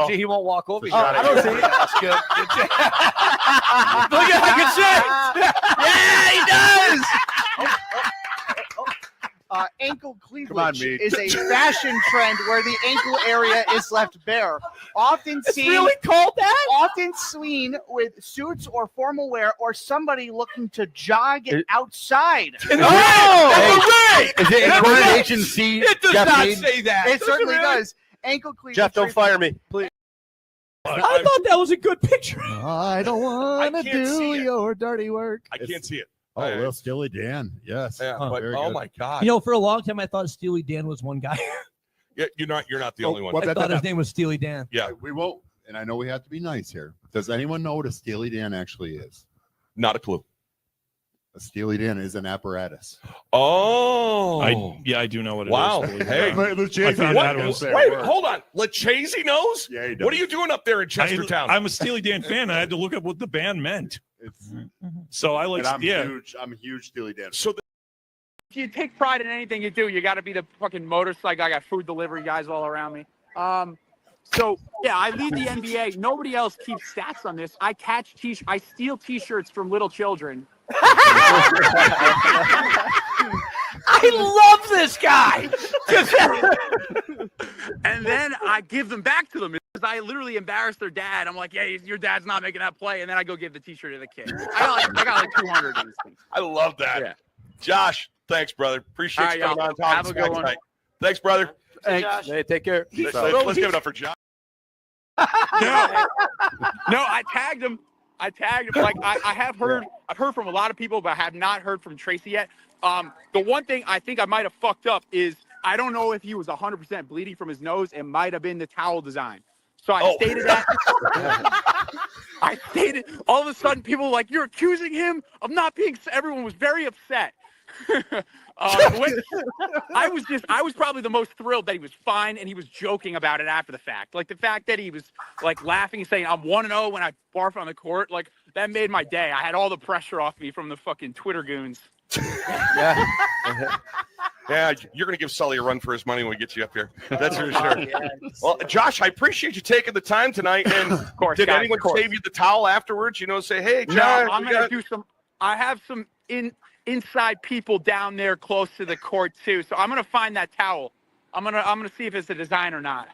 He won't walk over. I don't see it. That's good. Look at how good shit. Ankle cleavage is a fashion trend where the ankle area is left bare. Often seen, really called that? Often seen with suits or formal wear, or somebody looking to jog outside. Is it in coordination C? It does Jeff not Mead? It say that. certainly does. Ankle cleavage. Jeff, don't fire me, please. I thought that was a good picture. I don't want to do your dirty work. I can't see it. Oh, well, Steely Dan. Yes. Yeah, but very oh good. my God. You know, for a long time, I thought Steely Dan was one guy. Yeah, you're not the only one. I thought his name was Steely Dan. Yeah, We won't, and I know we have to be nice here. Does anyone know what a Steely Dan actually is? not a clue. A Steely Dan is an apparatus. Oh, I do know what it is. wow. believe it or Hey, not. Lucchese I found what? that was Wait, hold on. Lucchese knows? Yeah, he does. What are you doing up there in Chestertown? I'm a Steely Dan fan. I had to look up what the band meant. It's, So I like, and I'm yeah. huge. I'm a huge Steely Dan. so If you take pride in anything you do, you got to be the fucking motorcycle. I got food delivery guys all around me. So yeah, I lead the NBA. Nobody else keeps stats on this. I I steal T-shirts from little children. I love this guy. And then I give them back to them because I literally embarrass their dad. I'm like, yeah, your dad's not making that play. And then I go give the T-shirt to the kid. I got like 200 of these things. I love that. Yeah. Josh, thanks, brother. Appreciate All right, you coming y'all. on. Talking Have a good Smack one. tonight. Thanks, brother. Thanks. Hey, take care. Let's give it up for Josh. No, I tagged him. Like I've heard from a lot of people, but I have not heard from Tracy yet. The one thing I think I might have fucked up is I don't know if he was 100% bleeding from his nose. It might have been the towel design. So I stated that. I stated. All of a sudden, people were like, "You're accusing him of not being." Everyone was very upset. I was probably the most thrilled that he was fine and he was joking about it after the fact. Like the fact that he was like laughing and saying, "I'm 1-0 when I barf on the court," like that made my day. I had all the pressure off me from the fucking Twitter goons. Yeah. Yeah, you're going to give Sully a run for his money when we get you up here. That's for sure. Well, Josh, I appreciate you taking the time tonight. And Of course, did guys, anyone of course. save you the towel afterwards? You know, say, "Hey, No, Josh, I'm gonna do some. I have some inside people down there close to the court too. So I'm gonna find that towel. I'm gonna see if it's a design or not.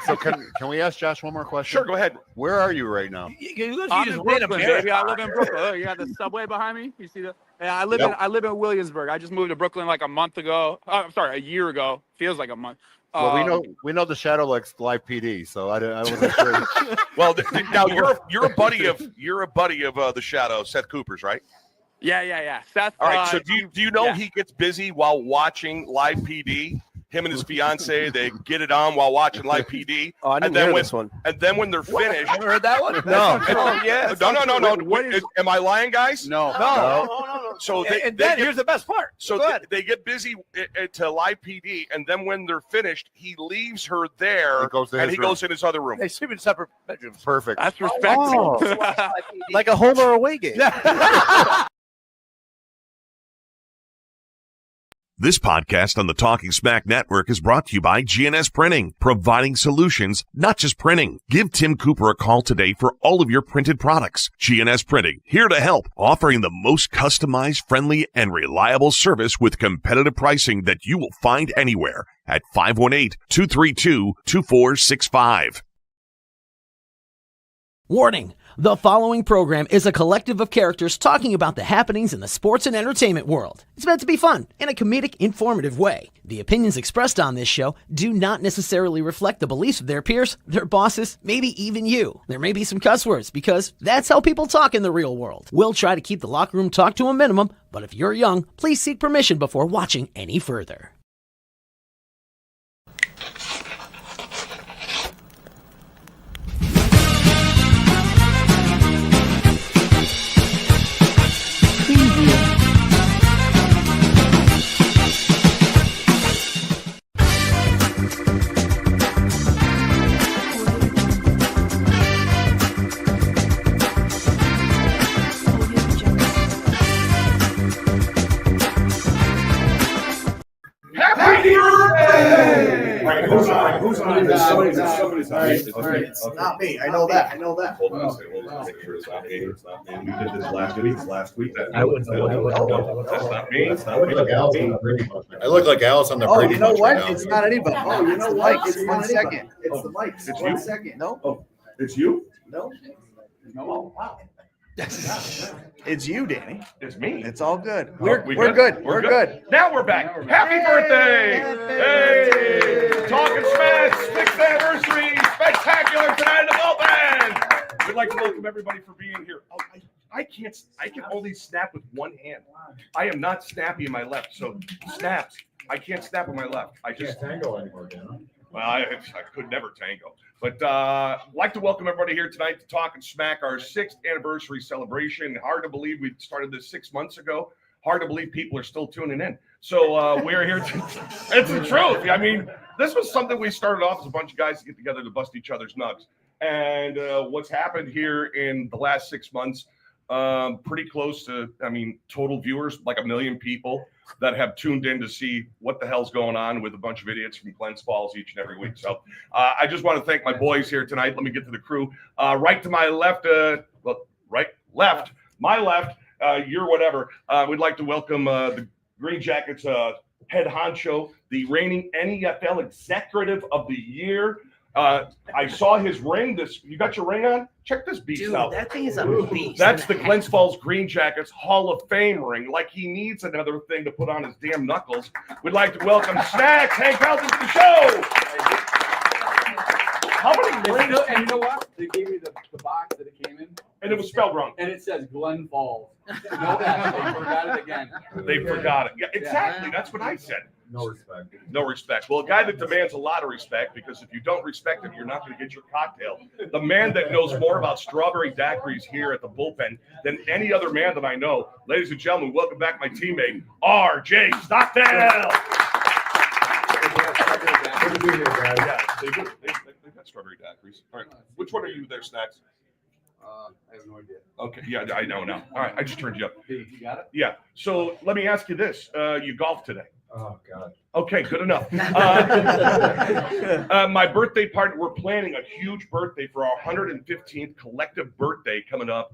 So can we ask Josh one more question? Sure, go ahead. Where are you right now? I'm in Brooklyn, baby. I live in Brooklyn. Oh, you got the subway behind me. You see the? Yeah, I live in Williamsburg. I just moved to Brooklyn like a month ago. I'm sorry, a year ago. Feels like a month. Well, we know the Shadow likes live PD, so I wasn't sure. Well, now you're a buddy of the Shadow, Seth Cooper's, right? Yeah. Seth. All right. So do you know he gets busy while watching live PD? Him and his fiance, they get it on while watching live PD. Oh, I didn't hear this one. And then when they're finished, Ever heard that one? No. Oh, yeah. No. Am I lying, guys? No. So here's the best part. So they get busy to live PD, and then when they're finished, he leaves her there, he goes in his other room. They sleep in separate bedrooms. Perfect. That's respectful. Like a home or away game. This podcast on the Talking Smack Network is brought to you by GNS Printing, providing solutions, not just printing. Give Tim Cooper a call today for all of your printed products. GNS Printing, here to help, offering the most customized, friendly, and reliable service with competitive pricing that you will find anywhere at 518-232-2465. Warning. The following program is a collective of characters talking about the happenings in the sports and entertainment world. It's meant to be fun in a comedic, informative way. The opinions expressed on this show do not necessarily reflect the beliefs of their peers, their bosses, maybe even you. There may be some cuss words because that's how people talk in the real world. We'll try to keep the locker room talk to a minimum, but if you're young, please seek permission before watching any further. it's not me. It's not me. I know that. Hold on a second. Hold on. Make sure it's not me. It's not me. We did this last week. I wouldn't know. That's not me. That's not me. I look like Alice on the Oh, Brady you know Bunch what? right now. It's not anybody. Oh, you know what? It's 1 second. It's the mic. It's One you? second. No. Oh, it's you? No. No. Wow. It's you, Danny. It's me. It's all good. We We're good. We're good. Now we're back. Happy birthday! Hey! Talking Smash, 6th anniversary, spectacular tonight in the Bullpen. We'd like to welcome everybody for being here. Oh, I can only snap with one hand. I am not snappy in my left, so snaps. I can't snap with my left. I just tango anymore, Dan. Well, I could never tango. But I'd like to welcome everybody here tonight to Talk and Smack, our 6th anniversary celebration. Hard to believe we started this 6 months ago. Hard to believe people are still tuning in. So we're here to, it's the truth. I mean, this was something we started off as a bunch of guys to get together to bust each other's nuts. And what's happened here in the last 6 months, pretty close to, I mean, total viewers, like 1 million people that have tuned in to see what the hell's going on with a bunch of idiots from Glens Falls each and every week. So I just want to thank my boys here tonight. Let me get to the crew. Right to my left, my left, your whatever. We'd like to welcome the Green Jackets head honcho, the reigning NFL Executive of the Year. I saw his ring. You got your ring on? Check this beast out. That thing is a beast. That's the Glens Falls Green Jackets Hall of Fame ring. Like he needs another thing to put on his damn knuckles. We'd like to welcome Snacks, Hank Helton to the show. How many rings? And you know what? They gave me the box that it came in. And it was spelled wrong. And it says Glen Falls. You know that? They forgot it again. They forgot it. Yeah, exactly. That's what I said. No respect. No respect. Well, a guy that demands a lot of respect, because if you don't respect him, you're not going to get your cocktail. The man that knows more about strawberry daiquiris here at the Bullpen than any other man that I know. Ladies and gentlemen, welcome back my teammate, R.J. Stockdale. Yeah, they do. They've got strawberry daiquiris. All right. Which one are you there, Snacks? I have no idea. Okay. Yeah, I know now. All right. I just turned you up. Hey, you got it? Yeah. So let me ask you this. You golfed today. Oh, God. Okay, good enough. My birthday party, we're planning a huge birthday for our 115th collective birthday coming up.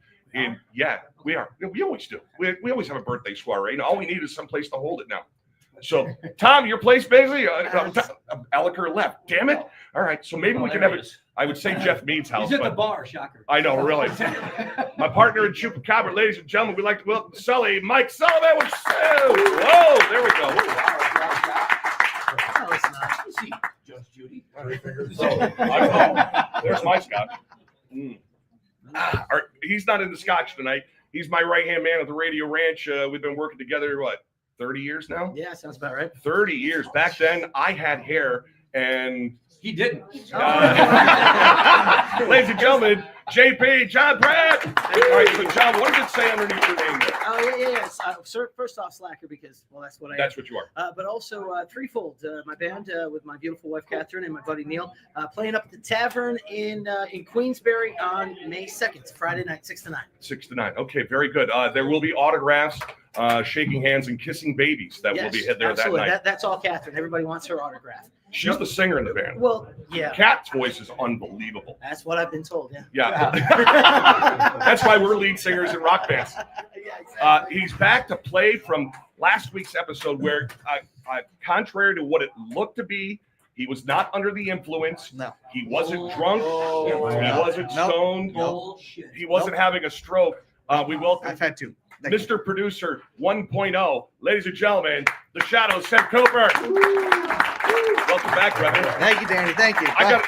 We are. We always do. We always have a birthday soiree, and all we need is someplace to hold it now. So, Tom, your place, basically? Alliker left. Damn it. All right, so maybe we can have it. I would say Jeff Mead's house. He's at the bar, shocker. I know, really. My partner in Chupacabra, ladies and gentlemen, we'd like to welcome Sully, Mike Sullivan with Whoa, there we go. No, it's not. See, Judge Judy. There's my scotch. He's not in the scotch tonight. He's my right-hand man at the Radio Ranch. We've been working together, 30 years now? Yeah, sounds about right. 30 years. Back then, I had hair, and he didn't. Ladies and gentlemen, JP, John Pratt. All right, so John, what does it say underneath your name there? Oh, yeah. First off, Slacker, because, well, that's what I am. That's what you are. But also Threefold, my band with my beautiful wife, Catherine, and my buddy Neil, playing up at the Tavern in Queensbury on May 2nd. It's Friday night, 6 to 9. 6 to 9. Okay, very good. There will be autographs, shaking hands, and kissing babies that will be hit there absolutely. that night. That's all Catherine. Everybody wants her autograph. She's the singer in the band. Well, yeah. Kat's voice is unbelievable. That's what I've been told, yeah. Yeah. That's why we're lead singers in rock bands. Yeah, exactly. He's back to play from last week's episode where, contrary to what it looked to be, he was not under the influence. No. He wasn't drunk. He wasn't stoned. Bullshit. He wasn't having a stroke. We welcome I've had two. Mr. Producer 1.0. Ladies and gentlemen, the Shadows, Seth Cooper. Welcome back, Reverend. Thank you, Danny. Thank you. Glad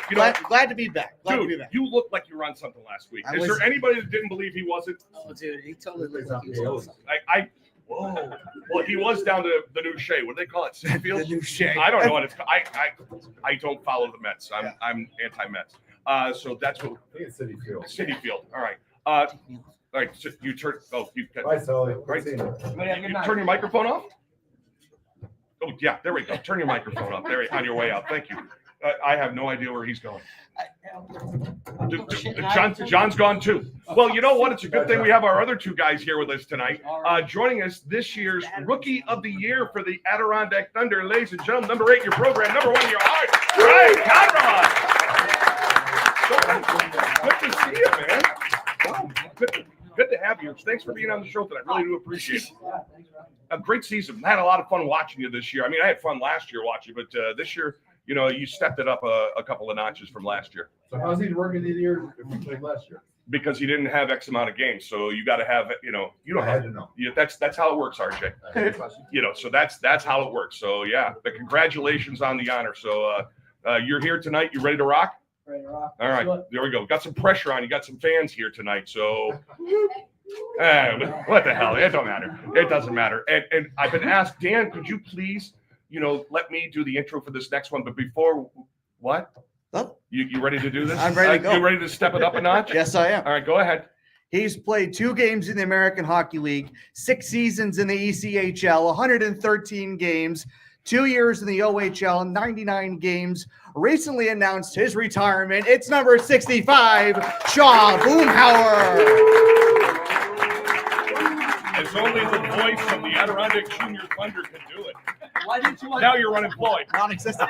to be back. Glad to be Dude, back. you look like you were on something last week. Is there anybody that didn't believe he wasn't? Oh, dude, he totally looked like he was on something. Whoa. Well, he was down to the new Shea. What do they call it? City Field? The new Shea. I don't know what it's called. I don't follow the Mets. I'm anti-Mets. So that's what. I think it's City Field. City Field. All right. All right. So you turn. Oh, you got. Bye, Sully. Right. You turn your microphone off. Oh yeah, there we go. Turn your microphone off there on your way out. Thank you. I have no idea where he's going. John's gone too. Well, you know what? It's a good thing we have our other two guys here with us tonight. Joining us this year's Rookie of the Year for the Adirondack Thunder, ladies and gentlemen, number 8 in your program, number 1 in your heart, Ryan Conrad. Good to see you, man. Wow, good to have you. Thanks for being on the show tonight. I really do appreciate it. A great season. I had a lot of fun watching you this year. I mean, I had fun last year watching you, but this year, you know, you stepped it up a couple of notches from last year. So how's he working these years if we played last year? Because you didn't have X amount of games, so you got to have, you know, you don't I have had to know. Yeah, that's how it works, RJ. You know, so that's how it works. So yeah, but congratulations on the honor. So you're here tonight. You ready to rock? Ready to rock. All right, there we go. Got some pressure on you. Got some fans here tonight. So what the hell? It don't matter. It doesn't matter. And I've been asked, Dan, could you please, you know, let me do the intro for this next one? But before, what? Oh. You ready to do this? I'm ready to go. You ready to step it up a notch? Yes, I am. All right, go ahead. He's played 2 games in the American Hockey League, 6 seasons in the ECHL, 113 games, 2 years in the OHL, 99 games. Recently announced his retirement. It's number 65, Shaw Boomhower. It's only the voice of the Adirondack Junior Thunder can do it. Why didn't you want? Now you're unemployed. Non-existent.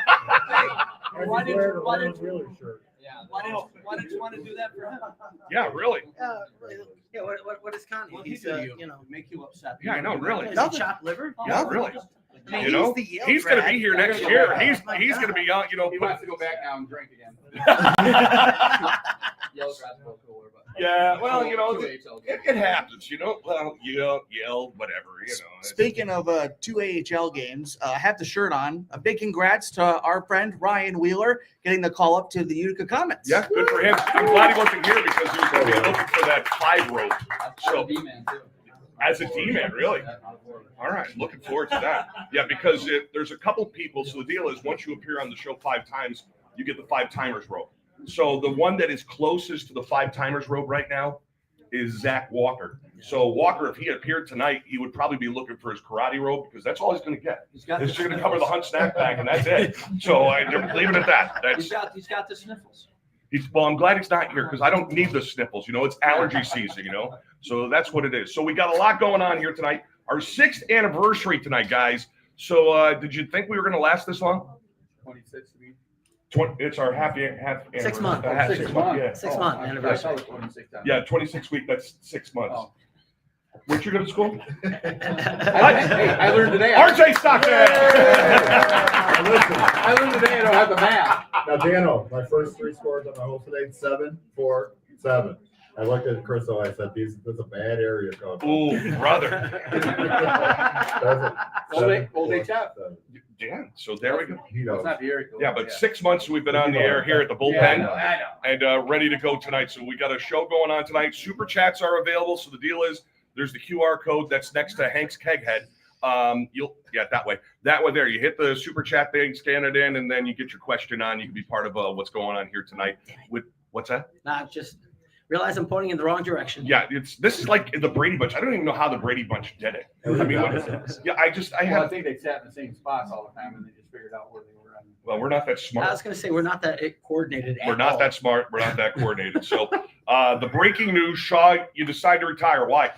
Why didn't you want to do that for him? Yeah, really. Yeah, what is Connie? Well, He's, you know, make you upset. Yeah, I know, really. Is he chopped liver? Yeah, really. I mean, You know, he's the Yale he's going to grad. be here They're next gonna year. go back. He's going to be on, you know. He wants to go back now and drink again. Yell, cooler, but Yeah, well, you know, Two it, AHL games. it happens, you know. Well, yell, whatever, you know. Speaking of 2 AHL games, I have the shirt on. A big congrats to our friend Ryan Wheeler getting the call up to the Utica Comets. Yeah, good for him. I'm glad he wasn't here because he was going to be looking for that 5 rope. So, D-man, too. as a D-man, really. All right, looking forward to that. Yeah, because there's a couple people. So the deal is, once you appear on the show 5 times, you get the 5 timers rope. So the one that is closest to the 5 timers rope right now is Zach Walker. So Walker, if he appeared tonight, he would probably be looking for his karate rope because that's all he's going to get. It's just going to cover the hunt snack pack, and that's it. So I leave it at that. He's got the sniffles. Well, I'm glad he's not here because I don't need the sniffles. You know, it's allergy season, you know. So that's what it is. So we got a lot going on here tonight. Our 6th anniversary tonight, guys. So did you think we were going to last this long? 26 to me. It's our half 6 months. half 6 6 months. months. Yeah. 6 month anniversary. 26 times. Yeah, 26 week. That's 6 months. Oh. Where'd you go to school? I learned today. RJ Stockton. I learned today I don't have the math. Now, Dano, my first 3 scores on the whole today, 7, 4, 7. I looked at Chris, I said, "This is a bad area code." Ooh, brother. Old day chat. Yeah, so there we go. It's not the area code. Yeah, but 6 months we've been on the air here at the Bullpen. I know. And ready to go tonight. So we got a show going on tonight. Super chats are available. So the deal is there's the QR code that's next to Hank's Keghead. That way there. You hit the super chat thing, scan it in, and then you get your question on. You can be part of what's going on here tonight. With what's that? Nah, just realize I'm pointing in the wrong direction. Yeah, this is like the Brady Bunch. I don't even know how the Brady Bunch did it. I mean, I think they sat in the same spots all the time, and they just figured out where they were. Well, we're not that smart. I was going to say we're not that coordinated. We're not that smart. We're not that coordinated. So, the breaking news: Shaw, you decide to retire. Why?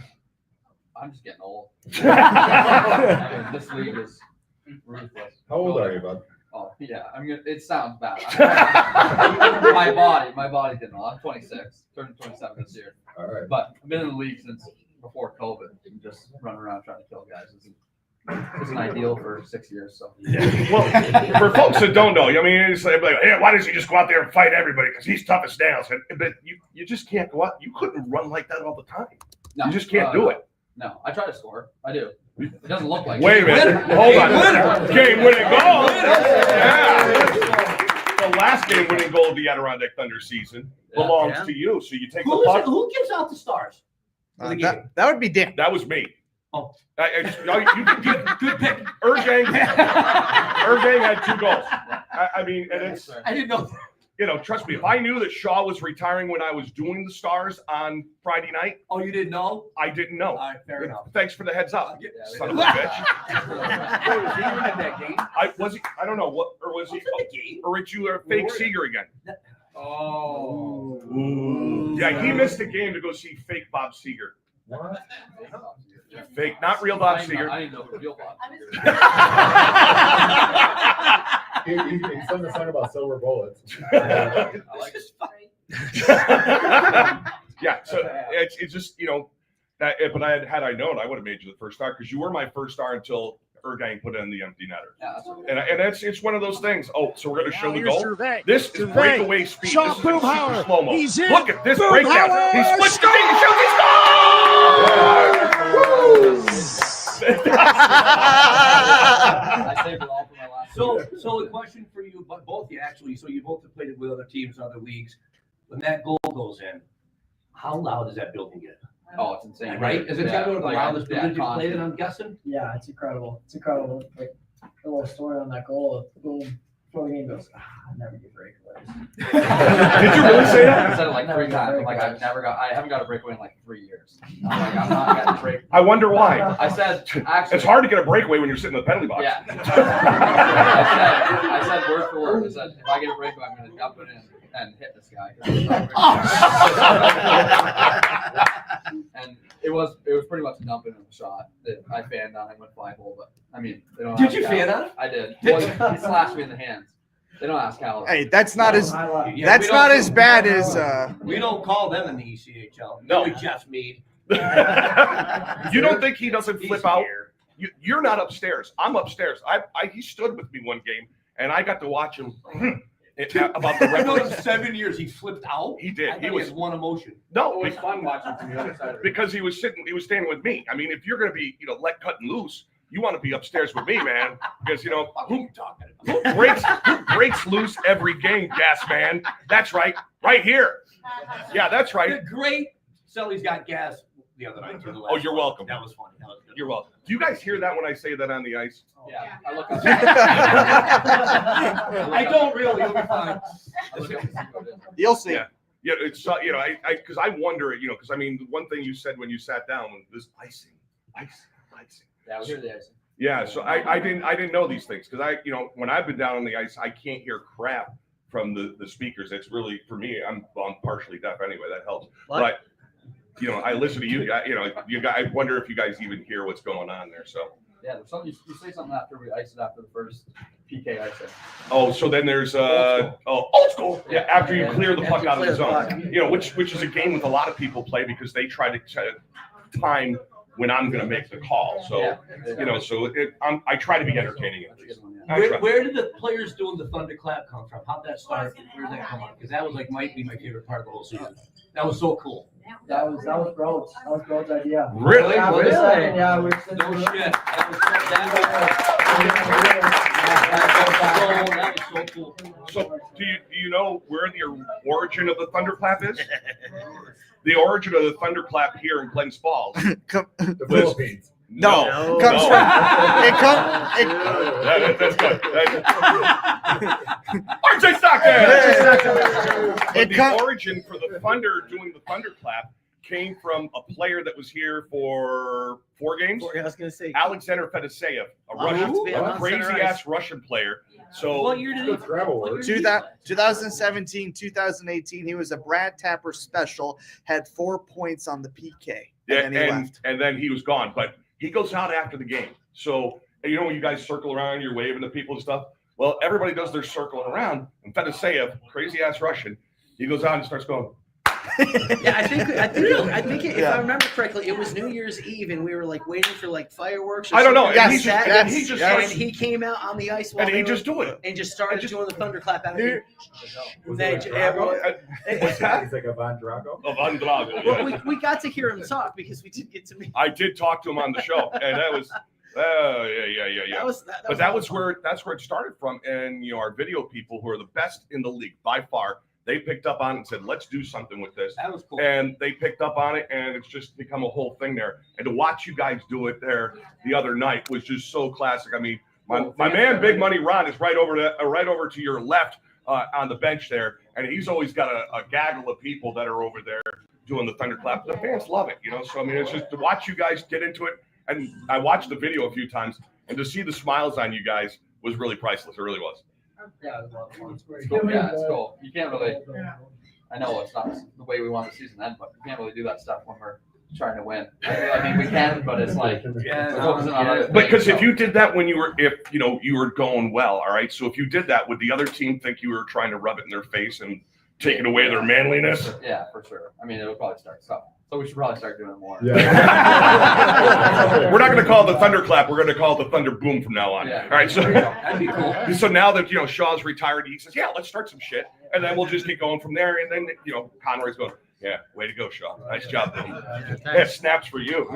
I'm just getting old. This league is ruthless. How old are you, bud? Oh yeah, it sounds bad. my body didn't know. I'm 26, turning 27 this year. All right. But I've been in the league since before COVID, and just running around trying to kill guys isn't ideal for 6 years. So Well, for folks that don't know, I mean, it's like, hey, why doesn't he just go out there and fight everybody? Because he's tough as nails. But you just can't go out. You couldn't run like that all the time. no, You just can't do it. No, I try to score. I do. It doesn't look like. Wait a minute. Hold on. Game winning goal. Yeah. The last game winning goal of the Adirondack Thunder season belongs to you. So you take the puck. Who gives out the stars? That would be Dan. That was me. Oh. Good pick. Ergang had 2 goals. I mean, and it's, I didn't know. you know, trust me, if I knew that Shaw was retiring when I was doing the Stars on Friday night, Oh, you didn't know? I didn't know. All right, fair enough. Thanks for the heads up. Yeah, Son of a bitch. Was he at that game? I don't know what, or was he, or it's you or fake Seeger again? Oh. Yeah, he missed a game to go see fake Bob Seeger. What? Fake, not real Bob Seeger. I didn't know the real Bob. He sung a song about silver bullets. I like it. Yeah, so it's just, you know, that, but had I known, I would have made you the first star because you were my first star until Ergang put in the empty netter. Yeah, and it's one of those things. Oh, so we're going to show the here's goal. Survey. This is Survey. breakaway speed. Shot This is in super Boomhower. slow-mo. He's in. Look at this Boomhower. breakdown. He splits the thing. He shoots. He scores! I saved it all for my last. So a question for you, but both of you actually. So you both have played it with other teams, other leagues. When that goal goes in, how loud does that building get? Oh, it's insane. Right? Is it kind of the loudest building you played it? I'm on? guessing. Yeah, it's incredible. It's incredible. Like a little story on that goal. Boom, before the game goes. I never get breakaways. Did you really say that? I said it like 3 times. I'm like, I haven't got a breakaway in like 3 years. I'm like, I'm not getting a break. I wonder why. I said, actually, It's hard to get a breakaway when you're sitting in the penalty box. Yeah. I said word for word. I said, if I get a breakaway, I'm going to dump it in and hit this guy. And it was pretty much a dump in a shot that I fanned on and went fly hole. But I mean, they don't. Did you fan on it? I did. Well, he slashed me in the hands. They don't ask how. Hey, that's not as Yeah, that's we not don't- as bad as We don't call them in the ECHL. No. Only Jeff Mead. You don't think he doesn't He's flip out? here. You're not upstairs. I'm upstairs. He stood with me one game, and I got to watch him about the I know in referees. 7 years he flipped out. He did. I He thought was had one emotion. no, It was fun watching from the other side of it. because he was standing with me. I mean, if you're going to be, let cutting loose, you want to be upstairs with me, man. Because who breaks loose every game, gas man? That's right here. Yeah, that's right. Great. Sully's got gas the other night. Too, Oh, you're welcome. That was funny. That was good. You're welcome. Do you guys hear that when I say that on the ice? Yeah, I look. I don't really. You'll be fine. you'll see. Yeah. Yeah, it's because I wonder, because I mean, the one thing you said when you sat down was icing. Yeah, we hear the icing. Yeah, so I didn't know these things because when I've been down on the ice, I can't hear crap from the speakers. It's really for me. I'm partially deaf anyway. That helps. But I listen to you guys. You guys. I wonder if you guys even hear what's going on there. So Yeah, there's something you say something after we ice it after the first PK icing. oh, so then there's old school. Yeah, after you clear the puck out of the zone. Which is a game with a lot of people play because they try to time when I'm going to make the call. So I try to be entertaining at least. Where did the players doing the thunderclap come from? How'd that start? Where did that come on? Because that was might be my favorite part of the whole season. That was so cool. That was Broad's. That was Broad's idea. Really? Yeah, Really? we're No shit. That was so cool. So do you know where the origin of the thunderclap is? The origin of the thunderclap here in Glens Falls. The Philippines. No, comes from That's good. RJ Stockton! But the origin for the Thunder doing the thunderclap came from a player that was here for 4 games. I was going to say. Alexander Fedoseev, a crazy-ass Russian player. So What year did he? 2017, 2018. He was a Brad Tapper special. Had 4 points on the PK. And then he left. And then he was gone. But he goes out after the game. So when you guys circle around, you're waving to people and stuff. Well, everybody does their circling around. And Fedoseev, crazy-ass Russian, he goes out and starts going. Yeah, I think if I remember correctly, it was New Year's Eve, and we were waiting for Fireworks. Or I don't know. something. And he came out on the ice and he just do it and just started doing the thunderclap out of it. Was it He's like a Von Drago. Von Drago. Well, we got to hear him talk because we did get to meet. I did talk to him on the show, and that was. Yeah. That's where it started from. And our video people, who are the best in the league by far, they picked up on it and said, "Let's do something with this." That was cool. And they picked up on it, and it's just become a whole thing there. And to watch you guys do it there the other night was just so classic. I mean, my man, Big Money Ron, is right over to your left on the bench there, and he's always got a gaggle of people that are over there doing the thunderclap. The fans love it, So I mean, it's just to watch you guys get into it. And I watched the video a few times, and to see the smiles on you guys was really priceless. It really was. Yeah, it was a lot of fun. It's cool. Yeah, it's cool. You can't really. I know it's not the way we want the season to end, but you can't really do that stuff when we're trying to win. I mean, we can, but it's Because if you did that when you were going well, all right. So if you did that, would the other team think you were trying to rub it in their face and taking away their manliness. Yeah, for sure. I mean, it'll probably start something. So we should probably start doing more. We're not going to call it the thunderclap. We're going to call it the thunder boom from now on. Yeah. All right. So That'd be cool. So now that Shaw's retired, he says, "Yeah, let's start some shit," and then we'll just keep going from there. And then Conroy's going, "Yeah, way to go, Shaw. Nice job, buddy. Yeah, snaps for you."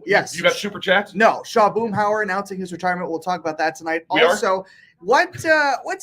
Yes. You got super chats? No. Shaw Boomhower announcing his retirement. We'll talk about that tonight. We are? Also, what's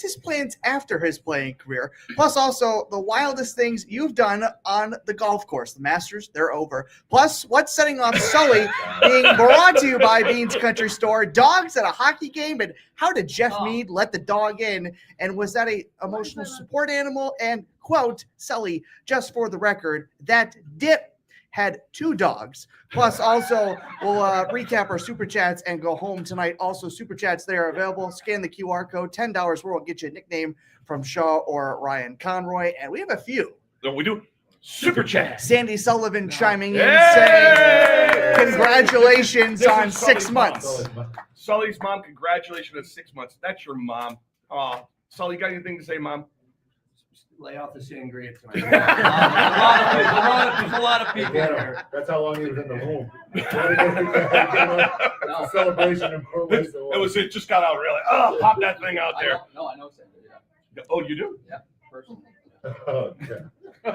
his plans after his playing career? Plus, also the wildest things you've done on the golf course. The Masters, they're over. Plus, what's setting off Sully being brought to you by Beans Country Store. Dogs at a hockey game, and how did Jeff Mead let the dog in? And was that a emotional support animal? And quote, Sully, just for the record, that Dip had 2 dogs. Plus, also, we'll recap our Super Chats and go home tonight. Also, Super Chats, they are available. Scan the QR code. $10 will get you a nickname from Shaw or Ryan Conroy. And we have a few. So we do Super Chat. Sandy Sullivan chiming in Yay! saying, congratulations This on is 6 Sully's months. mom. Sully's mom, congratulations on 6 months. That's your mom. Sully, got anything to say, Mom? Lay off the sangria tonight. There's a lot of people here. That's how long he was in the womb. It's a celebration in more ways than one. It just got out really. Oh, pop that thing out there. I know Sandy, yeah. Oh, you do? Yeah, personally. Okay. You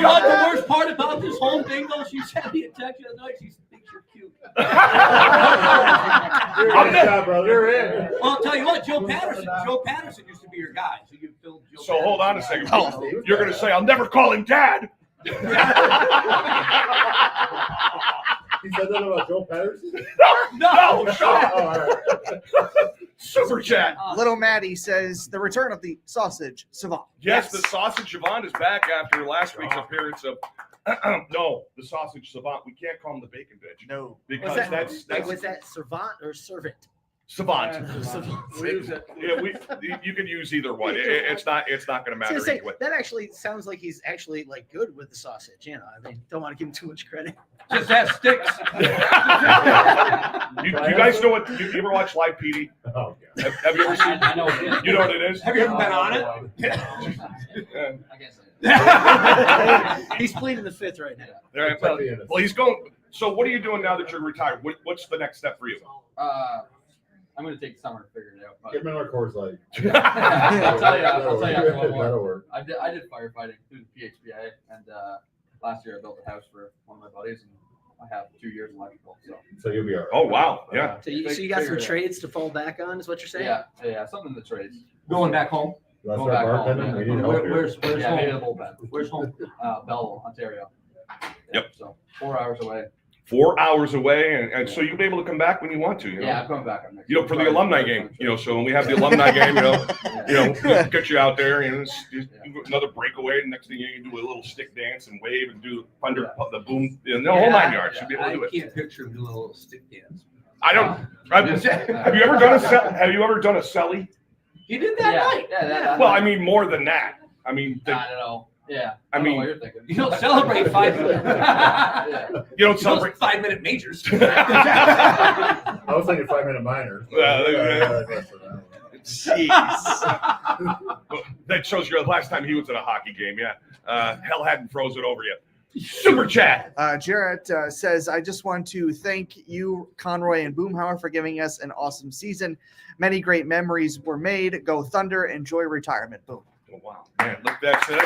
know what the worst part about this whole thing, though? She sent me a text the other night. She thinks you're cute. You're in. Well, I'll tell you what, Joe Patterson used to be your guy. So you filled Joe. So hold on a second. You're going to say, I'll never call him Dad. He said that about Joe Patterson? No, shut up. All right. Super Chat. Little Maddie says, the return of the sausage savant. Yes, the sausage savant is back after last week's appearance of. No, the sausage savant. We can't call him the bacon bitch. No, because that's was that servant or servant? savant. Savant. Yeah, you can use either one. It's not going to matter Say, either way. that actually sounds like he's actually like good with the sausage. I mean, don't want to give him too much credit. Just has sticks. You guys know what? You ever watch Live PD? Oh, God. Have you ever seen? I know what it is. You know what it is? Have you ever been on it? I guess I He's pleading the fifth right now. All right, well, he's going. So, what are you doing now that you're retired? What's the next step for you? I'm going to take summer to figure it out. But Give him another course like. I'll tell you one That'll more. work. I did firefighting through the PHPA, and last year I built a house for one of my buddies, and I have 2 years in electrical. So you'll be all right. Oh wow, yeah. So you got some trades to fall back on, is what you're saying? Yeah, something in the trades. Going back home. Let's Going start back home, bartending. yeah. We need help here. Where's Yeah, maybe the home? bullpen. Where's home? Belleville, Ontario. Yep. So 4 hours away. 4 hours away, and so you'll be able to come back when you want to. You know? Yeah, I'm coming back. Next For the alumni game. So when we have the alumni game, we'll get you out there. Just another breakaway. The next thing you can do a little stick dance and wave and do thunder, the boom, the whole 9 yards. Should be able to do it. I can't picture him doing a little stick dance. I don't. Have you ever done a Sully? He did that night. Yeah. Well, I mean more than that. I mean, I don't know. Yeah. I mean, know what you're thinking. You don't celebrate 5 minutes. you don't celebrate 5-minute majors. I was thinking 5-minute minors. Jeez. That shows you the last time he was at a hockey game. Yeah, hell hadn't frozen over yet. Super chat. Jarrett says, I just want to thank you, Conroy and Boomhower, for giving us an awesome season. Many great memories were made. Go Thunder. Enjoy retirement. Boom. Oh, wow, man, look, that's it.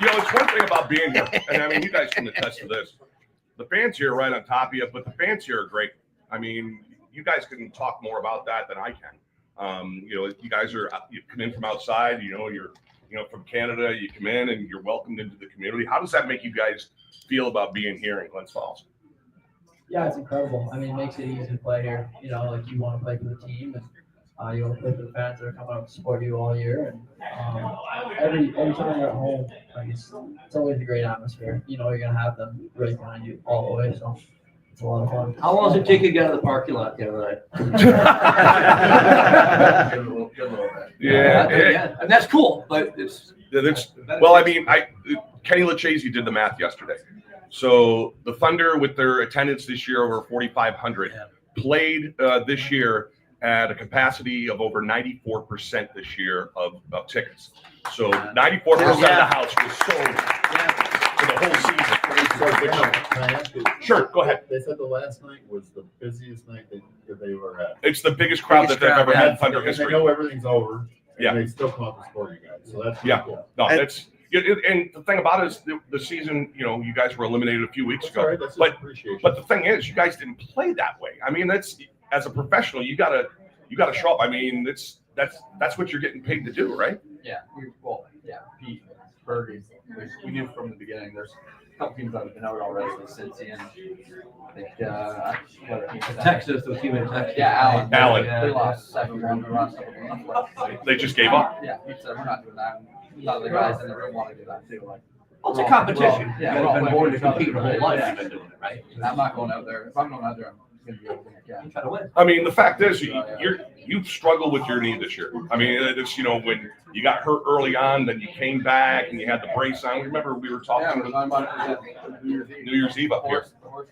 It's one thing about being here, and I mean, you guys can attest to this. The fans here are right on top of you, but the fans here are great. I mean, you guys can talk more about that than I can. You guys you come in from outside. You're from Canada. You come in and you're welcomed into the community. How does that make you guys feel about being here in Glens Falls? Yeah, it's incredible. I mean, it makes it easy to play here. You want to play for the team, and you want to play for the fans that are coming up to support you all year. And every time you're at home, it's always a great atmosphere. You're gonna have them right behind you all the way. So it's a lot of fun. How long does it take you to get out of the parking lot the other night? Good little bit. Yeah, and that's cool, but it's well, I mean, Kenny Lachese did the math yesterday. So the Thunder, with their attendance this year over 4,500, played this year at a capacity of over 94% this year of tickets. So 94% of the house was sold for the whole season. Sure, go ahead. They said the last night was the busiest night that they were at. It's the biggest crowd that they've ever had in Thunder history. They know everything's over. Yeah. And they still come out to support you guys. So that's cool. No, that's. And the thing about it is the season, you guys were eliminated a few weeks ago. Right, that's but appreciation. the thing is, you guys didn't play that way. I mean, that's, as a professional, you gotta show up. I mean, that's what you're getting paid to do, right? Yeah, Pete, Bergie, we knew from the beginning. There's a couple teams that have been out already, like Cincy and I think Texas, the team in Texas. Yeah, Allen. They lost second round. They just gave up. Yeah, Pete said we're not doing that. A lot of the guys in the room want to do that too. Like, Well, it's a competition. Yeah, You we're all guys have been playing born to with each other. compete your whole life. Yeah. You've been doing it, right? And I'm not going out there. If I'm going out there, I'm going to be open. Yeah, Try to win. I mean, the fact is, you've struggled with your knee this year. I mean, it's when you got hurt early on, then you came back and you had the brace on. Remember, we were talking about New Year's Eve up here. Horse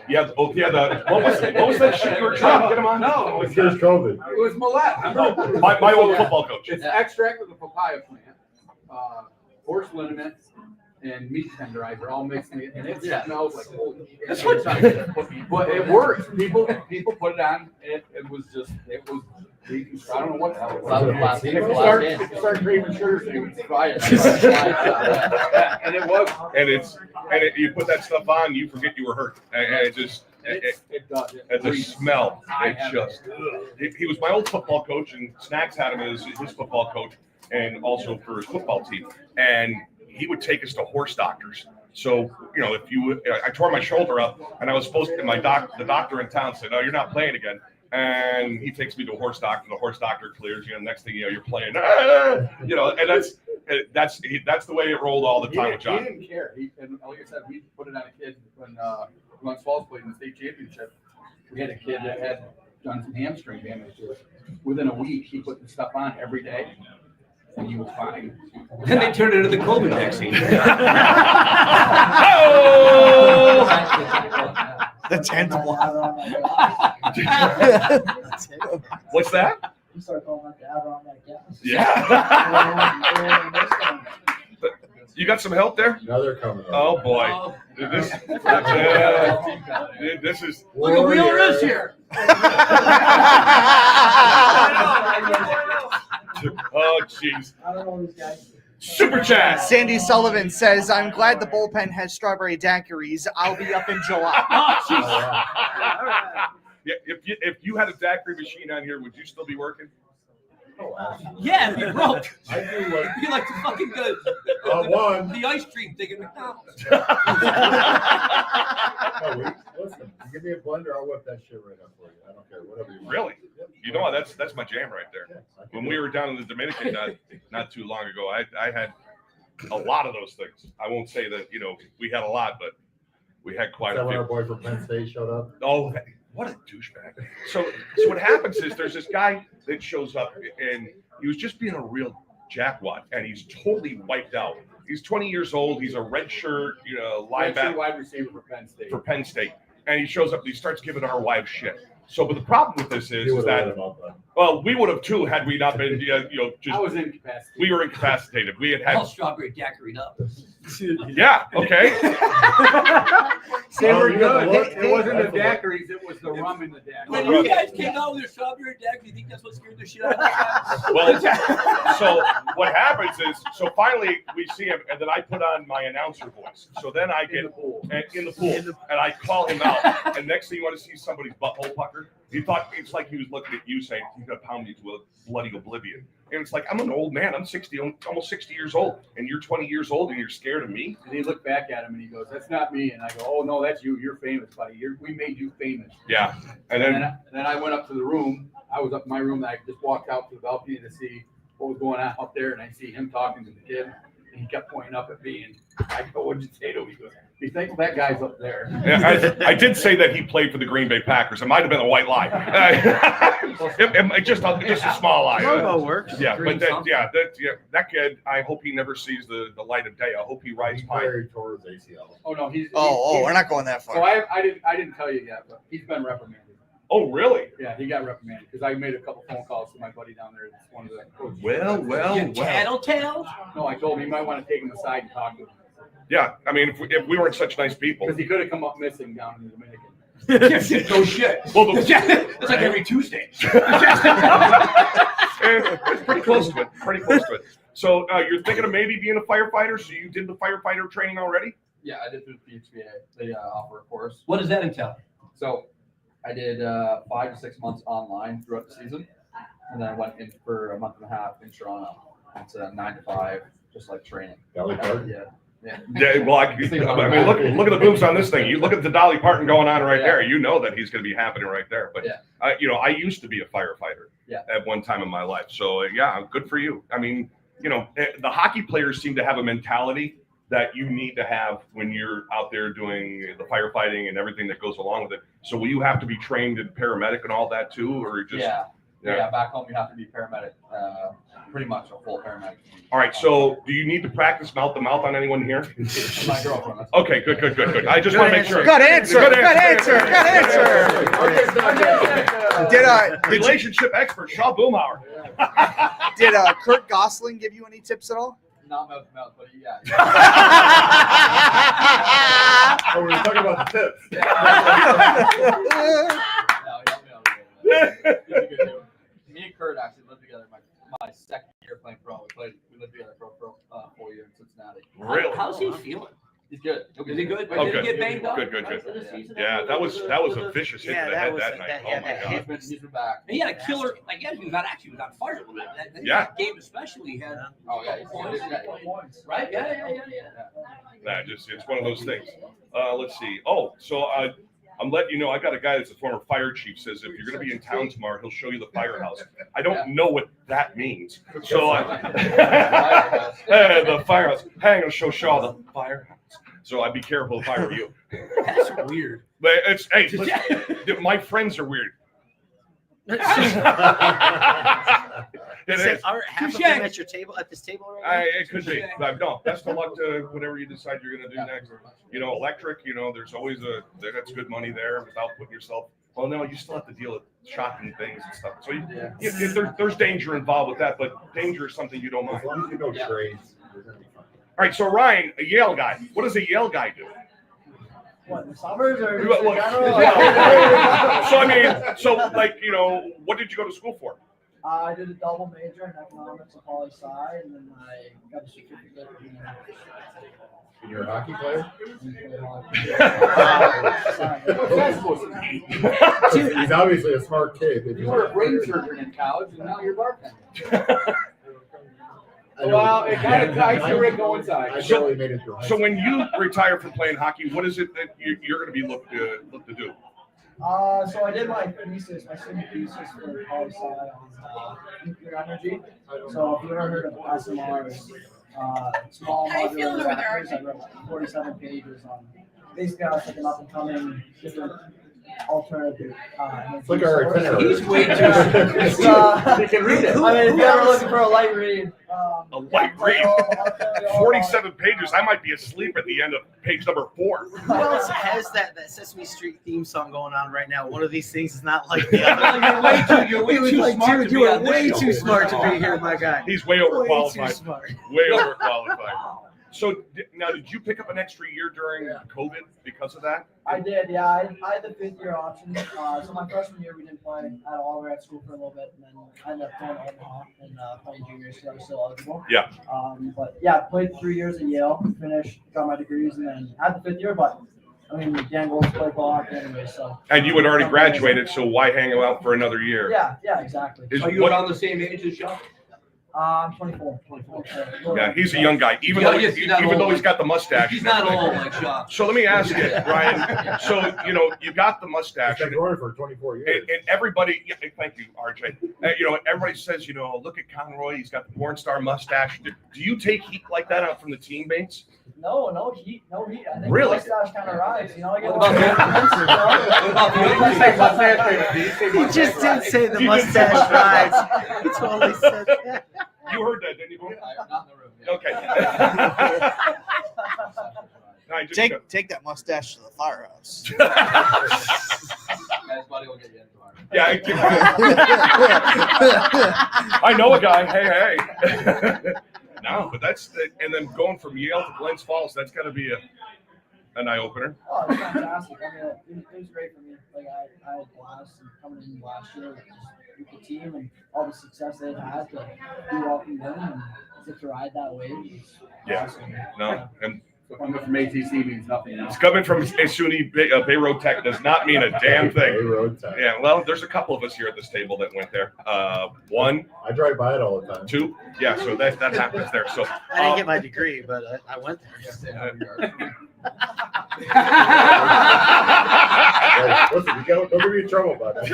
Yeah, what was that shit you were trying to get him on? No, it's just COVID. It was Millette. My old football coach. It's extract of the papaya plant, horse liniment, and meat tenderizer all mixed in it, and it smells like holy shit. That's what- But it works. People put it on. It was. I don't know what. Start craving sugar, so you would try it. And it was. And you put that stuff on, you forget you were hurt. And it just. It does. The smell. He was my old football coach, and Snacks had him as his football coach, and also for his football team. And he would take us to horse doctors. So, I tore my shoulder up, and I was supposed to, the doctor in town said, "No, you're not playing again." And he takes me to a horse doctor. The horse doctor clears you, and next thing you know, you're playing. And that's the way it rolled all the time with John. He didn't care. And like I said, we put it on a kid when Glens Falls played in the state championship. We had a kid that had done some hamstring damage to it. Within a week, he put the stuff on every day, and he was fine. Then they turned it into the COVID vaccine. The 10th one. What's that? You start calling out the Avalon that gas. Yeah. You got some help there? Now they're coming. Oh boy. This is. Look at Wheeler is here. Oh jeez. I don't know these guys. Super chat. Sandy Sullivan says, "I'm glad the bullpen has strawberry daiquiris. I'll be up in July." Oh, jeez. Yeah, if you had a daiquiri machine on here, would you still be working? Yeah, it'd be broke. I do like. It'd be like the fucking the ice cream thing at McDonald's. Listen, you give me a blender, I'll whip that shit right up for you. I don't care, whatever you want. Really? You know what? That's my jam right there. When we were down in the Dominican not too long ago, I had a lot of those things. I won't say that we had a lot, but we had quite a When our few. boy from Penn State showed up. Oh, what a douchebag! So what happens is there's this guy that shows up, and he was just being a real jackwad, and he's totally wiped out. He's 20 years old. He's a redshirt, linebacker wide receiver for Penn State. And he shows up and he starts giving our wives shit. So, but the problem with this is You would've let that, him up, then. well, we would have too had we not been, just I was incapacitated. we were incapacitated. We had All had, strawberry daiquiried up. yeah, okay. They were you good. know what? It wasn't the daiquiris, it was the rum in the When daiquiri. you guys came out with your strawberry daiquiri, you think that's what scared the shit out of you guys? Well, so what happens is, so finally we see him, and then I put on my announcer voice. So then I get in the pool, and I call him out. And next thing you want to see somebody's butthole pucker, he thought it's like he was looking at you saying, "He's gonna pound me to a bloody oblivion." And it's like, I'm an old man. I'm 60, almost 60 years old, and you're 20 years old, and you're scared of me. And he looked back at him and he goes, "That's not me." And I go, "Oh no, that's you. You're famous, buddy. We made you famous." Yeah, and And then then I went up to the room. I was up in my room. And I just walked out to the balcony to see what was going on up there, and I see him talking to the kid. And he kept pointing up at me, and I go, "What'd you say to him?" He goes, "Be thankful that guy's up there." Yeah, I did say that he played for the Green Bay Packers. It might have been a white lie. Just a small lie. Logo works. Yeah, but that kid, I hope he never sees the light of day. I hope he rides high. Tore his ACL. Oh no, he's We're not going that far. So I didn't tell you yet, but he's been reprimanded. Oh, really? Yeah, he got reprimanded because I made a couple phone calls to my buddy down there. That's one of the coaches. Well. Tattletale? No, I told him you might want to take him aside and talk to him Yeah, I mean, if we weren't such nice people. because he could have come up missing down in the Dominican. No shit. Well, It's like every Tuesday. It's pretty close to it. So you're thinking of maybe being a firefighter? So you did the firefighter training already? Yeah, I did through the PHBA. They offer a course. What does that entail? So I did 5 to 6 months online throughout the season, and then I went in for a month and a half in Toronto. It's 9 to 5, just like training. Dolly Parton? Yeah. Yeah, well, I mean, look at the booms on this thing. You look at the Dolly Parton going on right there. You know that he's going to be happening right there. But I used to be a firefighter at one time in my life. So good for you. I mean, the hockey players seem to have a mentality that you need to have when you're out there doing the firefighting and everything that goes along with it. So will you have to be trained in paramedic and all that too, or just? Yeah. Back home you have to be paramedic, pretty much a full paramedic. All right. So do you need to practice mouth to mouth on anyone here? My girlfriend. Okay. Good. I just want to make sure. Good answer. Did relationship expert Shaw Boomhower? Did Kurt Gosselin give you any tips at all? Not mouth to mouth, but yeah. Oh, we were talking about the tips. Me and Kurt actually lived together my second year playing pro. We lived together for 4 years in Cincinnati. Really? How's he feeling? He's good. Is he good? Oh, Did good. he get banged up? Good. Yeah, that was a vicious hit to the head that night. Oh my God. He's been back. He had a killer. He was on fire a little bit. That game especially had. Oh yeah. Right? Yeah. It's one of those things. Let's see. Oh, so I'm letting you know, I got a guy that's a former fire chief, says if you're going to be in town tomorrow, he'll show you the firehouse. I don't know what that means. So the firehouse. Hey, I'm going to show Shaw the firehouse. So I'd be careful if I were you. That's weird. But listen, my friends are weird. Half of them at your table, at this table right now? It could be. No, best of luck to whatever you decide you're going to do next. Electric, there's always that's good money there without putting yourself. Well, no, you still have to deal with shocking things and stuff. So there's danger involved with that, but danger is something you don't mind. As long as you know trades, you're going to be fine. All right, so Ryan, a Yale guy. What does a Yale guy do? What, the summers or? What did you go to school for? I did a double major in economics and poli-sci, and then I got a certificate in And you're a hockey player? He's obviously a smart kid. You were a brain surgeon in college, and now you're bartender. Well, it kind of ties to Rick inside. I barely made it through high So school. when you retire from playing hockey, what is it that you're going to be look to do? So I did my senior thesis for poli-sci on nuclear energy. So if you've ever heard of SMRs, small modular reactors, I wrote 47 pages on. Basically, I was thinking up and coming different alternative. It's like our itinerary. He's way too. You can read it. I mean, if you're ever looking for a light read. A light read. 47 pages. I might be asleep at the end of page number 4. Who else has that Sesame Street theme song going on right now? One of these things is not like the other. You're way too smart to be on this show. Too smart to be here, my guy. He's way overqualified. Way too smart. Way overqualified. So now, did you pick up an extra year during COVID because of that? I did, yeah. I had the 5th year option. So my freshman year we didn't play at all. We were at school for a little bit, and then I ended up going to Omaha and playing juniors because I was still eligible. Yeah. But yeah, played 3 years at Yale, finished, got my degrees, and then had the 5th year. But I mean, the end goal is to play ball hockey anyway. So. And you had already graduated, so why hang out for another year? Yeah, exactly. Are you around the same age as Sean? I'm 24. Yeah, he's a young guy, even Yeah, though yes, he's not even though old. he's got the mustache. He's and everything. not old like Shaw. So let me ask you, Ryan. So you got the mustache, I've been going for 24 years. and everybody. Yeah, thank you, RJ. Everybody says, look at Conroy. He's got the porn star mustache. Do you take heat like that out from the teammates? No heat. I think Really? the mustache kind of rides. I get What about He just did say the mustache rides. He totally said that. You heard that, didn't you? Boom? Not in the room. Okay. No, I just- Take that mustache to the firehouse. Guy's buddy will get you in tomorrow. Yeah, I know a guy. Hey. No, but and then going from Yale to Glens Falls, that's got to be an eye opener. Oh, it's fantastic. I mean, it was great for me. Like I had a blast coming in last year with the team and all the success they've had to be walking in and to ride that wave. Yeah. Awesome. No, and So coming from ATC means nothing. it's coming from SUNY Bay Road Tech does not mean a damn Bay thing. Road Tech. Yeah, well, there's a couple of us here at this table that went there. One, I drive by it all the time. two, yeah. So that happens there. So I didn't get my degree, but I went there. Hey, listen, don't get me in trouble about that.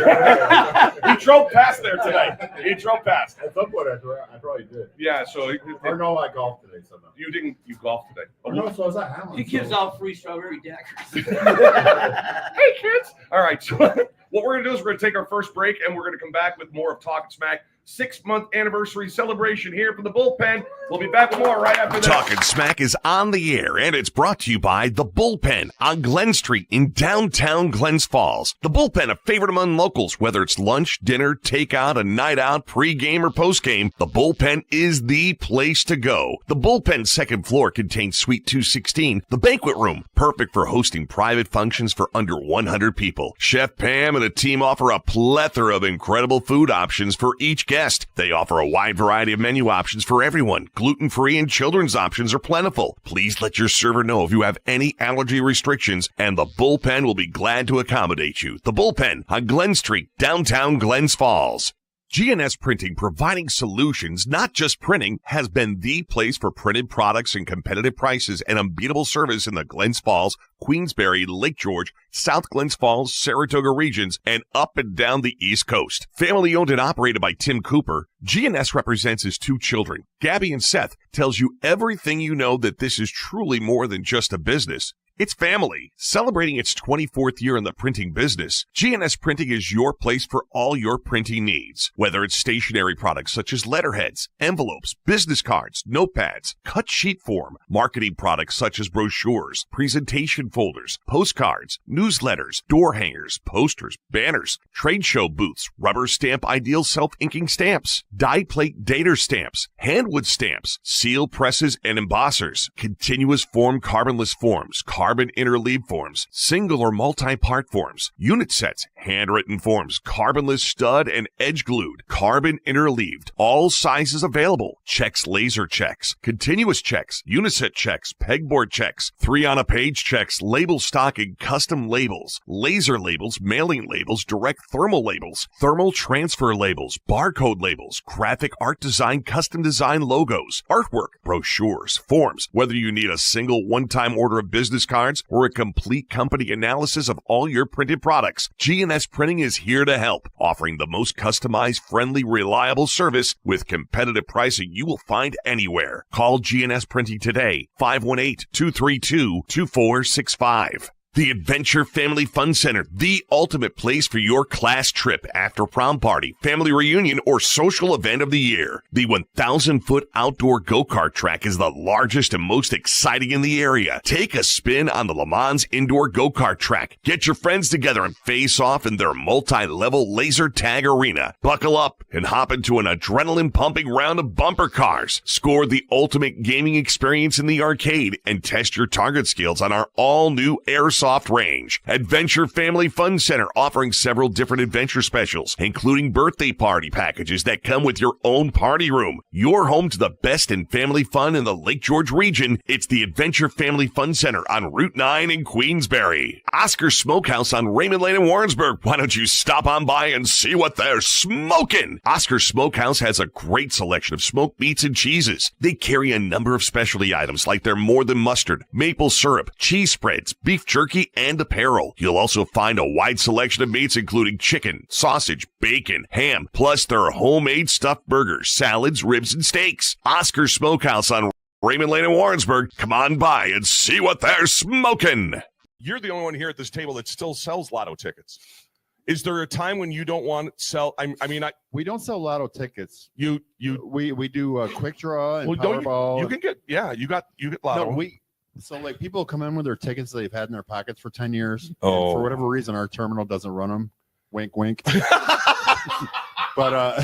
he drove past there tonight. He drove past. At some point, I probably did. Yeah. So Or no, I golfed today somehow. you golfed today. Or no, so was I Hamlin. He gives out free strawberry daiquiris. Hey kids. All right. So what we're gonna do is we're gonna take our first break and we're gonna come back with more of Talkin' Smack 6-month anniversary celebration here from the Bullpen. We'll be back with more right after this. Talkin' Smack is on the air, and it's brought to you by The Bullpen on Glen Street in downtown Glens Falls. The Bullpen, a favorite among locals, whether it's lunch, dinner, takeout, a night out, pre-game, or post-game, The Bullpen is the place to go. The Bullpen's second floor contains Suite 216, the banquet room, perfect for hosting private functions for under 100 people. Chef Pam and a team offer a plethora of incredible food options for each guest. They offer a wide variety of menu options for everyone. Gluten-free and children's options are plentiful. Please let your server know if you have any allergy restrictions, and the Bullpen will be glad to accommodate you. The Bullpen on Glen Street, downtown Glens Falls. GNS Printing, providing solutions, not just printing, has been the place for printed products and competitive prices and unbeatable service in the Glens Falls, Queensbury, Lake George, South Glens Falls, Saratoga regions, and up and down the East Coast. Family owned and operated by Tim Cooper, GNS represents his two children. Gabby and Seth tells you everything you know that this is truly more than just a business. It's family. Celebrating its 24th year in the printing business, GNS Printing is your place for all your printing needs. Whether it's stationery products such as letterheads, envelopes, business cards, notepads, cut sheet form, marketing products such as brochures, presentation folders, postcards, newsletters, door hangers, posters, banners, trade show booths, rubber stamp ideal self-inking stamps, die plate dater stamps, handwood stamps, seal presses and embossers, continuous form carbonless forms, carbon interleave forms, single or multi-part forms, unit sets, handwritten forms, carbonless stud and edge glued, carbon interleaved, all sizes available, checks, laser checks, continuous checks, uniset checks, pegboard checks, 3-on-a-page checks, label stock and custom labels, laser labels, mailing labels, direct thermal labels, thermal transfer labels, barcode labels, graphic art design, custom design logos, artwork, brochures, forms, whether you need a single one-time order of business cards or a complete company analysis of all your printed products, GNS Printing is here to help, offering the most customized, friendly, reliable service with competitive pricing you will find anywhere. Call GNS Printing today, 518-232-2465. The Adventure Family Fun Center, the ultimate place for your class trip, after prom party, family reunion, or social event of the year. The 1,000-foot outdoor go-kart track is the largest and most exciting in the area. Take a spin on the Le Mans indoor go-kart track. Get your friends together and face off in their multi-level laser tag arena. Buckle up and hop into an adrenaline-pumping round of bumper cars. Score the ultimate gaming experience in the arcade and test your target skills on our all-new airsoft Airsoft Range. Adventure Family Fun Center offering several different adventure specials, including birthday party packages that come with your own party room. You're home to the best in family fun in the Lake George region. It's the Adventure Family Fun Center on Route 9 in Queensbury. Oscar Smokehouse on Raymond Lane in Warrensburg. Why don't you stop on by and see what they're smoking? Oscar Smokehouse has a great selection of smoked meats and cheeses. They carry a number of specialty items like their More Than Mustard, maple syrup, cheese spreads, beef jerky, and apparel. You'll also find a wide selection of meats including chicken, sausage, bacon, ham, plus their homemade stuffed burgers, salads, ribs, and steaks. Oscar Smokehouse on Raymond Lane in Warrensburg. Come on by and see what they're smoking. You're the only one here at this table that still sells lotto tickets. Is there a time when you don't want to sell? We don't sell lotto tickets. We do quick draw and Powerball. You can get you get lotto. No, so like people come in with their tickets they've had in their pockets for 10 years. Oh. For whatever reason, our terminal doesn't run them. Wink, wink. But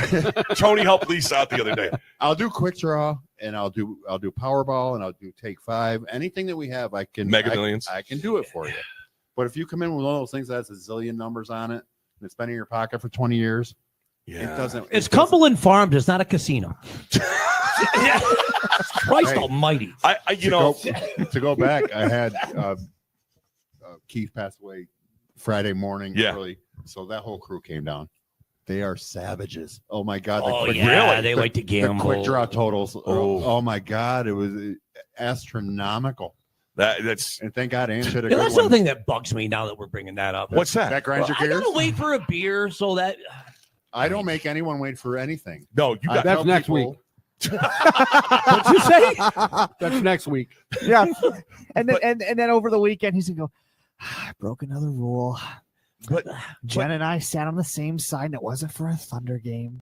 Tony helped Lisa out the other day. I'll do quick draw and I'll do Powerball and I'll do Take 5. Anything that we have, I can Mega Millions. I can do it for you. But if you come in with one of those things that has a zillion numbers on it and it's been in your pocket for 20 years, it doesn't. It's Cumberland Farms. It's not a casino. Christ almighty. To go back, I had Keith passed away Friday morning early. So that whole crew came down. They are savages. Oh my God. They like to gamble. The quick draw totals. Oh my God. It was astronomical. That's and thank God Ann did a good that's one. the thing that bugs me now that we're bringing that up. What's that? That grinds your I gears? gotta wait for a beer so that I don't make anyone wait for anything. No, you got that's next week. What'd you say? That's next week. Yeah. And then over the weekend he's gonna go, I broke another rule. But Jen and I sat on the same side and it wasn't for a Thunder game.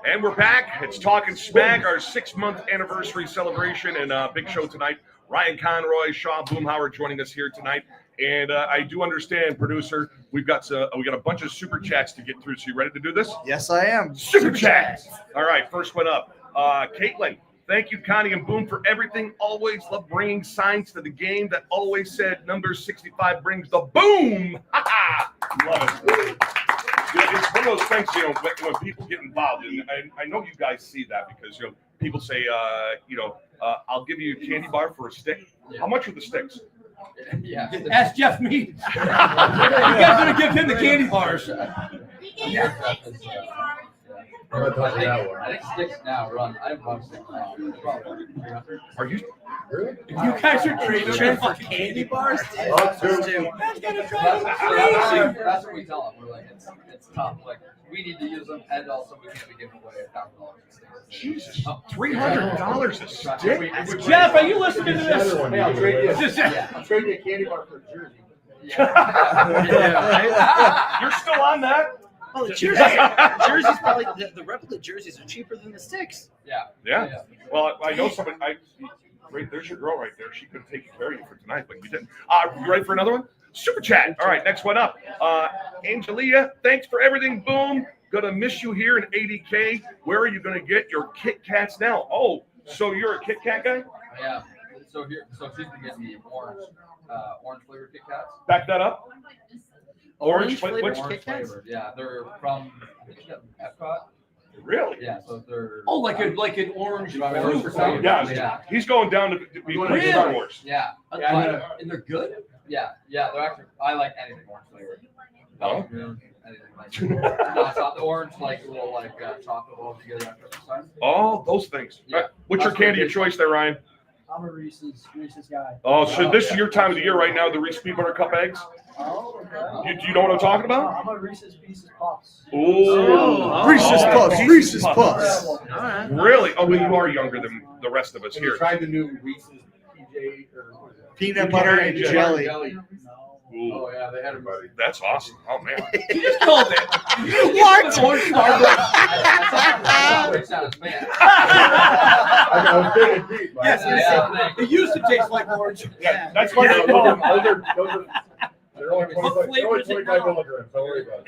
And we're back. It's Talking Smack, our 6-month anniversary celebration, and big show tonight. Ryan Conroy, Shaw Boomhower joining us here tonight. And I do understand, producer, we got a bunch of super chats to get through. So you ready to do this? Yes, I am. Super chats. All right, first one up. Caitlin, thank you, Connie and Boom, for everything. Always love bringing signs to the game that always said number 65 brings the boom. Love it. It's one of those things, when people get involved, and I know you guys see that because people say, I'll give you a candy bar for a stick. How much are the sticks? Yeah. Ask Jeff Mead. You guys gonna give him the candy bars. Yeah. I think sticks now run. I have sticks now. Are you? Really? You guys are trading for candy bars? Us too. That's what we tell them. We're like, it's tough. Like, we need to use them, and also we can't be giving away $1,000 Jesus, $300 a stick. Jeff, are you listening to this? Hey, I'll trade I'm trading a candy bar for a jersey. You're still on that? Well, the jerseys probably the replica jerseys are cheaper than the sticks. Yeah. Well, I know somebody. Right there's your girl right there. She could have taken care of you for tonight, but you didn't. You ready for another one? Super chat. All right, next one up. Angelia, thanks for everything. Boom. Gonna miss you here in 80K. Where are you gonna get your Kit Kats now? Oh, so you're a Kit Kat guy? Yeah. So she's been getting the orange flavored Kit Kats. Back that up. Orange flavored Orange Kit Kats? flavored. Yeah, they're from Epcot. Really? Yeah. So they're like an orange. You want me to roast for some? Yeah. He's going down to be like Star Wars. Yeah. And they're good? Yeah. They're actually. I like anything orange flavored. Oh. Anything like the orange, like a little chocolate roll together after exercise. Oh, those things. Yeah. All right. What's your candy of choice there, Ryan? I'm a Reese's guy. Oh, so this is your time of the year right now, the Reese's Peanut Butter Cup eggs? Oh, okay. Do you know what I'm talking about? I'm a Reese's Pieces Puffs. Oh. Reese's Puffs. Reese's Puffs. All right. Really? Oh, well, you are younger than the rest of us here. Tried the new Reese's PJ or Peanut butter and jelly. Ooh. Oh yeah, they had them. That's awesome. Oh man. You just called it. What? I was thinking Pete. Yes, it used to taste like orange. Yeah, that's why they call them. They're only 25 milligrams. Don't worry about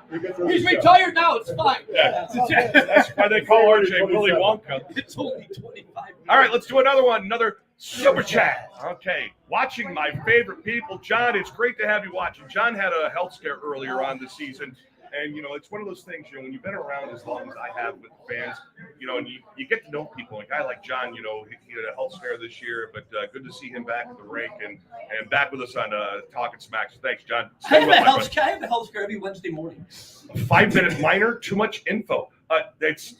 it. He's retired now. It's fine. Yeah. That's why they call RJ Willy Wonka. It's only 25. All right, let's do another one. Another super chat. Okay. Watching my favorite people. John, it's great to have you watching. John had a health scare earlier on this season. And, it's one of those things, when you've been around as long as I have with fans, and you get to know people. A guy like John, he had a health scare this year, but good to see him back at the rink and back with us on Talkin' Smack. So thanks, John. I have a health scare every Wednesday morning. 5-minute minor, too much info. It's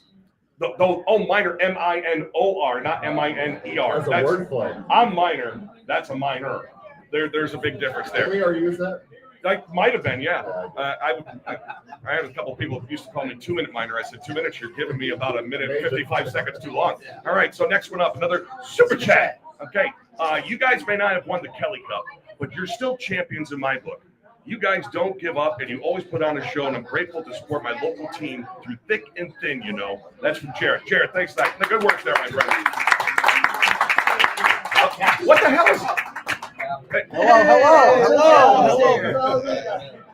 minor, M-I-N-O-R, not M-I-N-E-R. That's a word play. I'm minor. That's a minor. There's a big difference there. Can we already use that? Like might have been, yeah. I had a couple of people who used to call me 2-minute minor. I said 2 minutes. You're giving me about a minute and 55 seconds too long. All right, so next one up, another super chat. Okay, you guys may not have won the Kelly Cup, but you're still champions in my book. You guys don't give up, and you always put on a show, and I'm grateful to support my local team through thick and thin. That's from Jared. Jared, thanks. Good work there, my friend. What the hell is it? Hello.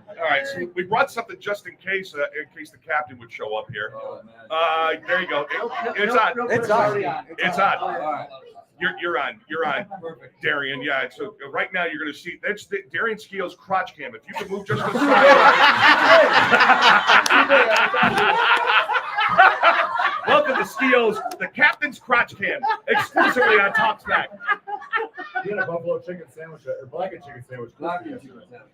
All right, so we brought something just in case the captain would show up here. There you go. It's on. It's on. You're on. Darian, yeah. So right now you're going to see that's Darian Skeo's crotch cam. If you can move just a Welcome to Skeo's, the captain's crotch cam, exclusively on Top Smack. You had a buffalo chicken sandwich or blackened chicken sandwich. Blackened chicken sandwich,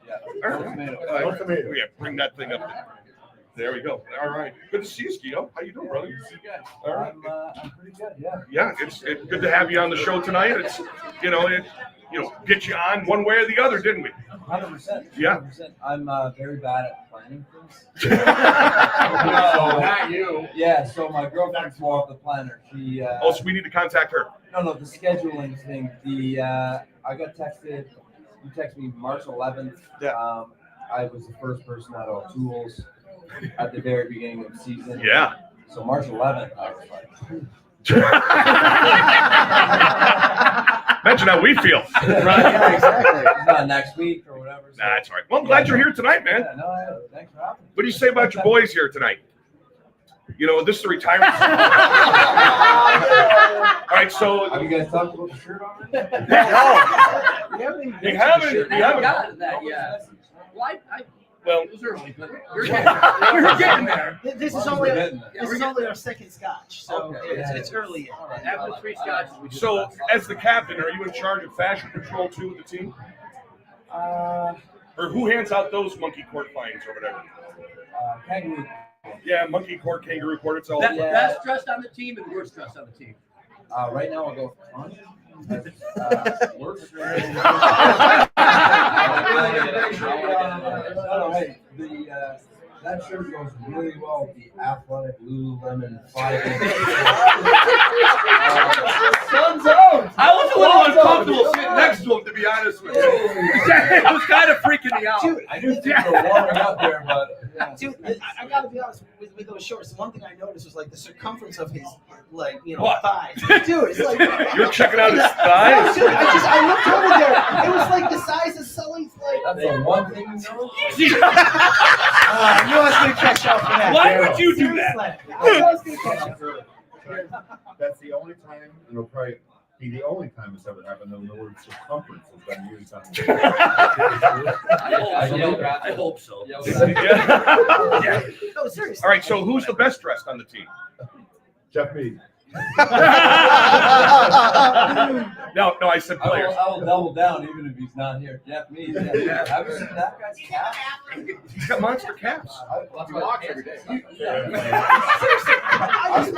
Yeah, bring that thing up there. There we go. All right. Good to see you, Skeo. How you doing, brother? All right. I'm pretty good, yeah. Yeah, it's good to have you on the show tonight. It's get you on one way or the other, didn't we? 100%. Yeah. 100%. I'm very bad at planning things. Not you. Yeah, so my girlfriend's more of the planner. She. So we need to contact her. No, the scheduling thing. I got texted. You texted me March 11th. Yeah. I was the first person out of Tools at the very beginning of the season. Yeah. So March 11th, I was like. Imagine how we feel. Right? Yeah, exactly. It's not next week or whatever. So. Nah, that's all right. Well, I'm glad you're here tonight, man. Yeah, no, thanks for having me. What do you say about your boys here tonight? This is the retirement. All right, so have you guys talked about the shirt already? You haven't. You haven't gotten that yet. Well, it was early, but you're getting there. This is only our second scotch, so it's early. After 3 scotches, we So, as the captain, are you in charge of fashion control too with the team? Or who hands out those monkey court fines or whatever? Kangaroo. Yeah, monkey court, kangaroo court. It's all. Best dressed on the team and worst dressed on the team. Right now I'll go on. Worst. That shirt goes really well with the athletic Lululemon 5-inch. Sun's out. I was a little uncomfortable sitting next to him, to be honest with you. It was kind of freaking me out. Dude, I knew people were warming up there, but dude, I gotta be honest with those shorts. The one thing I noticed was like the circumference of his thighs. Dude, it's like you're checking out his thighs. Dude, I looked over there. It was like the size of Sully's That's the one thing you know. You was gonna catch up for that. Why would you do that? I was gonna catch up for it. That's the only time, and it'll probably be the only time it's ever happened when the word circumference has been used on I hope so. Yeah. No, seriously. All right, so who's the best dressed on the team? Jeff Mead. No, I said players. I will double down even if he's not here. Jeff Mead. Yeah. Have you seen that guy's cap? He's got monster caps. I watch every day. Seriously.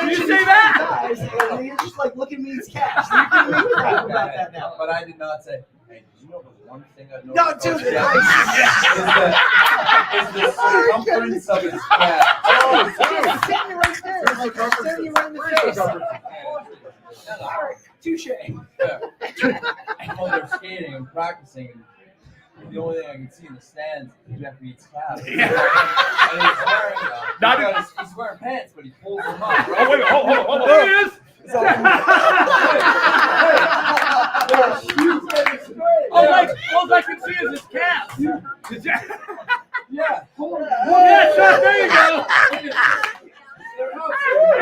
You say that? You're just like, look at Mead's cash. You can make crap about that now. But I did not say, hey, did you know the one thing I know? No, dude. Is the circumference of his cap. Oh, dude. Sitting you right there. Like, staring you right in the face. Touche. While they're skating and practicing, and the only thing I can see in the stands is Jeff Mead's cap. And he's wearing pants, but he pulls them up. Right? Oh, wait, hold on. There he is. All I can see is his calf. Yeah. Yes, There you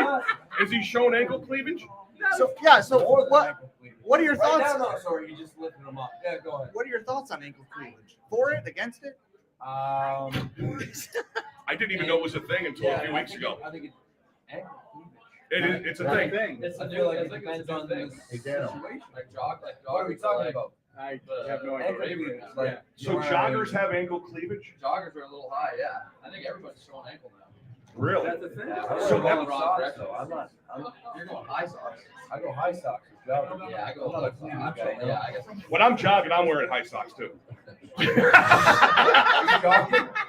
go. Is he showing ankle cleavage? So what are your thoughts? Right now, no, sorry, you just lifted them up. Yeah, go ahead. What are your thoughts on ankle cleavage? For it, against it? I didn't even know it was a thing until a few weeks ago. I think it's ankle It's a thing. I feel like it depends on the situation. Like jog. What are we talking about? I have no idea. So joggers have ankle cleavage? Joggers are a little high, yeah. I think everybody's showing ankle now. Really? That's the thing. So going that- the wrong direction. You're going high socks. I go high socks. Yeah, I go low socks. Yeah, I guess. When I'm jogging, I'm wearing high socks too.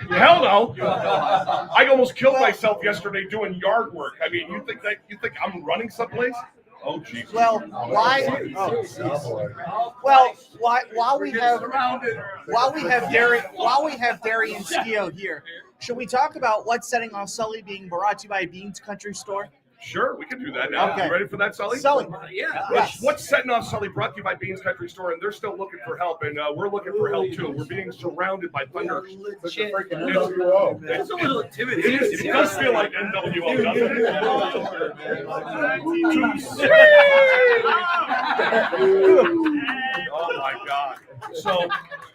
Hell no! I almost killed myself yesterday doing yard work. I mean, you think I'm running someplace? Oh jeez. Well, why? While we have Darian Skio here, should we talk about what's Setting Off Sully being brought to you by Beans Country Store? Sure, we can do that now. Okay. You ready for that, Sully? Sully. Yeah. What's Setting Off Sully brought to you by Beans Country Store, and they're still looking for help, and we're looking for help too. We're being surrounded by thunder. It's a freaking NWO. It's a little intimidating. It does feel like NWO, doesn't it? Oh my God. So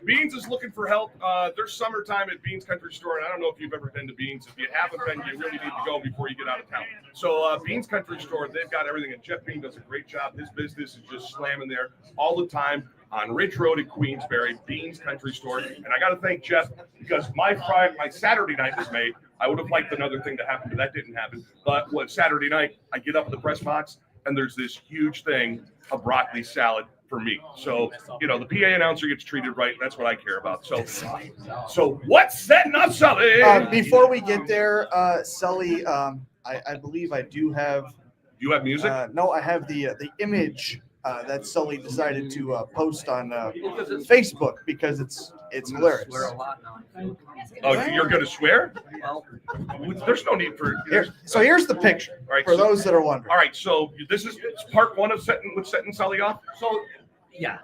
Beans is looking for help. There's summertime at Beans Country Store, and I don't know if you've ever been to Beans. If you haven't been, you really need to go before you get out of town. So Beans Country Store, they've got everything, and Jeff Mead does a great job. His business is just slamming there all the time on Ridge Road in Queensbury, Beans Country Store. And I got to thank Jeff because my Saturday night was made. I would have liked another thing to happen, but that didn't happen. But Saturday night, I get up in the press box, and there's this huge thing of broccoli salad for me. So, the PA announcer gets treated right. That's what I care about. So what's Setting Off Sully? Before we get there, Sully, I believe I do have. You have music? No, I have the image that Sully decided to post on Facebook because it's hilarious. Oh, you're going to swear? There's no need for. So here's the picture for those that are wondering. All right, so this is part one of Setting Sully Off. So, yeah.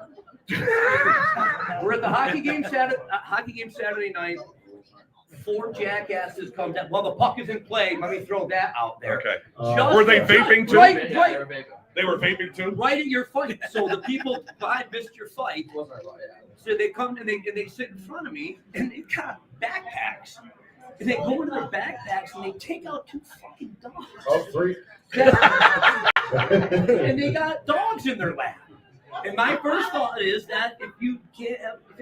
We're at the hockey game Saturday night. 4 jackasses come down. Well, the puck is in play. Let me throw that out there. Okay. Were they vaping too? Right. They were vaping too? Right at your fight. So the people behind missed your fight. So they come and they sit in front of me and they've got backpacks. And they go into their backpacks and they take out 2 fucking dogs. Oh, 3. And they got dogs in their lap. And my first thought is that if you're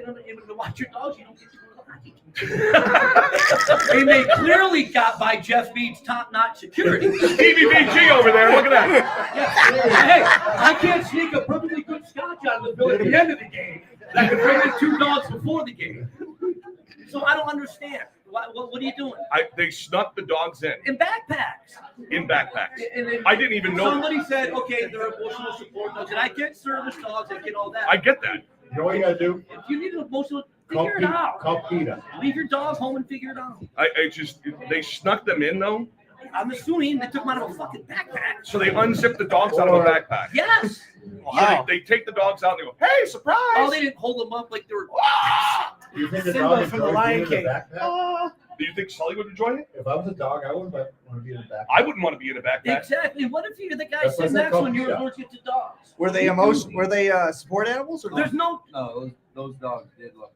not able to watch your dogs, you don't get to go to the hockey game. And they clearly got by Jeff Mead's top-notch security. Stevie BG over there, look at that. Hey, I can't sneak a perfectly good scotch out of the bill at the end of the game. I can bring in 2 dogs before the game. So I don't understand. What are you doing? They snuck the dogs in. In backpacks. In backpacks. And then I didn't even know. Somebody said, okay, they're emotional support dogs. And I get service dogs, I get all that. I get that. You know what you got to do? If you need an emotional, figure it out. Call PETA. Leave your dog home and figure it out. They snuck them in though? I'm assuming they took them out of a fucking backpack. So they unzipped the dogs out of a backpack? Yes. So they take the dogs out and they go, hey, surprise! Oh, they didn't hold them up like they were. Do you think the Simba dog from the enjoys Lion being in King. a backpack? Do you think Sully would enjoy it? If I was a dog, I wouldn't want to be in a backpack. I wouldn't want to be in a backpack. Exactly. What if you're the guy That's sitting what they next call when you're PETA. allergic to dogs? Were they support animals or no? There's no. No, those dogs did look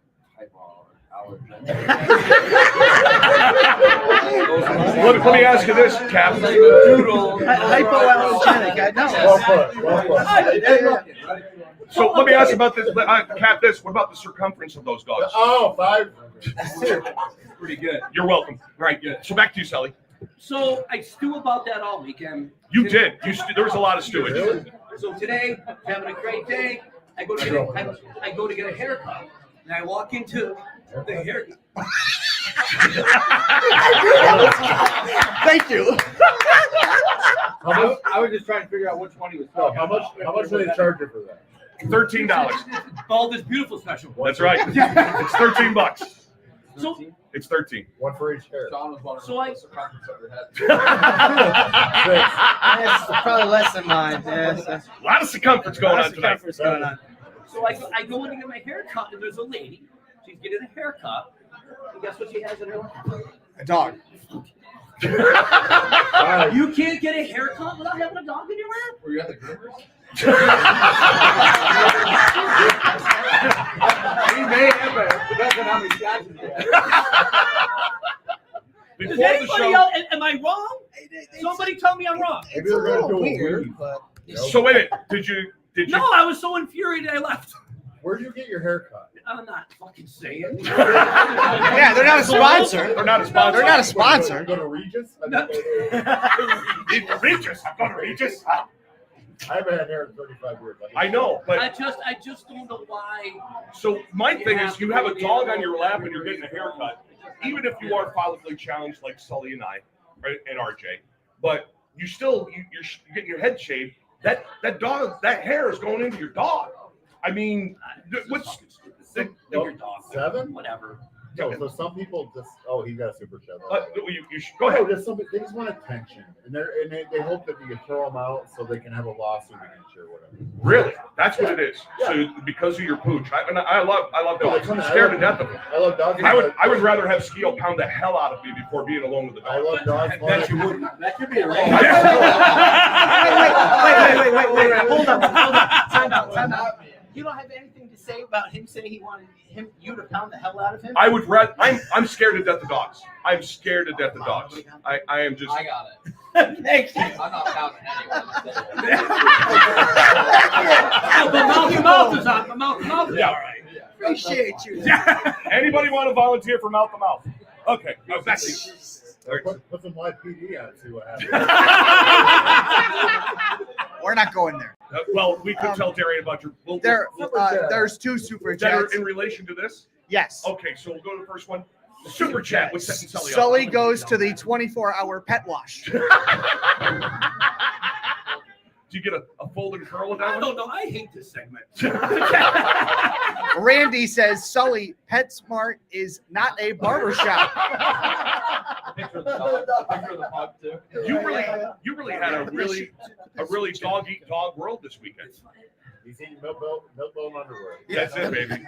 Let me ask you this, Cap. Hypoallergenic, I know. Well put. So let me ask about this, Cap. What about the circumference of those dogs? Oh, 5. Pretty good. You're welcome. All right, good. So back to you, Sully. So I stew about that all weekend. You did. There was a lot of stewage. So today, having a great day. I go to get a haircut, and I walk into the haircut. Thank you. I was just trying to figure out which one he was talking about. How much do they charge you for that? $13. Baldest beautiful special. That's right. It's $13. So it's 13. One for each hair. John was wondering So what the circumference of your head. That's probably less than mine. Yes, A lot of circumference going on tonight. So I go in to get my hair cut, and there's a lady. She's getting a haircut. And guess what she has in her lap? A dog. You can't get a haircut without having a dog in your lap? Were you at the groomers? He may have, but depends on how many scotches he has. Does anybody else, am I wrong? Somebody tell me I'm wrong. Maybe they're going to do weird, but So wait a minute. Did you? No, I was so infuriated I left. Where'd you get your haircut? I'm not fucking saying. Yeah, they're not a sponsor. They're not a sponsor. They're not a sponsor. Go to Regis? Regis. I'm going to Regis. I haven't had hair in 35 years. I know, but I just don't know why. So my thing is, you have a dog on your lap and you're getting a haircut. Even if you are follically challenged like Sully and I, right, and RJ, but you're getting your head shaved. That dog, that hair is going into your dog. I mean, what's your dog? 7? Whatever. No, so some people just he got a super shed. You should, go ahead. No, they just want attention, and they hope that you can throw them out so they can have a lawsuit against you or whatever. Really, that's what it is. Yeah. So because of your pooch, I love dogs. I'm scared to death of them. I love dogs. I would rather have Skio pound the hell out of me before being alone with the dog. I love dogs. That you wouldn't. That could be a Wait. Hold on. Time out. You don't have anything to say about him saying he wanted you to pound the hell out of him? I would rather. I'm scared to death of dogs. I'm scared to death of dogs. I am just. I got it. Thanks. I'm not pounding anyone. My mouth is on. My mouth is all right. Appreciate you. Anybody want to volunteer for mouth to mouth? Okay. No, Becky. Put some live PD on and see what happens. We're not going there. Well, we could tell Darian about your. There's 2 super that are chats. in relation to this. Yes. Okay, so we'll go to the first one. Super chat with Setting Sully. Sully goes to the 24-hour pet wash. Do you get a folded curl with that I one? don't know. I hate this segment. Randy says Sully PetSmart is not a barbershop. Picture of the pug too. You really had a really dog eat dog world this weekend. He's eating milk-bone underwear. That's it, baby.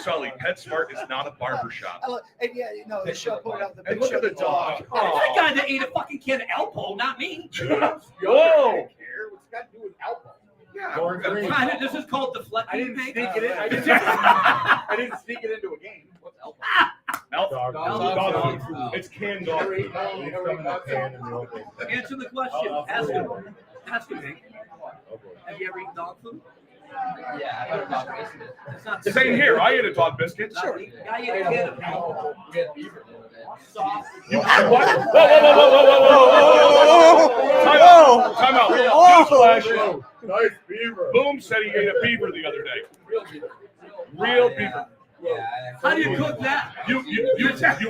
Sully, PetSmart is not a barbershop. And yeah, the show put out the And picture look at of the dog. That guy that ate a fucking can of Alpo, not me. Whoa! What's that got to do with alcohol? Yeah. This is called deflecting. I didn't sneak it in. I didn't sneak it into a game. What's alcohol? Dog food. It's canned dog food. Answer the question. Ask him. Have you ever eaten dog food? Yeah, I've had a dog biscuit. It's not Same here. I ate a dog biscuit. Sure. I ate a can of Alpo. We had beaver the other day. Sauce. You what? Whoa! Time out. Newsflash. Nice beaver. Boom said he ate a beaver the other day. Real beaver. Yeah. How do you cook that? You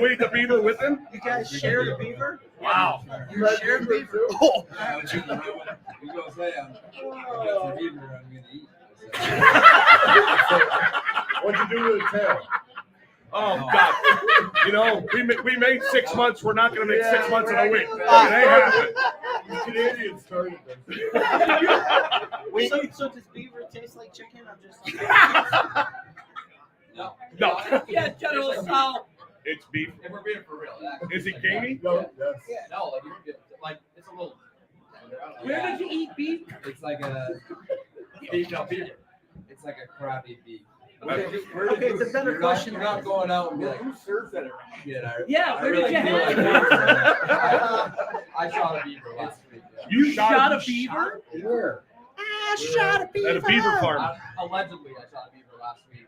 ate the beaver with him? You guys shared a beaver? Wow. You shared a beaver? We go say I'm the beaver I'm gonna eat. What'd you do with the tail? Oh God! We made 6 months. We're not going to make 6 months in a week. It ain't happening. You Canadians started this. So does beaver taste like chicken? I'm just. No. Yeah, General Sal. It's beef. If we're being for real. Is it gamey? No, yes. No, like it's a little. Where did you eat beef? It's like a beaver. It's like a crappy beef. Okay, it's a better question. You're not going out and be like, Who serves that around? shit. Yeah, where did you have it? I shot a beaver last week. You shot a beaver? Where? I shot a beaver. At a beaver farm. Allegedly, I shot a beaver last week.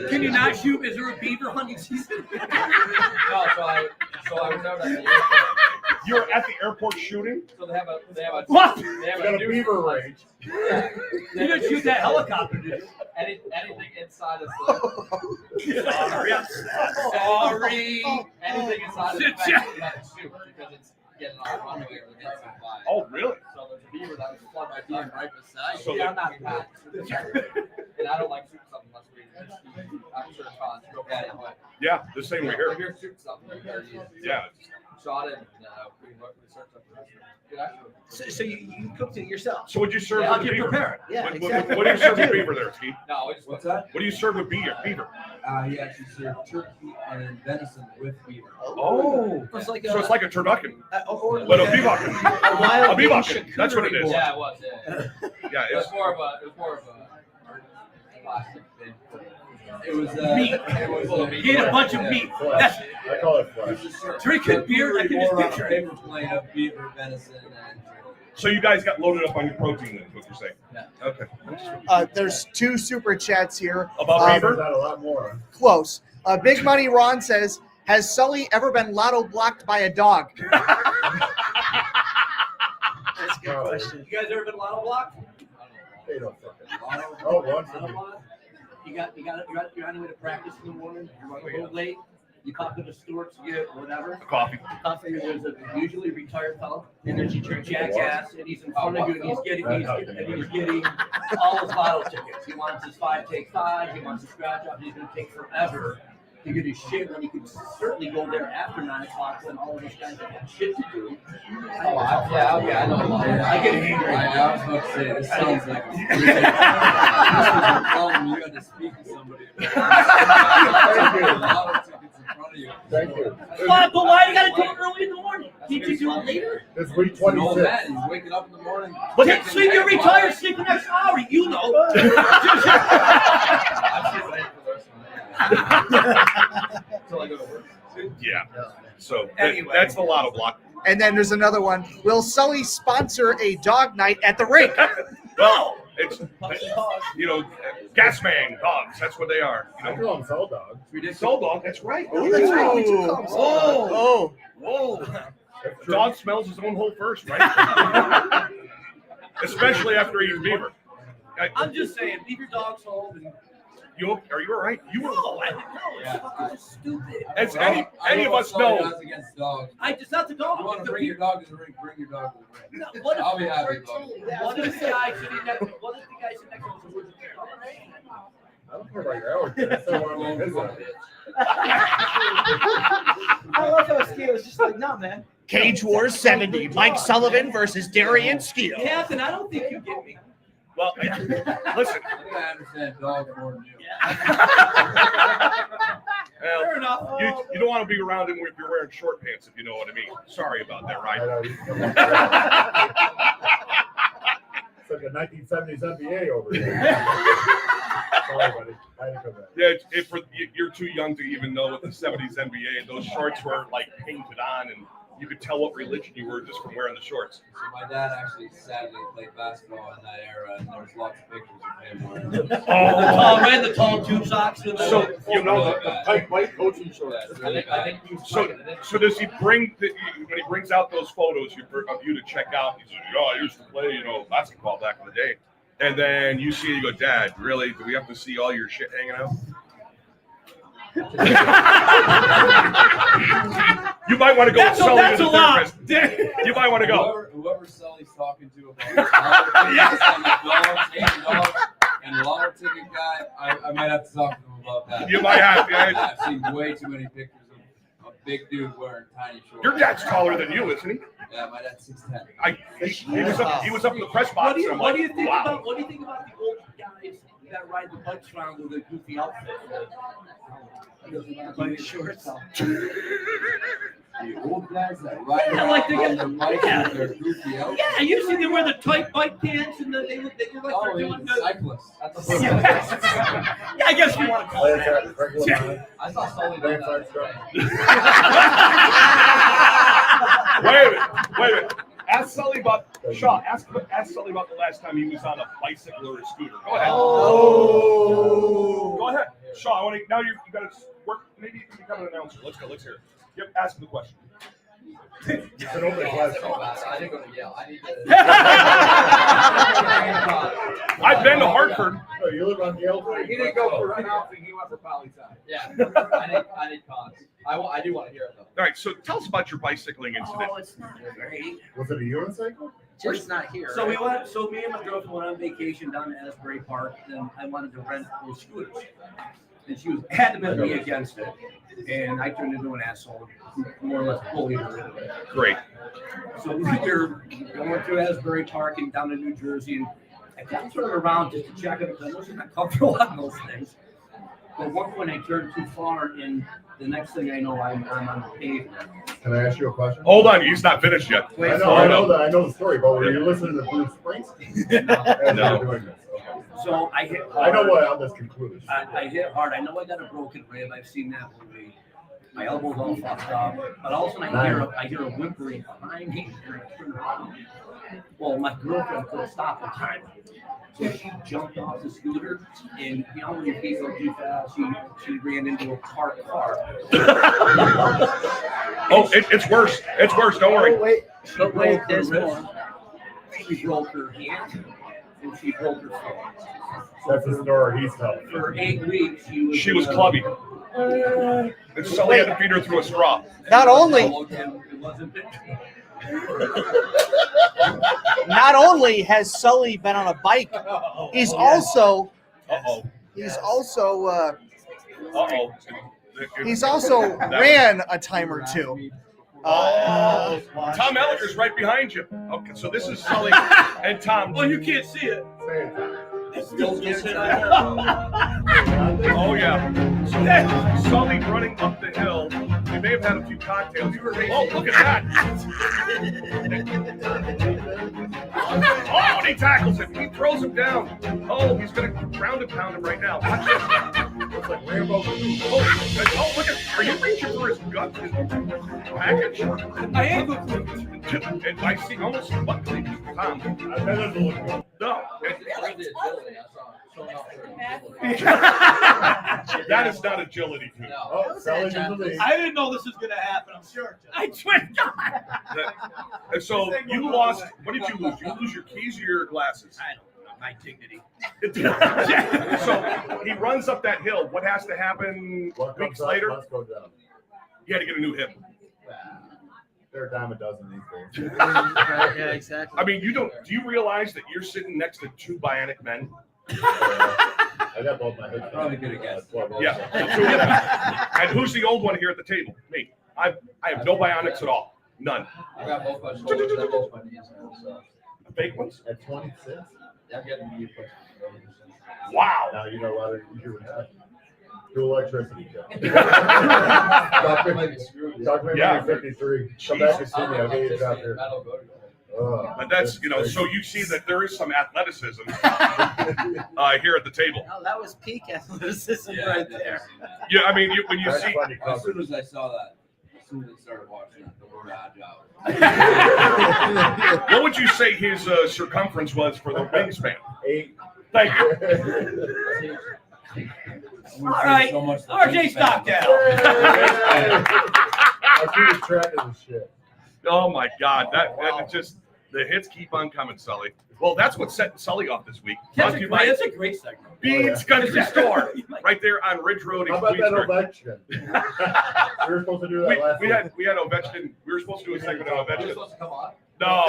Can you not shoot? Is there a beaver hunting season? No, so I was out at the airport. You were at the airport shooting? So they have a What? They have Got a beaver range. Yeah. You didn't shoot that helicopter, did you? Anything inside of Sorry. anything inside of the fence you have to shoot because it's getting on the runway or the getting by. Oh, really? So there's a beaver that was flooded my team right beside So me. they- I'm not bad. And I don't like shooting something unless we I'm sure it's fun. Go get it, but Yeah, the same way if here. you're shooting something, you better use it. Yeah. shot it, and we searched up the rest of it. So you cooked it yourself? So would you serve How'd with you beaver? prepare it? Yeah, exactly. What do you serve with beaver there, Steve? No, we just what's that? What do you serve with beaver? He actually served turkey and venison with beaver. Oh, It's like so it's like a turducken, or but a beavucken. A beavucken. That's what it is. Yeah, it was. Yeah, Yeah, it was more of a plastic thing. It was meat. You ate a bunch of meat. That's, I call it flesh. drinking beer, I can just picture it. paper plate of beaver, venison, and So you guys got loaded up on your protein, then, is what you're saying? Yeah. Okay. There's 2 super chats here. About beaver? Not a lot more. Close. Big Money Ron says, has Sully ever been lotto blocked by a dog? That's a good question. You guys ever been lotto blocked? They don't fucking. Oh, once a week. You're on the way to practice in the morning. You're running a little late. You talk to the stewards, you get whatever. Coffee. There's a usually retired fellow, and there's your jackass, and he's in front of you, and he's getting all his lotto tickets. He wants his 5 take 5. He wants to scratch off. He's going to take forever to get his shit when he could certainly go there after 9 o'clock when all of those guys have shit to do. I know. I get angry. I was about to say, this sounds like this was a problem you had to speak to somebody about. A lot of tickets in front of you. Thank you. But why do you got to do it early in the morning? Can't you do it later? It's week No 26. man, he's waking up in the morning. But so you're retired, sleep the next hour. You know. Until I go to work. Yeah. So Anyway. that's the lotto block. And then there's another one. Will Sully sponsor a dog night at the rink? No, it's gas man dogs. That's what they are. I call them soul dogs. Soul dog. That's right. That's right, we do call them soul dogs. Whoa. Dog smells his own hole first, right? Especially after eating beaver. I'm just saying, leave your dogs home. And Are you all right? You were. no, it's fucking stupid. As any of us know. Against dogs. It's not the dog. You want to bring your dog to the ring? Bring your dog to the ring. No, what if, I'll be happy about it. what if the guy sitting next? What if the guy sitting next to him was I don't care about your hours. I still want to visit. I love how Ski was just like, no, man. Cage Wars 70. Mike Sullivan versus Darian Steele. Captain, I don't think you get me. Well, listen. I think I understand dogs more than you. Well, Fair enough. you don't want to be around him if you're wearing short pants, if you know what I mean. Sorry about that, right? It's like a 1970s NBA over here. Sorry, buddy. I had to come back. Yeah, you're too young to even know what the 70s NBA. Those shorts were like painted on, and you could tell what religion you were just from wearing the shorts. So my dad actually sadly played basketball in that era, and there's lots of pictures of him wearing them. The tall tube socks. And So you know Really the bad. Tight white coaching shorts. Yeah, it's really bad. So does he bring when he brings out those photos of you to check out? He says, I used to play basketball back in the day," and then you see it, you go, "Dad, really? Do we have to see all your shit hanging out?" You might want to go with Sully to the therapist. You might want to go. Whoever Sully's talking to about dogs and lotto ticket guy, I might have to talk to him about that. You might have. Yeah. I've seen way too many pictures of a big dude wearing tiny shorts. Your dad's taller than you, isn't he? Yeah, my dad's 6'10". He was up in the press box. What do you think about the old guys that ride the bikes around with a goofy outfit? Like shorts. The old guys that ride like they on get their bikes with their goofy outfits. Yeah, usually they wear the tight bike pants and they look like they're doing the cyclists. Yeah, I guess you want to call it that. I saw Sully do Wait a minute. Ask Sully about Shaw. Ask Sully about the last time he was on a bicycle or a scooter. Go ahead. Go ahead, Shaw. I want to. Now you got to work. Maybe you can become an announcer. Let's go. Let's hear it. Yep. Ask him the question. I didn't go to Yale. I need to. I've been to Hartford. Oh, you live on Yale? He didn't go for announcing. He went for poli-sci. Yeah. I need cons. I do want to hear it though. All right. So tell us about your bicycling incident. Oh, it's not great. Was it a unicycle? Just not here. So we went. So me and my girlfriend went on vacation down to Asbury Park, and I wanted to rent those scooters. and she was adamantly against it. And I turned into an asshole, more or less bullied her into it. Great. So we were going through Asbury Park and down to New Jersey, and I kept turning around just to check it because I wasn't that comfortable on those things. But at one point I turned too far, and the next thing I know, I'm on the pavement. Can I ask you a question? Hold on, he's not finished yet. I know the story, but were you listening to Bruce Springsteen? No. Doing this? So I hit hard. I know what how this concludes. I hit hard. I know I got a broken rib. I've seen that movie. My elbow's all fucked up. But all of a sudden I hear a whimpering behind me. And I turn around. Well, my girlfriend couldn't stop in time. So she jumped off the scooter, and you know when your feet go too fast, she ran into a parked car. Oh, it's worse. It's worse. Don't worry. But wait, there's more. She broke her hand, and she broke her foot. That's the story he's telling. For 8 weeks, She was clubby. And Sully had to feed her through a straw. Not only has Sully been on a bike, he's also ran a time or two. Tom Elliger's right behind you. Okay, so this is Sully and Tom. Well, you can't see it. Oh yeah. So Sully running up the hill. He may have had a few cocktails. Oh, look at that! Oh, and he tackles him. He throws him down. Oh, he's gonna ground and pound him right now. Watch this. Looks like Rambo. Oh, look at! Are you reaching for his gut? His package? I am. And I see almost butt cleavage from Tom. That doesn't look good. No. That is not agility, dude. Oh, Sully's in the lead. I didn't know this was going to happen. I'm sure. I swear to God. And so you lost. What did you lose? You lose your keys or your glasses? I don't know. My dignity. So he runs up that hill. What has to happen weeks later? Let's go down. You had to get a new hip. They're a dime a dozen these days. Yeah, exactly. I mean, do you realize that you're sitting next to two bionic men? I got both my heads. Probably good again. Yeah, the two of them. And who's the old one here at the table? Me. I have no bionics at all. None. I got both my shoulders and both my knees now, so. Fake ones? At 26? I'm getting knee push. Wow. Now you know what you would do electricity. Talk me Yeah. 53. Come back and see me. I'll get you out here. But that's, so you see that there is some athleticism here at the table. Oh, that was peak athleticism right there. Yeah, I mean, when you see. As soon as I saw that, as soon as I started watching it, the word agile. What would you say his circumference was for the wingspan? 8. Thank you. All right. RJ Stockdale. I see the track of this shit. Oh my God, that just the hits keep on coming, Sully. Well, that's what set Sully off this week. That's a great segment. Beans Country Store, right there on Ridge Road in How about that Queensburg. Ovechkin? We were supposed to do that last week. We had Ovechkin. We were supposed to do a segment on Ovechkin. supposed to come on? No.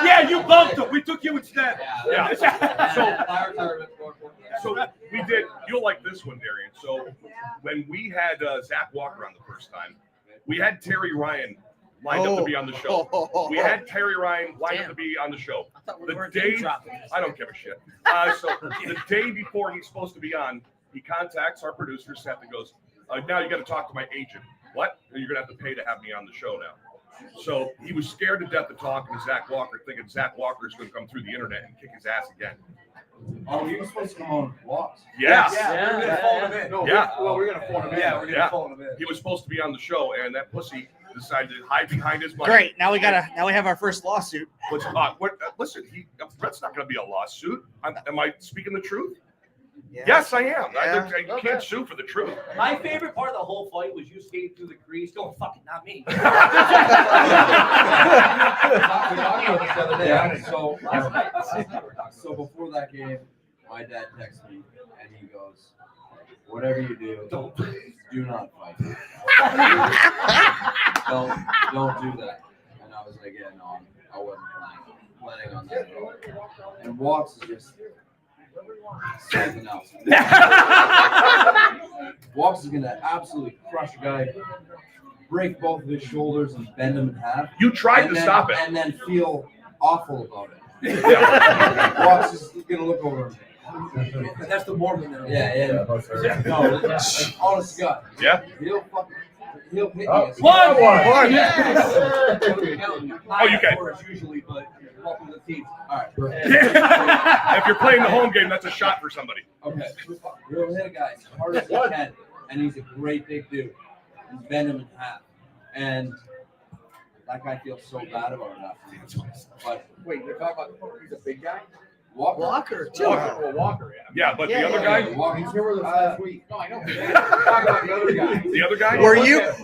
Yeah, you bumped him. We took you instead. Yeah. So So we did. You'll like this one, Darian. So when we had Zach Walker on the first time, we had Terry Ryan lined up to be on the show. We had Terry Ryan lined up to be on the show. The day, I don't give a shit. So the day before he's supposed to be on, he contacts our producer, Seth, and goes, now you got to talk to my agent. What? You're going to have to pay to have me on the show now. So he was scared to death of talking to Zach Walker, thinking Zach Walker is going to come through the internet and kick his ass again. Oh, he was supposed to come on walks. Yes. Yeah, we're gonna phone him in. No, Yeah. we're gonna phone him in. Yeah, we're gonna phone him in. He was supposed to be on the show, and that pussy decided to hide behind his money. Great. Now we have our first lawsuit. Listen, that's not going to be a lawsuit. Am I speaking the truth? Yeah. Yes, I am. Yeah. I can't sue for the truth. My favorite part of the whole fight was you skating through the crease going, fucking not me. We talked about this the other day. So before that game, my dad texted me and he goes, "Whatever you do, do not fight. don't do that." And I was like, "Yeah, no, I wasn't planning on that at all." And Watts is just something else. Walks is gonna absolutely crush a guy, break both of his shoulders and bend him in half. You tried to stop it. And then feel awful about it. Yeah. Walks is gonna look over him. That's the Mormon. Yeah. No, honest to God. Yeah. He'll hit me. One. Yes. Oh, you can. Usually, but welcome to the team. All right. If you're playing the home game, that's a shot for somebody. Okay. We'll hit a guy as hard as he can, and he's a great big dude. And bend him in half. And that guy feels so bad about it after. But wait, you're talking about he's a big guy? Walker. Walker, yeah. Yeah, but the other guy. He's here with us last week. No, I know. Talking about the other guy. The other guy.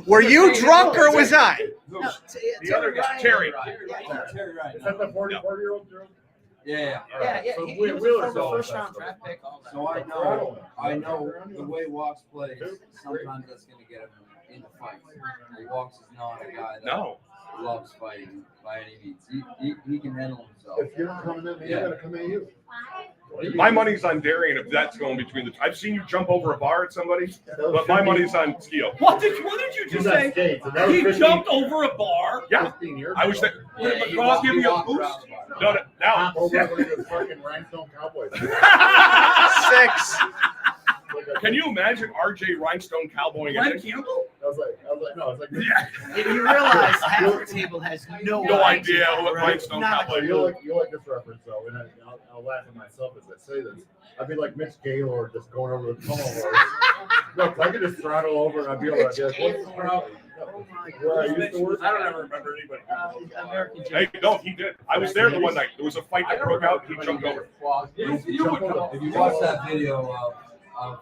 Were you drunk or was I? The other guy. Terry. Terry Ryan. Is that the 44-year-old girl? Yeah. So He was a Wheeler's former all first-round draft pick. All that. So I know the way Walks plays. Sometimes that's going to get him into fights. Walks is not a guy that loves fighting by any means. He can handle himself. If you're coming at me, I'm gonna come at you. My money's on Darian if that's going between the. I've seen you jump over a bar at somebody, but my money's on Skio. What did you just say? He jumped over a bar. Yeah, I was there. Did McGraw give you a boost? No, now. Over the fucking Rhinestone Cowboys. 6. Can you imagine RJ Rhinestone cowboying Glen it? Campbell? I was like, no, it's like. Yeah. If you realize half the table has no idea what Rhinestone Cowboy is. You like this reference though, and I'll laugh at myself as I say this. I'd be like Mitch Gaylord just going over the tunnel horse. Look, I could just throttle over and I'd be like, what's the problem? Where I used to work? I don't ever remember anybody. American Hey, no, he did. I was there the one night. There was a fight that broke out. He jumped over. If you watch that video of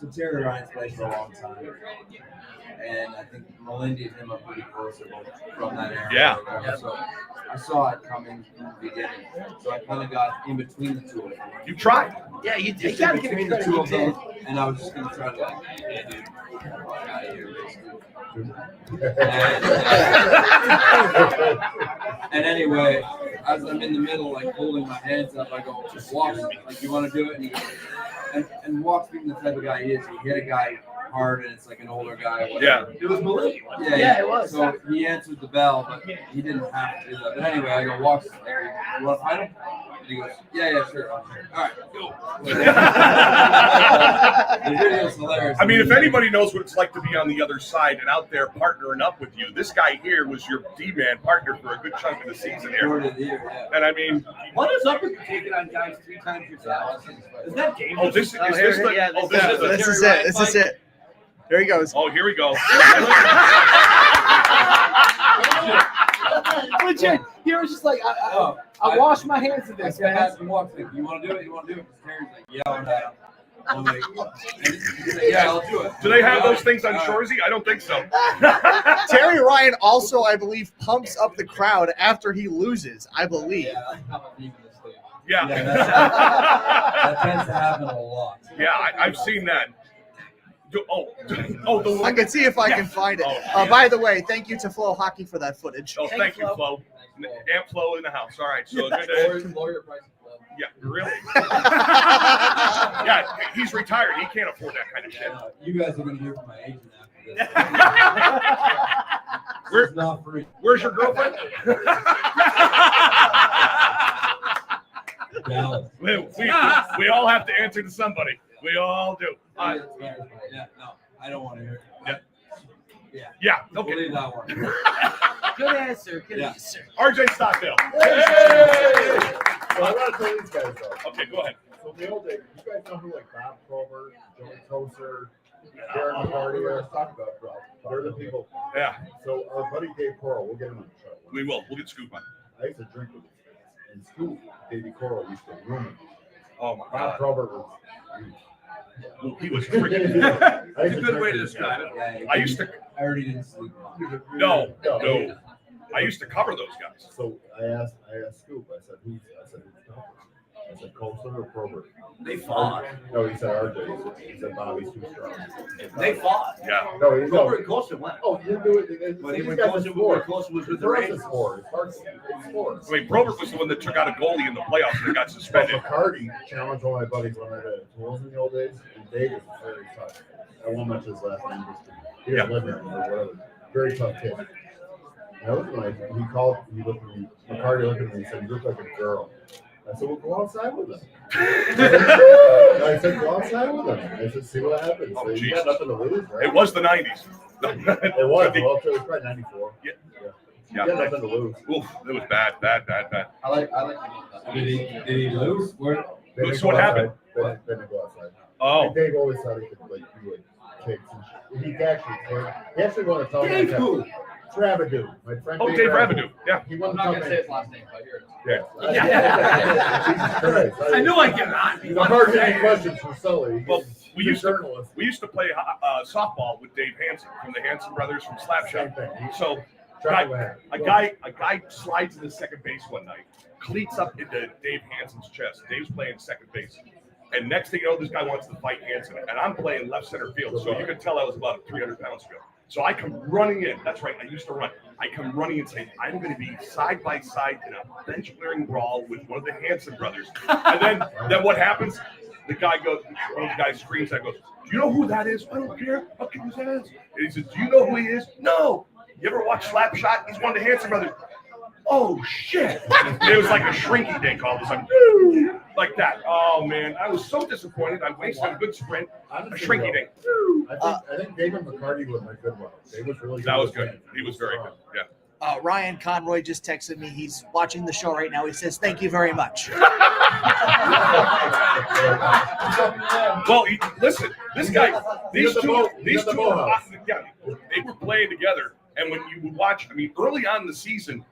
so Terry Ryan's played for a long time, and I think Melindy and him are pretty close from that area. Yeah. So I saw it coming from the beginning, so I kind of got in between the two of them. You tried. Yeah, you Just got in to give between me the two of them, and I was just gonna try to like, hey, dude, get out of here, and anyway, as I'm in the middle, like holding my hands up, I go, just walk, like, you want to do it? And he goes, and Walks being the type of guy he is, he hit a guy hard, and it's like an older guy. Yeah. It was Melindy. Yeah, it was. So he answered the bell, but he didn't have to do that. But anyway, I go, Walks, you want to fight him? And he goes, yeah, sure. All right, go. The video's hilarious. I mean, if anybody knows what it's like to be on the other side and out there partnering up with you, this guy here was your D-man partner for a good chunk of the season here. And I mean, What is up with you taking on guys 3 times yourself? Is that game? oh, this is this the? Oh, this is the. This is it. This is it. There he goes. Oh, here we go. Legit. He was just like, I wash my hands of this, man. You want to do it? You want to do it? Terry's like, yelling at him. I'm like, yeah, I'll do it. Do they have those things on Shoresy? I don't think so. Terry Ryan also, I believe, pumps up the crowd after he loses, I believe. Yeah. That tends to happen a lot. Yeah, I've seen that. The I can see if I can find it. By the way, thank you to Flow Hockey for that footage. Oh, thank you, Flo. Amp Flo in the house. All right, so good. Lawyer price. Yeah, really? Yeah, he's retired. He can't afford that kind of shit. You guys are going to hear from my agent after this. It's not free. Where's your girlfriend? We all have to answer to somebody. We all do. Yeah, no, I don't want to hear it. Yeah, okay. Believe that one. Good answer. Good answer. RJ Stockdale. So I gotta tell these guys though. Okay, go ahead. So the old days, you guys know who like Bob Kroger, Joey Toaster, Darren McCarty, talk about bro. They're the people. Yeah. So our buddy Dave Coral, we'll get him on the show. We will. We'll get Scoop on. I used to drink with him. And Scoop, Davey Coral used to room him. Oh my Bob God. Kroger was. Well, he was freaking. It's a good way to describe it. I used to. I already didn't sleep. No. I used to cover those guys. So I asked Scoop. I said, who's tougher? I said, Colson or Probert? They fought. No, he said RJ. He said Bobby's too strong. They fought. Yeah. No, he Robert and Colson went. Oh, you do it. But he went Colson was with the Rangers. I mean, Probert was the one that took out a goalie in the playoffs and got suspended. McCarty challenged one of my buddies when I had tools in the old days, and Dave was very tough. I won't mention his last name. He didn't live there or whatever. Very tough kid. And I looked at him, he called, he looked at me, McCarty looked at me and said, you look like a girl. I said, well, go outside with him. I said, go outside with him. I said, see what happens. Oh, you got nothing to lose, right? It was the 90s. It was. Well, it was probably 94. Yeah. You got nothing to lose. Oof, it was bad. I like. Did he lose? So what happened? They didn't go outside. Oh. And Dave always thought he could like do like kicks and shit. He actually won a tough Dave who? Travadu, my friend. Oh, Dave Travadu. Yeah. He won I'm the not tough gonna say his last name, but here it is. Yeah. I knew I'd get on. The hard hitting questions from Sully. Well, we used to play softball with Dave Hansen from the Hansen brothers from Slapshot. So a guy slides in the second base one night, cleats up into Dave Hansen's chest. Dave's playing second base. And next thing you know, this guy wants to fight Hansen. And I'm playing left center field. So you could tell I was about 300 pounds ago. So I come running in. That's right. I used to run. I come running in saying, I'm going to be side by side in a bench clearing brawl with one of the Hansen brothers. And then what happens? One of the guys screams and goes, do you know who that is? I don't care. How can you say that? And he says, do you know who he is? No. You ever watch Slapshot? He's one of the Hansen brothers. Oh, shit. It was like a shrinky dink all of a sudden. Like that. Oh, man. I was so disappointed. I wasted a good sprint. A shrinky dink. I think David McCarty was my good one. Dave was really good. That was good. He was very good. Yeah. Ryan Conroy just texted me. He's watching the show right now. He says, thank you very much. Well, listen, this guy, these two, they were playing together. And when you would watch, I mean, early on in the season,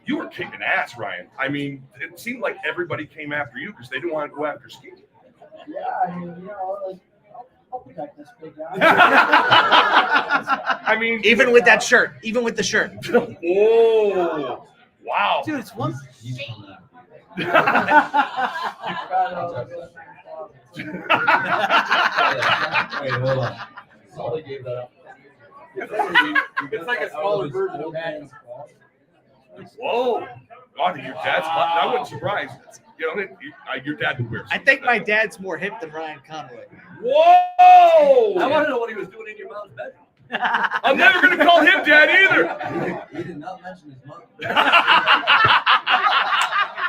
you were kicking ass, Ryan. I mean, it seemed like everybody came after you because they didn't want to go after Ski. Yeah, I mean, like, I'll protect this big guy. I mean, even with that shirt, even with the shirt. Oh, wow. Dude, it's one. Wait, hold on. Sully gave that up. It's like a smaller version of that. Whoa. God, your dad's, I wouldn't surprise. You know, your dad would wear something. I think my dad's more hip than Ryan Conroy. Whoa! I want to know what he was doing in your mom's bedroom. I'm never going to call him dad either. He did not mention his mother.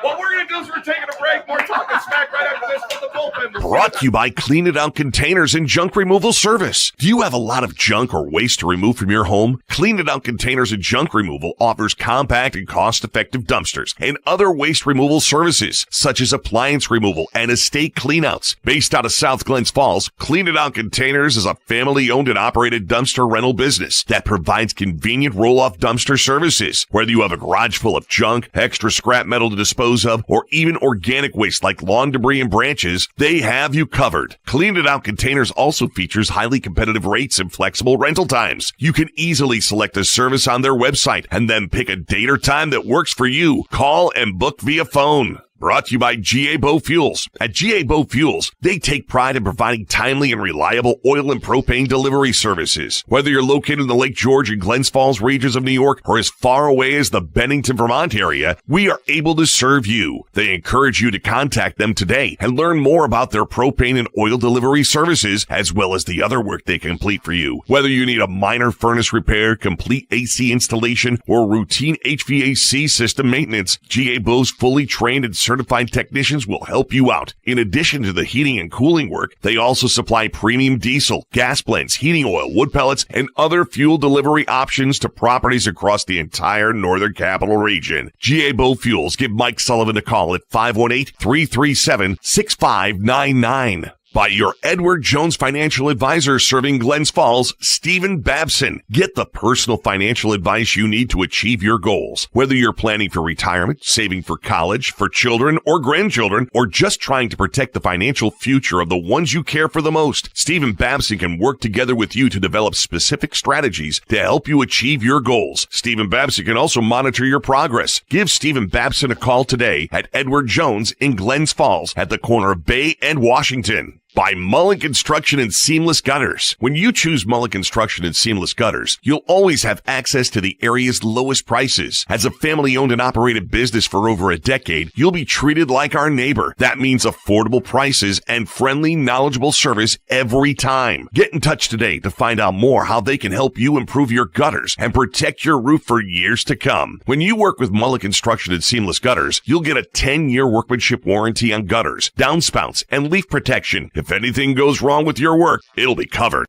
What we're going to do is we're taking a break. More talking smack right after this from the bullpen. Brought to you by Clean It Out Containers and Junk Removal Service. Do you have a lot of junk or waste to remove from your home? Clean It Out Containers and Junk Removal offers compact and cost-effective dumpsters and other waste removal services, such as appliance removal and estate cleanouts. Based out of South Glens Falls, Clean It Out Containers is a family-owned and operated dumpster rental business that provides convenient roll-off dumpster services. Whether you have a garage full of junk, extra scrap metal to dispose of, or even organic waste like lawn debris and branches, they have you covered. Clean It Out Containers also features highly competitive rates and flexible rental times. You can easily select a service on their website and then pick a date or time that works for you. Call and book via phone. Brought to you by GA Bove Fuels. At GA Bove Fuels, they take pride in providing timely and reliable oil and propane delivery services. Whether you're located in the Lake George and Glens Falls regions of New York or as far away as the Bennington, Vermont area, we are able to serve you. They encourage you to contact them today and learn more about their propane and oil delivery services, as well as the other work they complete for you. Whether you need a minor furnace repair, complete AC installation, or routine HVAC system maintenance, GA Bove's fully trained and certified technicians will help you out. In addition to the heating and cooling work, they also supply premium diesel, gas blends, heating oil, wood pellets, and other fuel delivery options to properties across the entire Northern Capital Region. GA Bove Fuels. Give Mike Sullivan a call at 518-337-6599. by your Edward Jones financial advisor serving Glens Falls, Stephen Babson. Get the personal financial advice you need to achieve your goals. Whether you're planning for retirement, saving for college, for children or grandchildren, or just trying to protect the financial future of the ones you care for the most, Stephen Babson can work together with you to develop specific strategies to help you achieve your goals. Stephen Babson can also monitor your progress. Give Stephen Babson a call today at Edward Jones in Glens Falls at the corner of Bay and Washington. By Mullen Construction and Seamless Gutters. When you choose Mullen Construction and Seamless Gutters, you'll always have access to the area's lowest prices. As a family-owned and operated business for over a decade, you'll be treated like our neighbor. That means affordable prices and friendly, knowledgeable service every time. Get in touch today to find out more how they can help you improve your gutters and protect your roof for years to come. When you work with Mullen Construction and Seamless Gutters, you'll get a 10-year workmanship warranty on gutters, downspouts, and leaf protection. If anything goes wrong with your work, it'll be covered.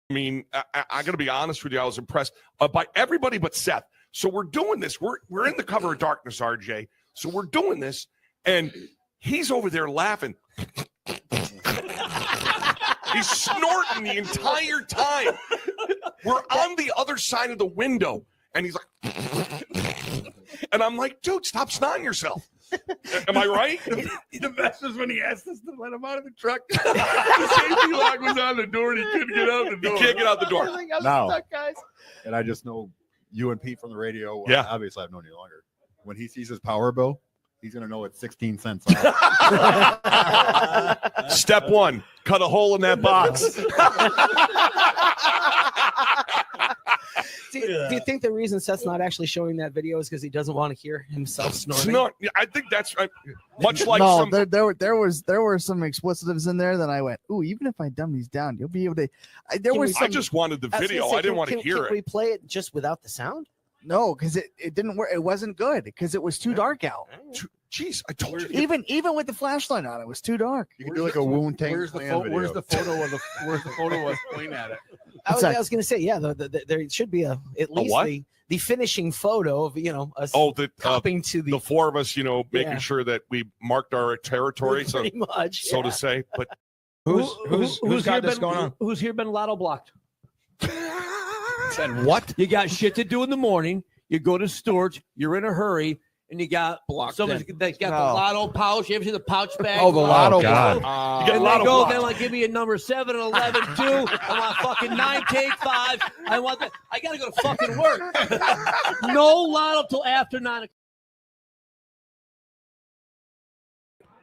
I mean, I got to be honest with you. I was impressed by everybody but Seth. So we're doing this. We're in the cover of darkness, RJ. So we're doing this, and he's over there laughing. He's snorting the entire time. We're on the other side of the window, and he's like, and I'm like, dude, stop snotting yourself. Am I right? The best was when he asked us to let him out of the truck. The safety lock was on the door and he couldn't get out the door. He can't get out the door. No. Stuck, guys. And I just know you and Pete from the radio. Yeah. Obviously, I've known you longer. When he sees his power bill, he's going to know it's 16 cents off. Step one, cut a hole in that box. Do you think the reason Seth's not actually showing that video is because he doesn't want to hear himself snoring? I think that's much like no, there were some explicitives in there that I went, ooh, even if I dumb these down, you'll be able to. I just wanted the video. I didn't want to hear it. Can we play it just without the sound? No, because it didn't work. It wasn't good because it was too dark out. Jeez, I told you. Even with the flashlight on, it was too dark. You can do like a wound tank. Where's the photo of us pointing at it? I was going to say, yeah, there should be at least the finishing photo of us hopping to the four of us, making sure that we marked our territory, pretty much, so to say. But who's got this going on? Who's here been lotto blocked? Said what? You got shit to do in the morning. You go to storage. You're in a hurry. And you got somebody that got the lotto pouch. You ever see the pouch bag? Oh, the lotto. God. You get lotto go, then like give me a number 7, 11, 2. I want fucking 9, take 5. I want that. I gotta go to fucking work. No lotto till after 9 o'clock.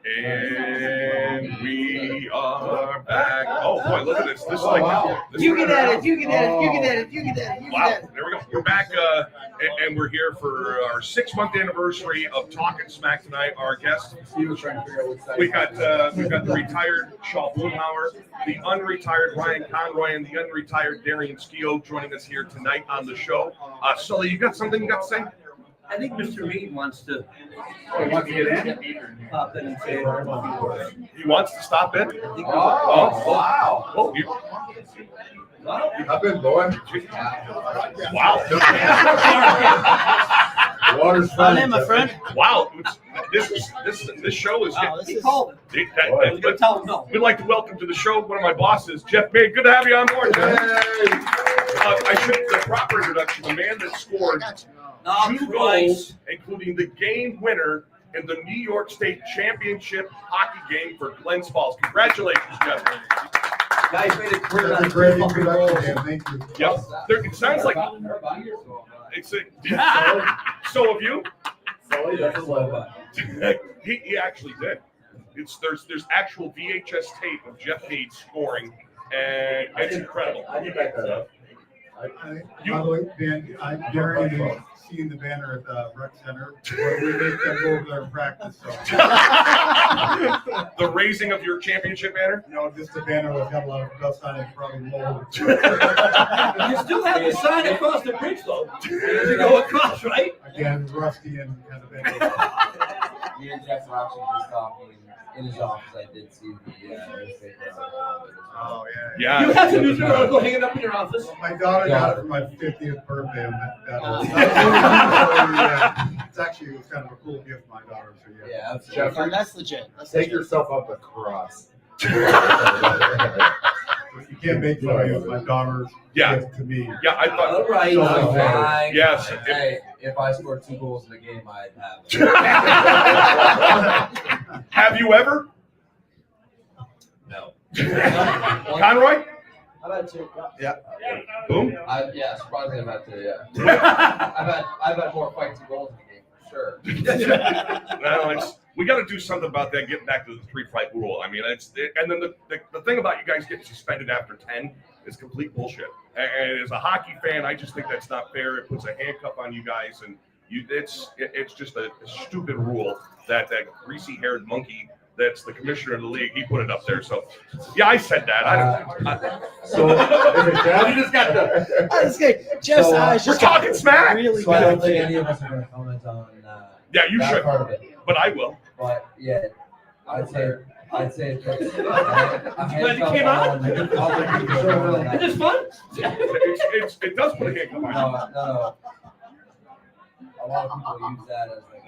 And we are back. Oh boy, look at this. This is like You get at it. Wow, there we go. We're back, and we're here for our 6-month anniversary of Talkin' Smack tonight. Our guest, Steve was trying to figure out what side. we've got the retired Shaw Boomhower, the unretired Ryan Conroy, and the unretired Darian Skio joining us here tonight on the show. Sully, you got something you got to say? I think Mr. Mead wants to. He wants to get in. Pop in and say He wants to stop in. Wow. Oh, I've been blowing. Wow. Water's On in, my friend. Wow. This show is. Wow, this is cold. We'd like to welcome to the show one of my bosses, Jeff Mead. Good to have you on board, Jeff. The proper introduction, the man that scored 2 goals, including the game winner in the New York State Championship hockey game for Glens Falls. Congratulations, Jeff. Guys made it clear. That's a great introduction, man. Thank you. Yep. It sounds like it's so have you? He actually did. There's actual VHS tape of Jeff Mead scoring, and it's incredible. I can back that up. Darian has seen the banner at the rec center where we make them go over there and practice. So. The raising of your championship banner? No, just the banner that's got a lot of dust on it, probably mold. You still have to sign across the bridge, though. You go across, right? Again, rusty and kind of big. Me and Jeff were actually just talking in his office. I did see the newspaper article. Oh, yeah. You have the newspaper article hanging up in your office? My daughter got it for my 50th birthday. It's actually, it was kind of a cool gift for my daughter. So Yeah, Jeff, that's legit. Take yourself up a cross. You can't make fun of you. My daughter's gift to me. Yeah, I thought. All right. Yes. Hey, if I scored 2 goals in a game, I'd have it. Have you ever? No. Conroy? I've had 2. Yeah. Boom? Yeah, surprisingly, I've had 2, yeah. I've had more fights and goals in a game, for sure. No, we got to do something about that, getting back to the 3-fight rule. I mean, and then the thing about you guys getting suspended after 10 is complete bullshit. And as a hockey fan, I just think that's not fair. It puts a handcuff on you guys, and it's just a stupid rule that greasy-haired monkey that's the commissioner of the league, he put it up there. So, yeah, I said that. So, you just got the. I was saying, Jeff's eyes We're just talking smack. Really So I don't think any of us are going to comment on Yeah, you that should. part of it. But I will. But yeah, I'd say it's Glad you came out. Is this fun? It does put a handcuff on you. No. A lot of people use that as like,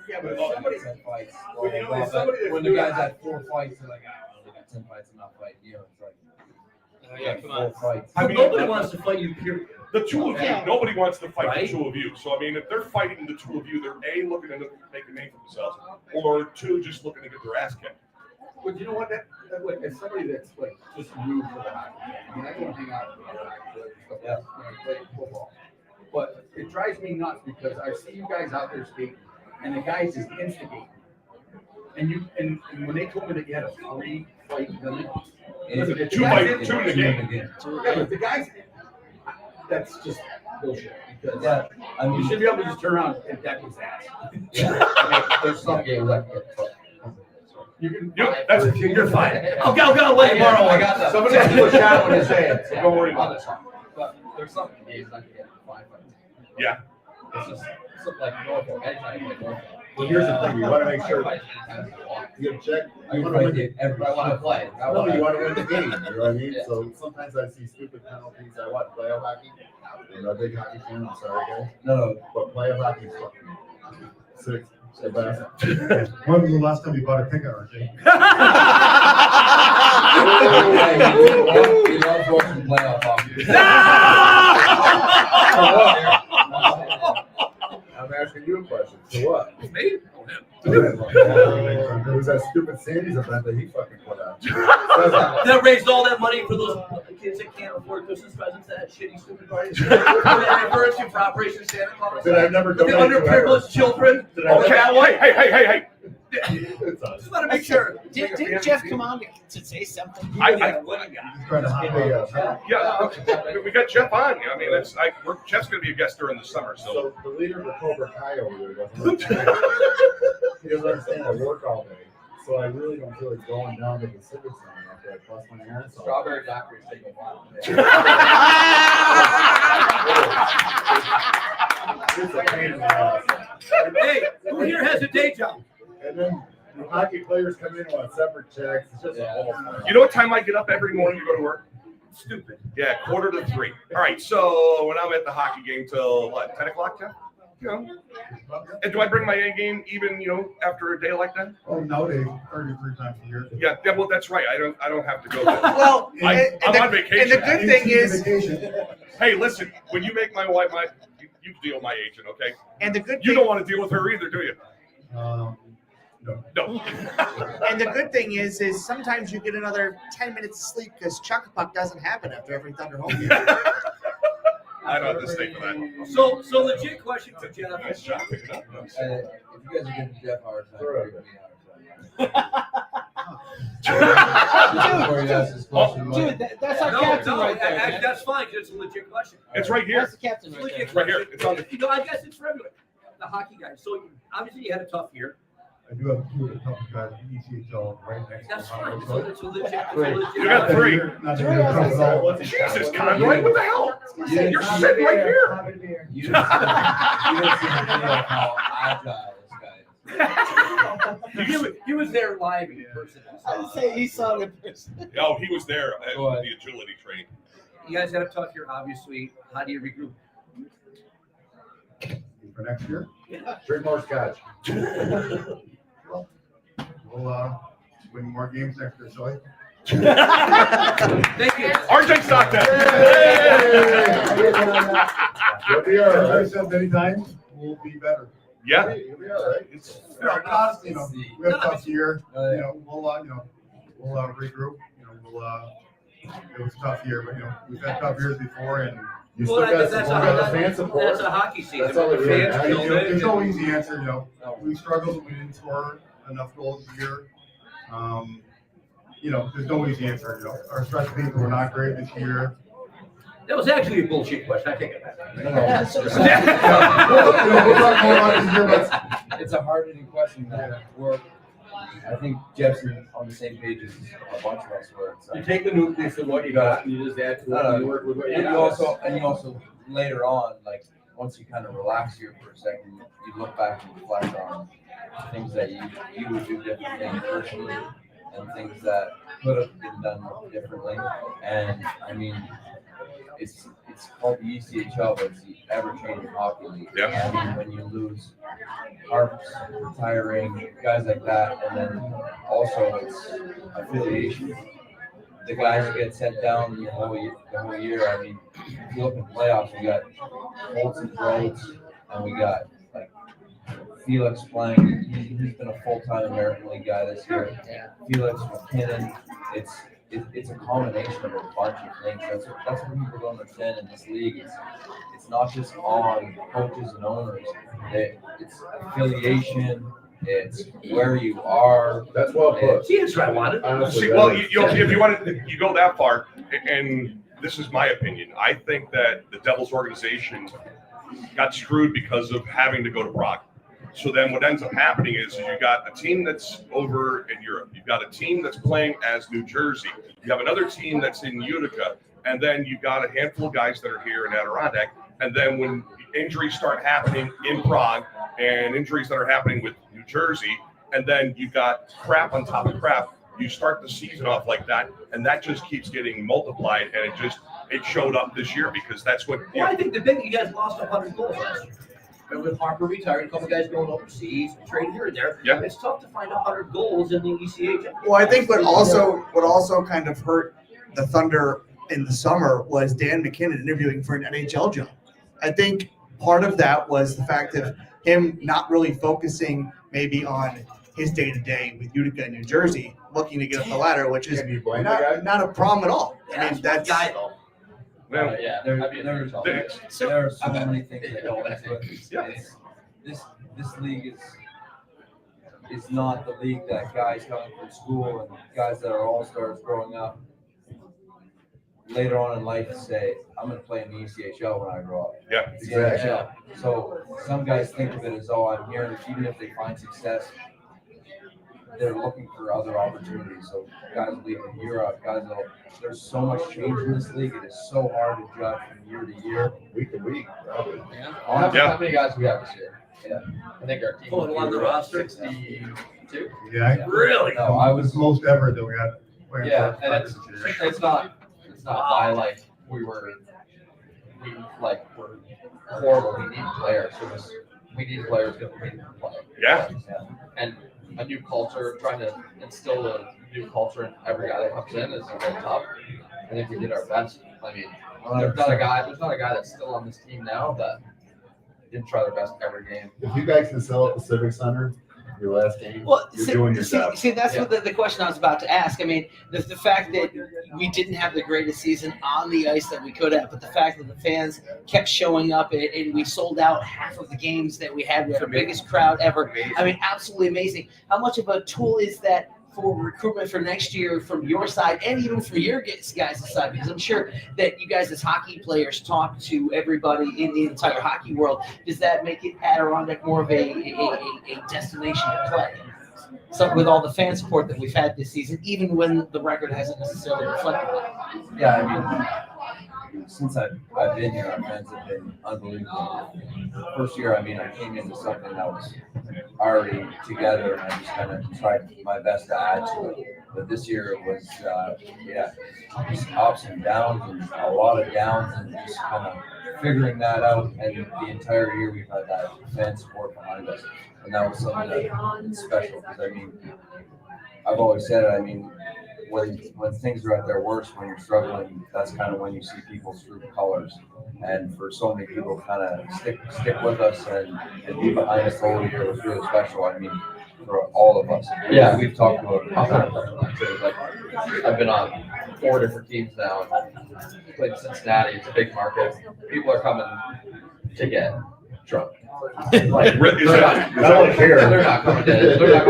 yeah, but somebody's had fights. Well, you know, somebody when the guys had 4 fights, they're like, they got 10 fights and not fight. You know, it's like, come on. 4 fights. I mean, nobody wants to fight you, period. The 2 of you, nobody wants to fight Right? the 2 of you. So, I mean, if they're fighting the 2 of you, they're A, looking to make a name for themselves, or 2, just looking to get their ass kicked. But you know what? That like, as somebody that's like just new to the hockey, I mean, I don't hang out with stuff, yeah, play football. But it drives me nuts because I see you guys out there skating, and the guys just instigate. And when they told me that you had a 3-fight limit, Listen, 2 fight, 2 in the game. yeah, but the guys, that's just bullshit. Because I mean, you should be able to just turn around and deck his ass. Yeah, I mean, there's some games like You can. You're fine. I'll let you borrow I one. got that. Somebody has to push out when they say it, so don't worry about it. But there's some games I can get 5 fights. Yeah. It's just like Norfolk. Anytime you play Norfolk. Well, here's the thing. You want to make sure you check. You want to win the everybody want to play. No, you want to win the game. You know what I mean? So sometimes I see stupid penalties. I watch playoff hockey. I'm a big hockey fan. I'm sorry, guys. No. But playoff hockey is fucking sick. The best. When was the last time you bought a ticket, RJ? He loves watching playoff hockey. I'm asking you a question. So what? Me? There was that stupid Sandy's event that he fucking put out. That raised all that money for those kids that can't afford Christmas presents, that shitty stupid parties. Anniversary for Operation Santa Claus. Did I never The donate to underprivileged children. Okay, That one. hey. Just want to make sure. Didn't Jeff come on to say something? Trying to hop We got Jeff on. I mean, Jeff's going to be a guest during the summer. So the leader of the Cobra Kai over there doesn't he doesn't understand I work all day. So I really don't feel like going down to the Civic Center after I bust my ass off. Strawberry daiquiris take a while. It's a pain in the ass. Hey, who here has a day job? And then the hockey players come in on separate checks. It's just a whole thing. You know what time I get up every morning to go to work? Stupid. Yeah, 2:45. All right, so when I'm at the hockey game till what, 10 o'clock, Jeff? You know. And do I bring my A game even, after a day like that? Oh, nowadays, 33 times a year. Yeah, well, that's right. I don't have to go. Well, I'm on vacation. And the good thing is, hey, listen, when you make my wife you deal with my agent, okay? And the good you thing, don't want to deal with her either, do you? No. And the good thing is sometimes you get another 10 minutes of sleep because Chuck Puck doesn't happen after every Thunder home game. I don't have to stay for that. So legit question for Jeff. Nice job picking up. If you guys are giving Jeff a hard time, Dude, that's our captain right there. Actually, that's fine because it's a legit question. It's right here. That's the captain right there. It's right here. It's on the. I guess it's for everyone. The hockey guys. So obviously you had a tough year. I do have 2 of the toughest guys in ECHL right next to me. That's fine. So it's a legit. You got 3. Jesus, Conroy, what the hell? You're sitting right here. You didn't see how agile this guy is. He was there live in person. I would say he saw it in person. Oh, he was there at the agility training. You guys had a tough year, obviously. How do you regroup? For next year? Yeah. Drink more scotch. We'll win more games next year, Sully. Thank you. RJ Stockton. You'll be all right. As I said many times, we'll be better. Yeah. You'll be all right. It's honestly, we have a tough year. We'll regroup. It was a tough year, but we've had tough years before, and you still got the fan support. That's a hockey season. That's all it The is. fans feel it. There's no easy answer. We struggled. We didn't score enough goals this year. There's no easy answer. Our special teams were not great this year. That was actually a bullshit question. I take it back. We'll talk more about this year, but it's a hard-hitting question that I think Jeff's on the same page as a bunch of us were. You take the nucleus of what you got and you just add to it and you work with what you got. You also later on, like once you kind of relax here for a second, you look back and reflect on things that you would do differently personally and things that could have been done differently. And I mean, it's called the ECHL, but it's the ever-changing hockey league. Yeah. I mean, when you lose Harps, retiring, guys like that, and then also it's affiliation. The guys that get sent down the whole year. I mean, if you look at playoffs, we got Holtz and Rhodes, and we got like Felix playing. He's been a full-time American League guy this year. Felix McKinnon. It's a combination of a bunch of things. That's what people don't understand in this league. It's not just on coaches and owners. It's affiliation. It's where you are. That's well put. See, that's what I wanted. See, well, if you wanted, you go that far, and this is my opinion. I think that the Devils organization got screwed because of having to go to Prague. So then what ends up happening is you got a team that's over in Europe. You've got a team that's playing as New Jersey. You have another team that's in Utica. And then you've got a handful of guys that are here in Adirondack. And then when injuries start happening in Prague and injuries that are happening with New Jersey, and then you've got crap on top of crap, you start the season off like that. And that just keeps getting multiplied. And it showed up this year because that's what. Well, I think the big, you guys lost 100 goals last year. And with Harper retired, a couple guys going overseas, trade here and there. Yeah. It's tough to find 100 goals in the ECHL. Well, I think what also kind of hurt the Thunder in the summer was Dan McKinnon interviewing for an NHL job. I think part of that was the fact of him not really focusing maybe on his day-to-day with Utica and New Jersey, looking to get up the ladder, which is not a problem at all. I mean, that's guy though. Well, there are so many things that go into it. This league is not the league that guys coming from school and guys that are all-stars growing up later on in life say, I'm going to play in the ECHL when I grow up. Yeah, exactly. So some guys think of it as, I'm here, even if they find success, they're looking for other opportunities. So guys leaving Europe, there's so much change in this league. It is so hard to judge from year to year. Week to week, probably. How many guys do we have this year? Yeah. I think our team Total on the roster? 62. Yeah. Really? No, I was most ever that we had. Yeah, and it's not by like we're horrible. We need players. We need players that we need to play. Yeah. And a new culture, trying to instill a new culture in every guy that comes in is really tough. I think we did our best. I mean, there's not a guy that's still on this team now that didn't try their best every game. If you guys can sell at the Civic Center, your last game, you're doing your job. See, that's what the question I was about to ask. I mean, the fact that we didn't have the greatest season on the ice that we could have, but the fact that the fans kept showing up and we sold out half of the games that we had. We had our biggest crowd ever. I mean, absolutely amazing. How much of a tool is that for recruitment for next year from your side and even for your guys' side? Because I'm sure that you guys as hockey players talk to everybody in the entire hockey world. Does that make it Adirondack more of a destination to play? So with all the fan support that we've had this season, even when the record hasn't necessarily reflected it. Yeah, I mean, since I've been here, our fans have been unbelievable. The first year, I came into something that was already together, and I just kind of tried my best to add to it. But this year it was, just ups and downs, and a lot of downs, and just kind of figuring that out, and the entire year we've had that fan support behind us, and that was something that's special. Because I mean, I've always said it. I mean, when things are at their worst, when you're struggling, that's kind of when you see people's true colors. And for so many people, kind of stick with us and be behind us the whole year was really special. I mean, for all of us. Yeah. We've talked about it. Like, I've been on 4 different teams now. Played in Cincinnati. It's a big market. People are coming to get drunk. Like, they're not coming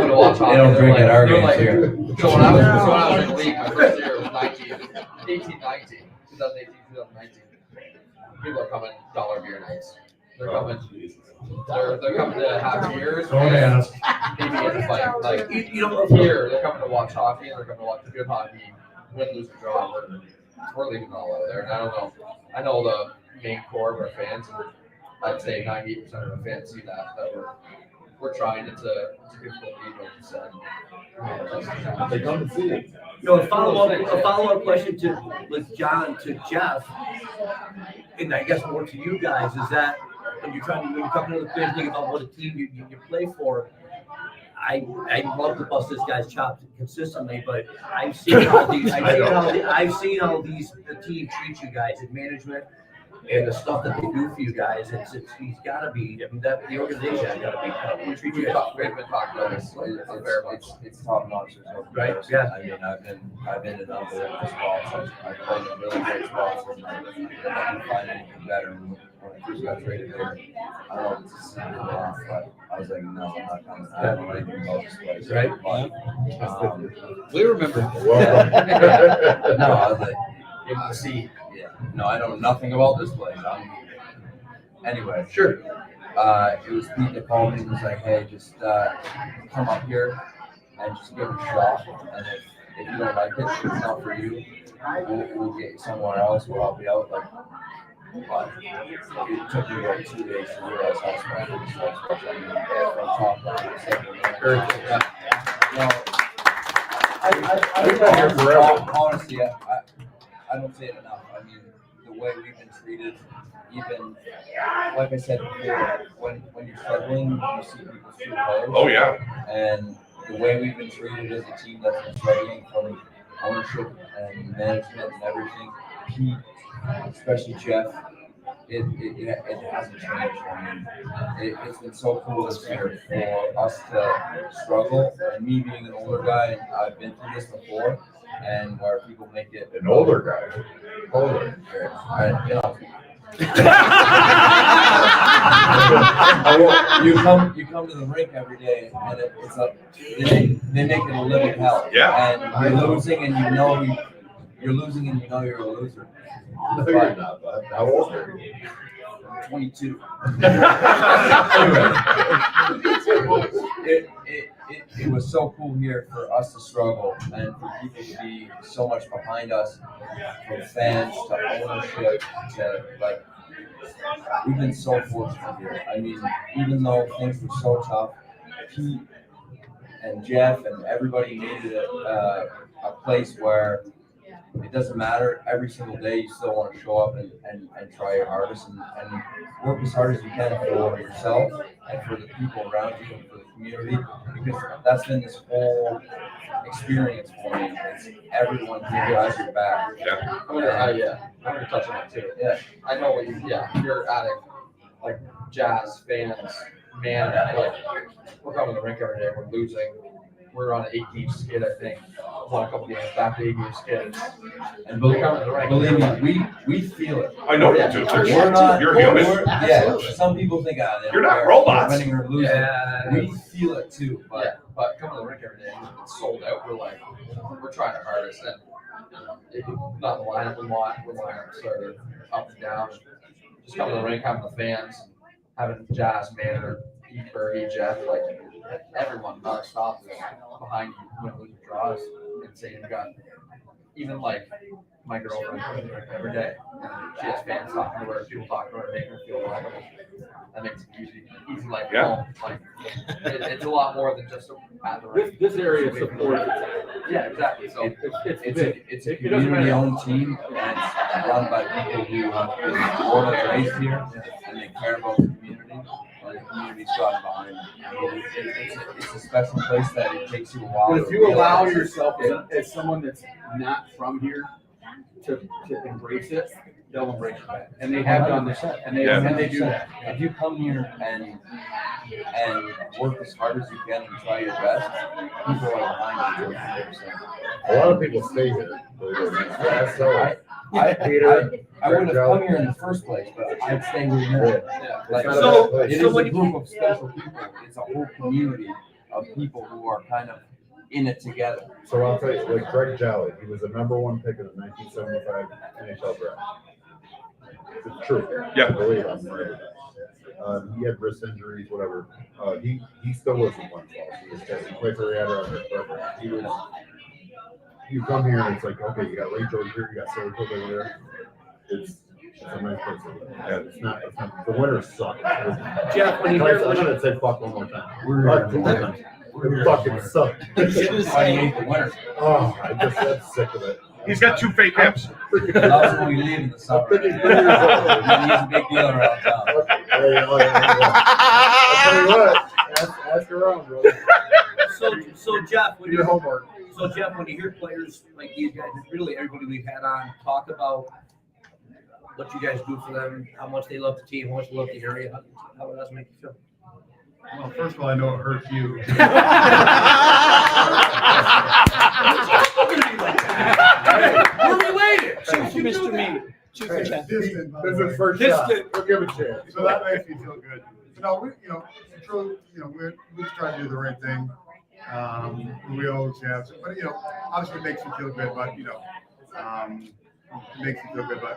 to watch hockey. They don't drink at our They're games here. So when I was in the league, my first year was 2018, 2019. People are coming dollar beer nights. They're coming. They're coming to have beers and maybe get a fight. Like here, they're coming to watch hockey. They're coming to watch good hockey. Win, lose, or draw. We're leaving it all out there. And I don't know. I know the main core of our fans. I'd say 98% of the fans see that we're trying. It's a difficult people to say. They come to see it. A follow-up question with John to Jeff, and I guess more to you guys, is that when you're talking to the players, thinking about what a team you play for. I love to bust this guy's chops consistently, but I've seen how the team treats you guys in management and the stuff that they do for you guys. He's got to be. I mean, that the organization has got to be. Treat you guys. We've been talking about this. It's top notch. Right? Yeah. I mean, I've been in unbelievable spots. I've played in really great spots, and I couldn't find anything better. When I first got traded there, I don't know if it's a secret off, but I was like, no, I'm not coming. I don't know anything about this place. Right? But, We remember. no, I was like, Give them a seat. yeah, no, I know nothing about this place. Anyway, Sure. it was Pete that called me and was like, hey, just come up here and just give it a shot. And if you don't like it, it's not for you. We'll get you somewhere else. We'll help you out. Like, but it took me like 2 days to realize how special this place was. I mean, from top down, honestly, I don't say it enough. I mean, the way we've been treated, even like I said before, when you're struggling, you see people's true colors. Oh yeah. And the way we've been treated as a team that's been struggling from ownership and management and everything, Pete, especially Jeff, it hasn't changed. I mean, it's been so cool this year for us to struggle, and me being an older guy, and I've been through this before, and where people make it An older guy. Older. You come to the rink every day, and it's a they make it a living hell. Yeah. And you're losing, and you know you're losing, and you know you're a loser. No, you're not, bud. How old are you? 22. It was so cool here for us to struggle and for people to be so much behind us, from fans to ownership to like. We've been so fortunate here. I mean, even though things were so tough, Pete and Jeff and everybody made it a place where it doesn't matter. Every single day, you still want to show up and try your hardest and work as hard as you can for yourself and for the people around you and for the community, because that's been this whole experience for me. It's everyone here has your back. Yeah. I'm gonna touch on that too. Yeah. I know what you're addict, like Jazz fans, man, like we're coming to the rink every day, we're losing. We're on an 8-game skid, I think. Won a couple games back to 8-game skid. And believe me, we feel it. I know you do. We're not. You're human. Some people think you're not robots. Winning or losing. Yeah. We feel it too. But coming to the rink every day, it's sold out. We're trying our hardest, and not the lineup we want. We're sort of up and down. Just coming to the rink, having the fans, having Jazz, Manager, Pete, Bergie, Jeff, like everyone nonstop behind you when we draws and saying you got even like my girlfriend every day, and she has fans talking to her, people talking to her, making her feel welcome. That makes it easy like home. Like it's a lot more than just at the rink. This area supports it. Yeah, exactly. So it's a community-owned team, and run by people who have been born and raised here and they care about the community. And the community's gotten behind them. I mean, it's a special place that it takes you a while. But if you allow yourself as someone that's not from here to embrace it, they'll embrace it. And they have done this, and they do that. If you come here and work as hard as you can and try your best, people are behind you. 100%. A lot of people stay here. I would have come here in the first place, but I'd stay with you. Like, So it is a group of special people. It's a whole community of people who are kind of in it together. So I'll tell you, like Greg Jolly, he was the #1 pick of the 1975 NHL draft. It's true. Yeah. I believe I'm right. He had wrist injuries, whatever. He still was in one ball. He played for the Adirondack, but he was. You come here and it's like, okay, you got Lake George here, you got Saratoga over there. It's a nice place to live. Yeah, it's not. The winter sucks. Jeff, when you hear, I'm gonna say fuck one more time. We fucking suck. Why do you hate the winter? Oh, I'm sick of it. He's got 2 fake hips. That's when we leave in the summer. He's a big deal around town. I'll tell you what. Ask around, bro. So Jeff, when Do your homework. So Jeff, when you hear players like these guys, really everybody we've had on talk about what you guys do for them, how much they love the team, how much they love the area, how does that make you feel? Well, first of all, I know it hurts you. We're related. Choose for Mr. Mead. Choose for Jeff. This is first shot. We'll give it a chance. So that makes me feel good. No, we try to do the right thing. We always have, but obviously it makes you feel good. But it makes you feel good. But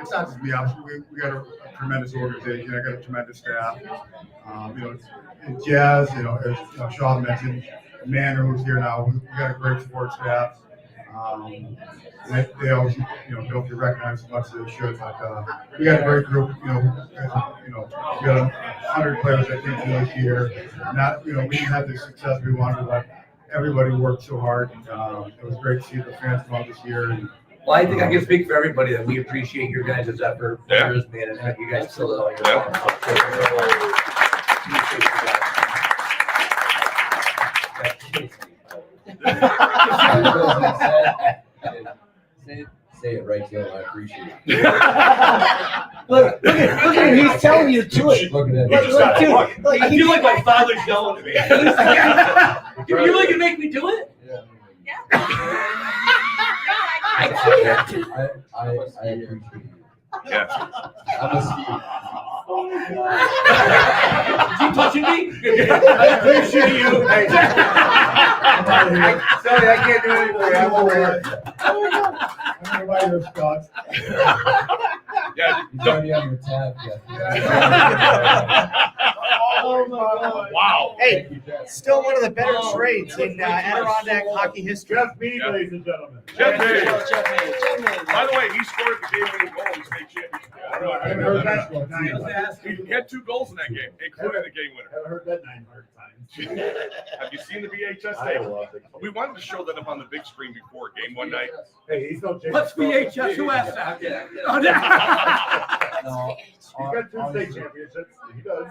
it's not just me. Obviously, we got a tremendous organization. I got a tremendous staff. Jazz, as Sean mentioned, Manor who's here now. We got a great support staff. They always, don't get recognized as much as they should. But we got a great group. We got 100 players that came through this year. We didn't have the success we wanted, but everybody worked so hard. It was great to see the fans come out this year. And, well, I think I can speak for everybody that we appreciate your guys' effort. Yeah. Man, and you guys fill it all your Say it right, Joe. I appreciate it. Look at him. He's telling you to do it. Look at him. I feel like my father's yelling at me. You really can make me do it? I can't. I appreciate you. Yeah. I'm a Is he touching me? I appreciate you. Hey. Sorry, I can't do anything for you. I'm over I'm gonna buy those Scots. Yeah. He's already on your tab. Oh my God. Wow. Hey, still one of the better trades in Adirondack hockey history. Jeff Mead, ladies and gentlemen. Jeff Mead. Jeff Mead. By the way, he scored the game-winning goal in the state championship. I haven't heard that one. He had 2 goals in that game, including the game winner. I haven't heard that 900 times. Have you seen the VHS I tape? love it. We wanted to show that up on the big screen before game one night. Hey, he's no James. What's VHS? Who asked that? No, He's got 2 state championships. He does.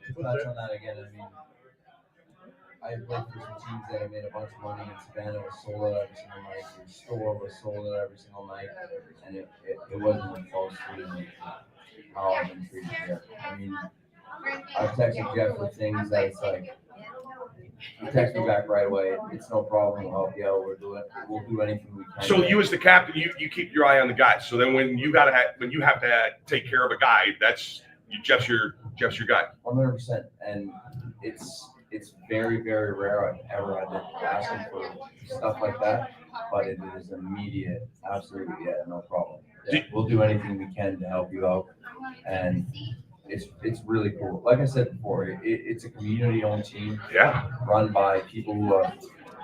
to touch on that again, I mean, I played for some teams that have made a bunch of money, and Savannah was sold out every single night, the store was sold out every single night, and it wasn't a false treatment how I've been treated here. I mean, I've texted Jeff with things that it's like, he texts me back right away, it's no problem, we'll help you out, we'll do anything we can. So you as the captain, you keep your eye on the guys. So then when you have to take care of a guy, that's Jeff's your guy. 100%, and it's very, very rare I've ever had to ask him for stuff like that, but it is immediate. Absolutely, yeah, no problem. Yeah, we'll do anything we can to help you out, and it's really cool. Like I said before, it's a community-owned team, run by people who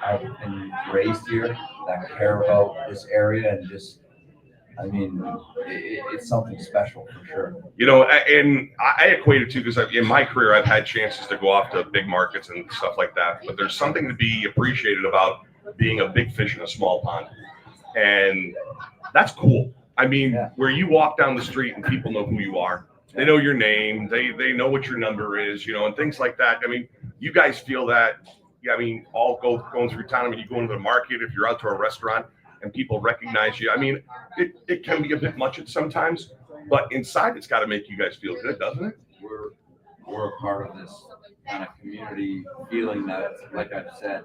have been raised here that care about this area, and just, I mean, it's something special for sure. You know, and I equate it to, because in my career, I've had chances to go off to big markets and stuff like that. But there's something to be appreciated about being a big fish in a small pond. And that's cool. I mean, where you walk down the street and people know who you are. They know your name. They know what your number is, you know, and things like that. I mean, you guys feel that. I mean, going through town. I mean, you go into the market, if you're out to a restaurant and people recognize you. I mean, it can be a bit much at sometimes, but inside it's got to make you guys feel good, doesn't it? We're a part of this kind of community feeling that, like I've said,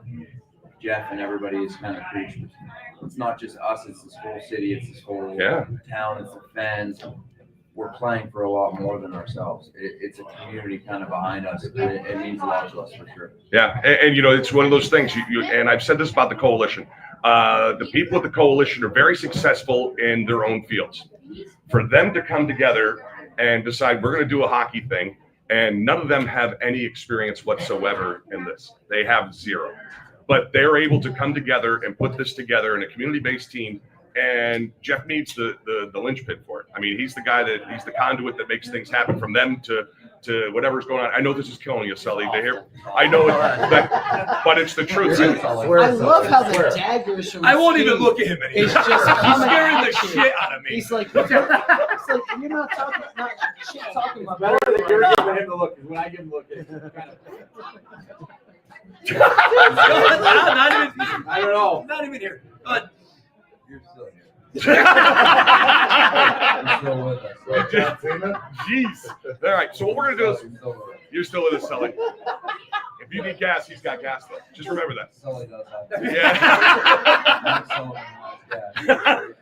Jeff and everybody is kind of preaching. It's not just us, it's this whole city, it's this whole town, it's the fans. We're playing for a lot more than ourselves. It's a community kind of behind us, and it means a lot to us for sure. Yeah, and you know, it's one of those things, and I've said this about the coalition. The people at the coalition are very successful in their own fields. For them to come together and decide we're going to do a hockey thing, and none of them have any experience whatsoever in this. They have zero. But they're able to come together and put this together in a community-based team. And Jeff Mead's the linchpin for it. I mean, he's the guy he's the conduit that makes things happen from them to whatever's going on. I know this is killing you, Sully. I know but it's the truth. Dude, I love how the daggers from I won't even look at him anymore. It's just he's scaring the shit out of me. He's like, you're not talking about Better than you're giving him the look, because when I give him the look, it's kind of. not even, I don't know. Not even here. But You're still here. Jeez. All right. So what we're gonna do is you're still with us, Sully. If you need gas, he's got gas though. Just remember that. Sully does have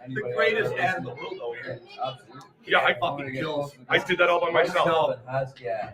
the greatest ad in the world over here. Absolutely. Yeah, I fucking kills. I did that all by myself. Has gas.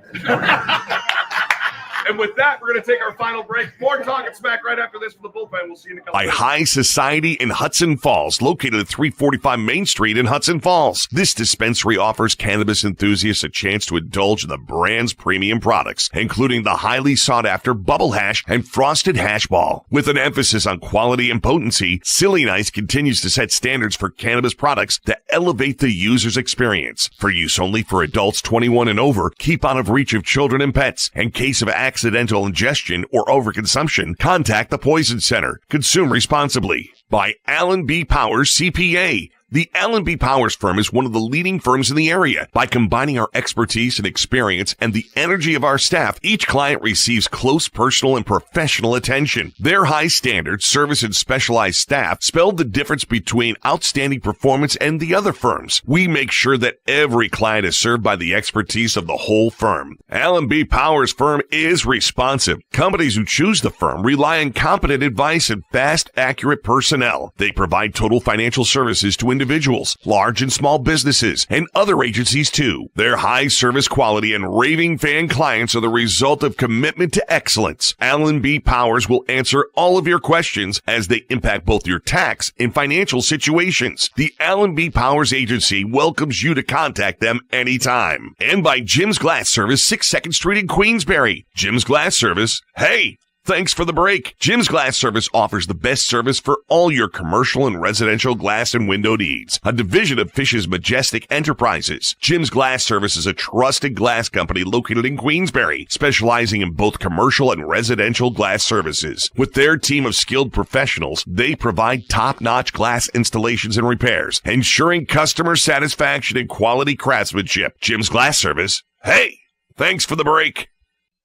And with that, we're going to take our final break. More Talkin' Smack right after this for the bullpen. We'll see you in a couple By minutes. High Society in Hudson Falls, located at 345 Main Street in Hudson Falls. This dispensary offers cannabis enthusiasts a chance to indulge in the brand's premium products, including the highly sought-after Bubble Hash and Frosted Hash Ball. With an emphasis on quality and potency, Silly Nice continues to set standards for cannabis products to elevate the user's experience. For use only for adults 21 and over, keep out of reach of children and pets. In case of accidental ingestion or overconsumption, contact the Poison Center. Consume responsibly. By Allen B. Powers CPA. The Allen B. Powers firm is one of the leading firms in the area. By combining our expertise and experience and the energy of our staff, each client receives close personal and professional attention. Their high standards, service, and specialized staff spell the difference between outstanding performance and the other firms. We make sure that every client is served by the expertise of the whole firm. Allen B. Powers firm is responsive. Companies who choose the firm rely on competent advice and fast, accurate personnel. They provide total financial services to individuals, large and small businesses, and other agencies too. Their high service quality and raving fan clients are the result of commitment to excellence. Allen B. Powers will answer all of your questions as they impact both your tax and financial situations. The Allen B. Powers Agency welcomes you to contact them anytime. And by Jim's Glass Service, 6th 2nd Street in Queensbury. Jim's Glass Service, hey! Thanks for the break. Jim's Glass Service offers the best service for all your commercial and residential glass and window needs. A division of Fish's Majestic Enterprises. Jim's Glass Service is a trusted glass company located in Queensbury, specializing in both commercial and residential glass services. With their team of skilled professionals, they provide top-notch glass installations and repairs, ensuring customer satisfaction and quality craftsmanship. Jim's Glass Service, hey, thanks for the break.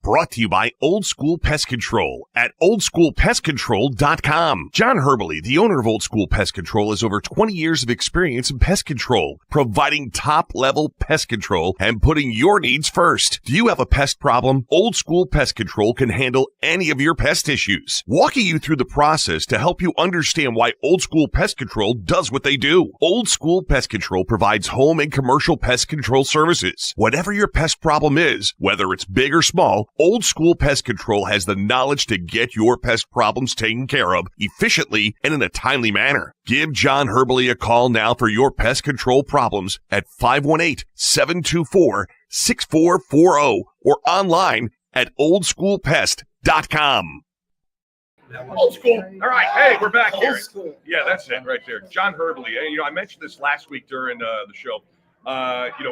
Brought to you by Old School Pest Control at oldschoolpestcontrol.com. John Herbley, the owner of Old School Pest Control, has over 20 years of experience in pest control, providing top-level pest control and putting your needs first. Do you have a pest problem? Old School Pest Control can handle any of your pest issues, walking you through the process to help you understand why Old School Pest Control does what they do. Old School Pest Control provides home and commercial pest control services. Whatever your pest problem is, whether it's big or small, Old School Pest Control has the knowledge to get your pest problems taken care of efficiently and in a timely manner. Give John Herbley a call now for your pest control problems at 518-724-6440 or online at oldschoolpest.com. Old school. All right. Hey, we're back here. Yeah, that's it right there. John Herbley. And, I mentioned this last week during the show.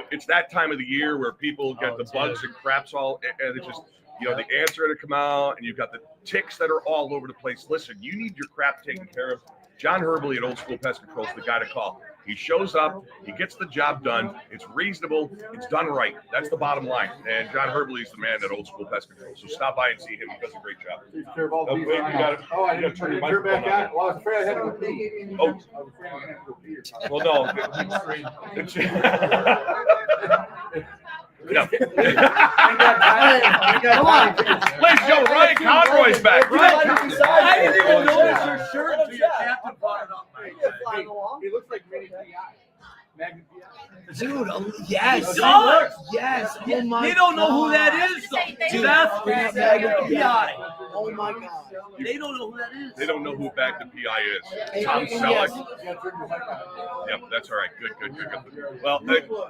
It's that time of the year where people get the bugs and craps all, and it's just, the ants are going to come out, and you've got the ticks that are all over the place. Listen, you need your crap taken care of. John Herbley at Old School Pest Control is the guy to call. He shows up, he gets the job done. It's reasonable, it's done right. That's the bottom line. And John Herbley is the man at Old School Pest Control. So stop by and see him. He does a great job. Oh, wait, I didn't turn your microphone back on. Well, I was afraid I had to go pee. Oh. Well, no. No. Come on. Ladies and gentlemen, Ryan Conroy's back. I didn't even notice your shirt until your captain brought it up. He looks like Mini PI. Magnum PI. Dude, yes. Yes. Oh my They don't know who God. that is, though. That's Magnum PI. Oh my God. They don't know who that is. They don't know who Magnum PI is. Tom Selleck. Yep, that's all right. Good. Well,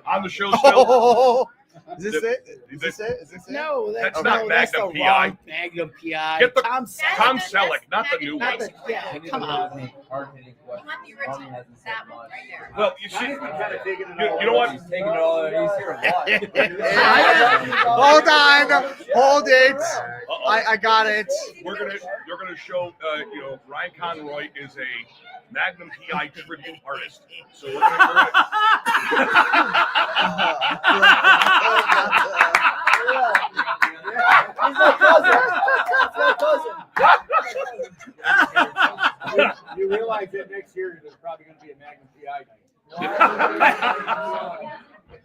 on the show still. Is this it? Is this it? No, that's not Magnum PI. Magnum PI. Get the Tom Tom Selleck, not the new one. Yeah, come on. Well, you see, you know what? He's taking it all. He's here a lot. Hold on. Hold it. I got it. You're gonna show. Ryan Conroy is a Magnum PI tribute artist. So we're gonna. He's my cousin. You realize that next year there's probably going to be a Magnum PI night.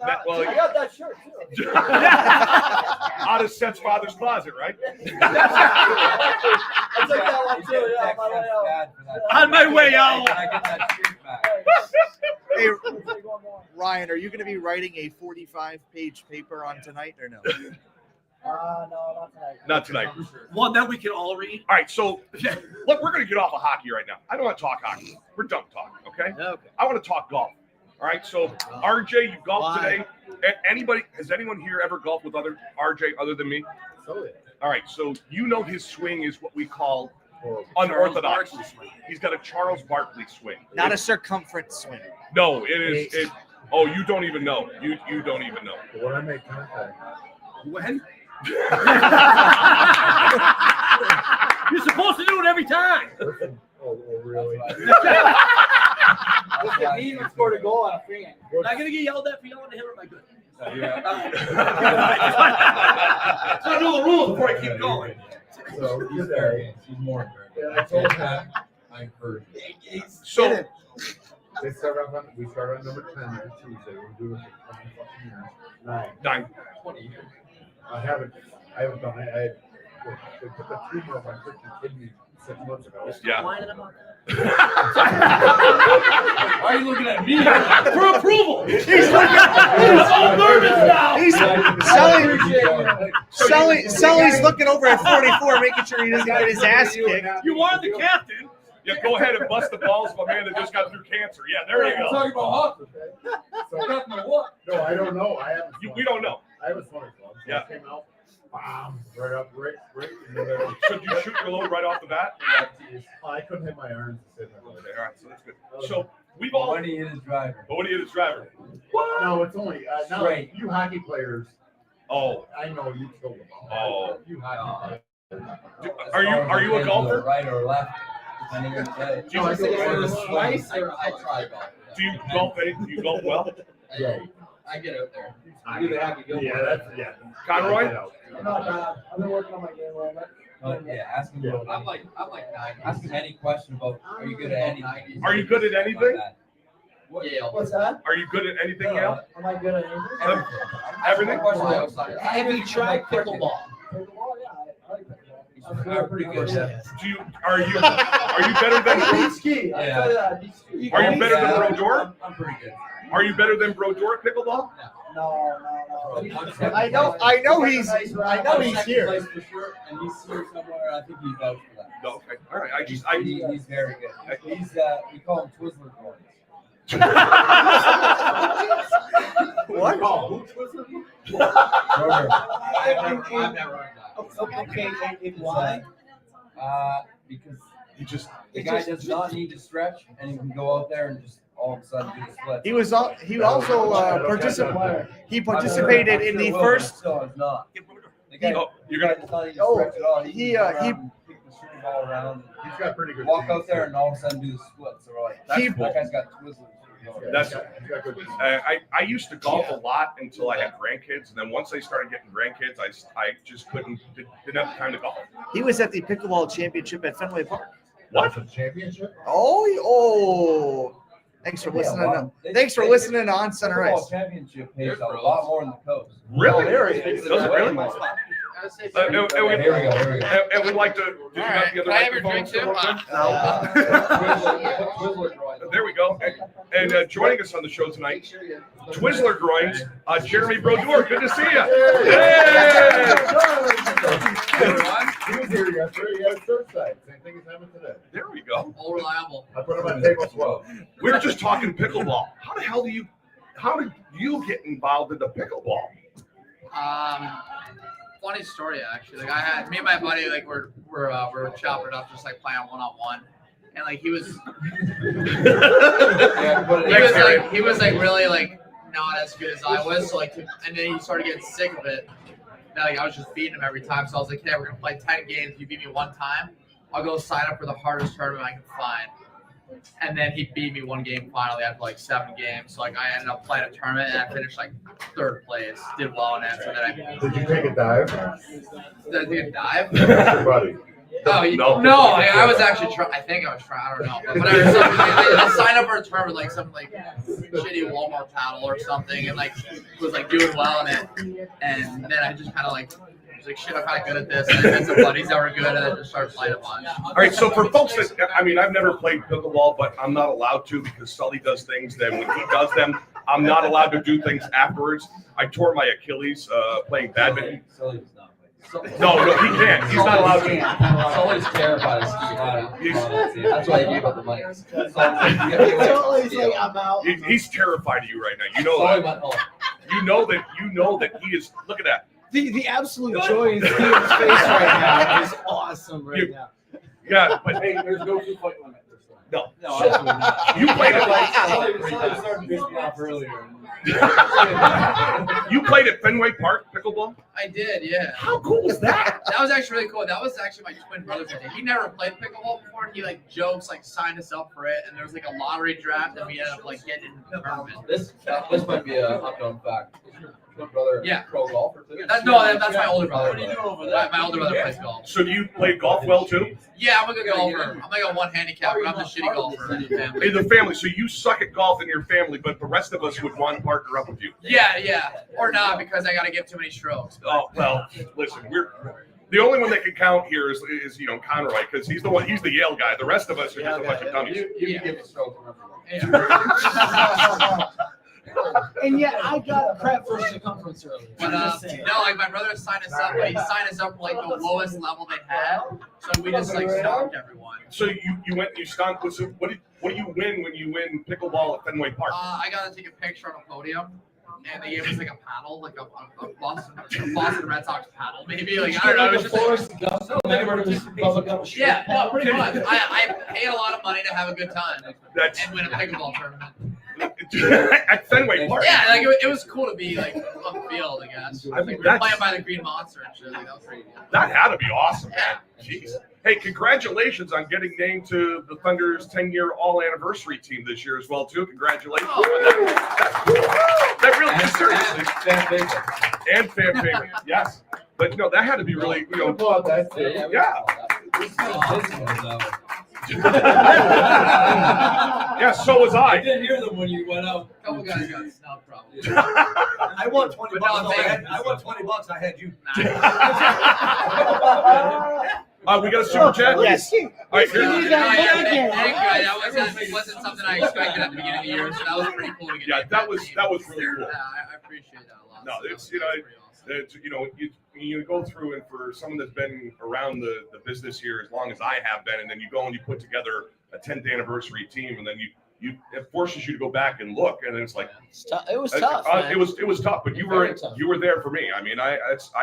I got that shirt too. Out of Seth's father's closet, right? I took that one too. Yeah, on my way out. Hey, Ryan, are you going to be writing a 45-page paper on tonight or no? No, not tonight. Not tonight. One that we can all read. All right, so look, we're going to get off of hockey right now. I don't want to talk hockey. We're done talking, okay? I want to talk golf. All right, so RJ, you golfed today. Has anyone here ever golfed with RJ other than me? All right, so you know his swing is what we call unorthodox. He's got a Charles Barkley swing. Not a circumference swing. No, it is. You don't even know. You don't even know. When I make contact. When? You're supposed to do it every time. Oh, really? Look at me, he scored a goal on a fan. Am I going to get yelled at for yelling at him or am I good? So I know the rules before I keep going. So he's there. He's more. Yeah, I told him. I heard. So we start on number 10 every Tuesday. We're doing it for 20 fucking years. 9. 20 years. I haven't done it. They put the tumor on my freaking kidney 6 months ago. Yeah. Why are you looking at me for approval? He's looking at me. I'm all nervous now. Sully's looking over at 44, making sure he doesn't get his ass kicked. You are the captain. Yeah, go ahead and bust the balls of a man that just got through cancer. Yeah, there you go. Talking about hockey. So, no, I don't know. I haven't. We don't know. I have a swimming club. So Yeah. I came out, bam, right up, right. So did you shoot your load right off the bat? I couldn't hit my irons to save my life. Okay, all right, so that's good. So we've all. When he is driving. But when he hit his driver. What? No, it's only now. Straight. You hockey players. Oh. I know you killed them all. Oh. You hockey players. Are you a golfer? Right or left? Depending on the day. Do you golf well? Yeah. I get out there. Yeah. Conroy? I'm not bad. I've been working on my game a little bit. Ask him. I'm like 9. Ask him any question about. Are you good at anything? Are you good at anything? What's that? Are you good at anything, Yale? Am I good at anything? Everything? Have you tried pickleball? Pickleball, yeah. I like pickleball. I'm pretty good at it. Are you better than? ski. Yeah. Are you better than Brodor? I'm pretty good. Are you better than Brodor at pickleball? No. I know he's here. For sure, and he's here somewhere. I think he's out for that. Okay. All right. He's very good. He's we call him Twizzler Boys. What? I've never heard that. Okay, and why? Because the guy does not need to stretch, and he can go out there and just all of a sudden do the split. He also participated in the first. So it's not. The guy, you're gonna. does not need to stretch at all. He kick the shooting ball around. He's got pretty good. Walk out there and all of a sudden do the split. So we're like, that guy's got twizzlers. That's I used to golf a lot until I had grandkids, and then once I started getting grandkids, I just didn't have time to golf. He was at the pickleball championship at Fenway Park. What? Championship? Oh. Thanks for listening. Thanks for listening to On Center Ice. Championship pays a lot more than the coast. Really? There it is. Does it really? And we'd like to. All right. Can I have your drink too? There we go. And joining us on the show tonight, Twizzler Groins, Jeremy Brodeur. Good to see you. He was here yesterday. He had a third side. Same thing as happened today. There we go. All reliable. I put him on table 12. We were just talking pickleball. How did you get involved in the pickleball? Funny story actually. Like I had me and my buddy like we're chopping it up just like playing 1-on-1, and like he was he was like really like not as good as I was. So like and then he started getting sick of it. And, like I was just beating him every time. So I was like, hey, we're gonna play 10 games. You beat me one time, I'll go sign up for the hardest tournament I can find. And then he beat me one game finally after like 7 games. So like I ended up playing a tournament and I finished like 3rd place. Did well in it. So then Did you take a dive? Did I take a dive? Your buddy. No, I was actually trying. I think I was trying. I don't know. But whatever. So I signed up for a tournament like some like shitty Walmart paddle or something, and like was like doing well in it. And then I just kind of like was like, shit, I'm kind of good at this. And I had some buddies that were good, and I just started playing a bunch. All right, so for folks that, I mean, I've never played pickleball, but I'm not allowed to because Sully does things. Then when he does them, I'm not allowed to do things afterwards. I tore my Achilles playing badminton. No, he can't. He's not allowed to. Sully's terrified of skiing. That's why he gave up the money. Sully's like, I'm out. He's terrified of you right now. You know that. You know that he is. Look at that. The absolute joy in Steve's face right now is awesome right now. Yeah, but Hey, there's no 2-point limit. No. Absolutely not. You played it like Sully started pissing me off earlier. You played at Fenway Park pickleball? I did, yeah. How cool was that? That was actually really cool. That was actually my twin brother's idea. He never played pickleball before, and he like jokes like signed us up for it. And there was like a lottery draft, and we ended up like getting into the tournament. This might be an unknown fact. My brother, pro golfer too. That's my older brother. What are you doing over there? My older brother plays golf. So do you play golf well too? Yeah, I'm a good golfer. I'm like a 1 handicap, but I'm the shitty golfer in the family. In the family, so you suck at golf in your family, but the rest of us would want to partner up with you. Yeah, or not because I gotta give too many strokes. Oh well, listen, we're the only one that can count here is Conroy because he's the Yale guy. The rest of us are just a bunch of dummies. You give a stroke. And yet I got crap for circumference earlier. But no, like my brother signed us up. He signed us up for like the lowest level they had, so we just like stopped everyone. So you went and you stomped. So what do you win when you win pickleball at Fenway Park? I got to take a picture on a podium, and they gave us like a paddle, like a Boston Red Sox paddle, maybe. Like I don't know. It was just yeah, no, pretty much. I paid a lot of money to have a good time and win a pickleball tournament. At Fenway Park. Yeah, like it was cool to be like on the field, I guess. Like, we were playing by the Green Monster and shit. Like, that was pretty good. That had to be awesome, man. Jeez. Hey, congratulations on getting named to the Thunder's 10-year all-anniversary team this year as well, too. Congratulations. That really, seriously. Fan favorite. And fan favorite, yes. But no, that had to be really, yeah. Yeah, so was I. I didn't hear them when you went out. A couple guys got snubbed, probably. I won $20. I won $20. I had you. We got a super chat. Yes. All right, here. Thank you. That wasn't something I expected at the beginning of the year, so that was pretty cool to get. Yeah, that was really cool. I appreciate that a lot. No, it's you go through, and for someone that's been around the business here as long as I have been, and then you go and you put together a 10th anniversary team, and then it forces you to go back and look, and it's like it was tough. It was tough, but you were there for me. I mean, I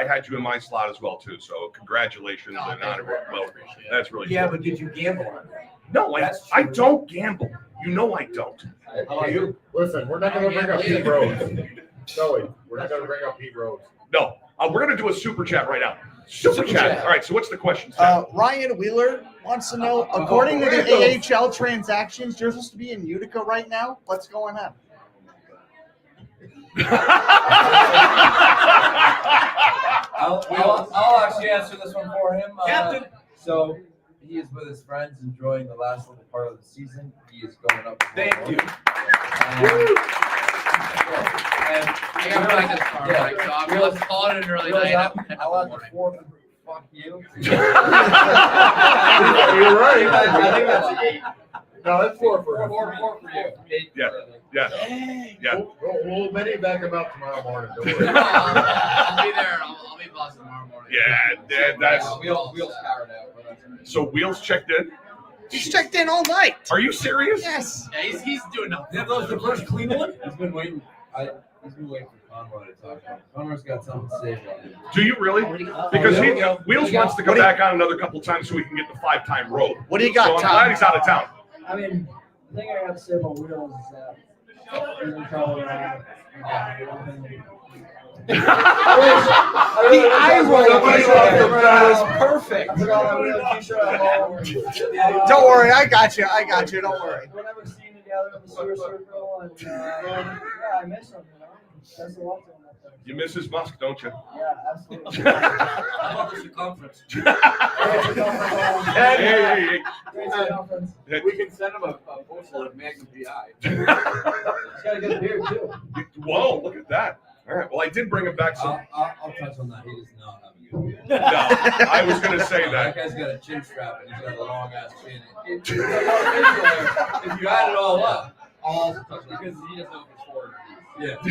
had you in my slot as well too. So congratulations and honor. Well, that's really cool. But did you gamble on that? No, I don't gamble. You know I don't. How about you? Listen, we're not going to bring up Pete Rose. Sully, we're not going to bring up Pete Rose. No, we're going to do a super chat right now. Super chat. All right, so what's the question, Seth? Ryan Wheeler wants to know, according to the AHL transactions, you're supposed to be in Utica right now. What's going on? I'll actually answer this one for him. Captain. So he is with his friends enjoying the last little part of the season. He is going up. Thank you. I got practice tomorrow, Mike, so I'm just calling it an early night. I'll have the fourth and fuck you. You're right. I think that's 8. No, that's 4 for him. 4 for you. 8 Yeah. Yeah. We'll maybe back him up tomorrow morning. Don't worry. I'll be there. I'll be buzzing tomorrow morning. Yeah, that's. Wheels powered out. But that's right. So Wheels checked in. He's checked in all night. Are you serious? Yes. Yeah, he's doing nothing. That was the first clean one? He's been waiting. He's been waiting for Conroy to talk about it. Conroy's got something to say about it. Do you really? Because Wheels wants to come back on another couple times so we can get the 5-time road. What do you got, So I'm Tom? glad he's out of town. I mean, the thing I got to say about Wheels is that he's in trouble around. The eye roll was perfect. Don't worry, I got you. Don't worry. We're never seen together in the sewer circle, and yeah, I miss him. That's a lot to him. You miss his musk, don't you? Yeah, absolutely. How about the circumference? Hey. We can send him a postal of Magnum PI. He's got a good beard too. Whoa, look at that. All right, well, I did bring him back some. I'll touch on that. He does not have a good beard. No, I was going to say That that. guy's got a chin strap and he's got a long ass chin. If you add it all up, I'll also touch that because he doesn't know if it's 4 or 8. Yeah. So,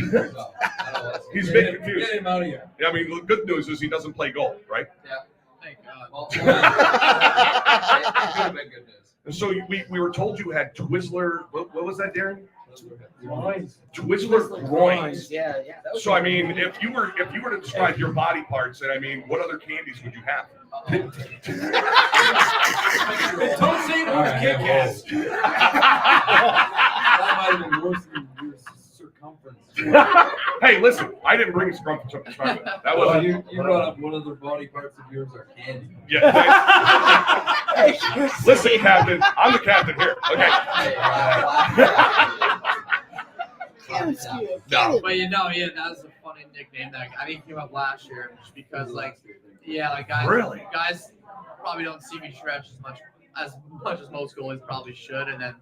He's a bit confused. Get him out of here. Yeah, I mean, the good news is he doesn't play golf, right? Yeah. Thank God. Well, it could have been good news. And so we were told you had Twizzler. What was that, Darren? Groins. Twizzler groins. Yeah. That was So I mean, if you were to describe your body parts, then I mean, what other candies would you have? Don't say no to Kit Kats. That might have been worse than your circumference. Hey, listen, I didn't bring circumference up to start with. That Well, wasn't. you brought up what other body parts of yours are candy. Yeah. Listen, Captain, I'm the captain here. Okay. No. But that's a funny nickname that I think came up last year just because guys probably don't see me stretch as much as most goalies probably should, and then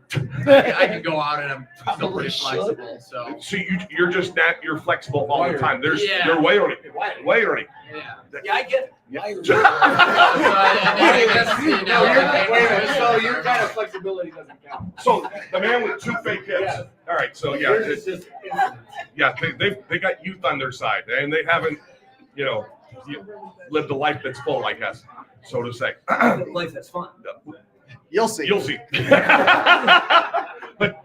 I can go out and I'm still pretty flexible. So you're just that you're flexible all the time. Yeah. You're wiry. Wiry. Yeah, I get it. So your kind of flexibility doesn't count. So the man with 2 fake hips. Yeah. All right, so they got youth on their side, and they haven't, lived a life that's full, I guess, so to say. Life that's fun. You'll see. But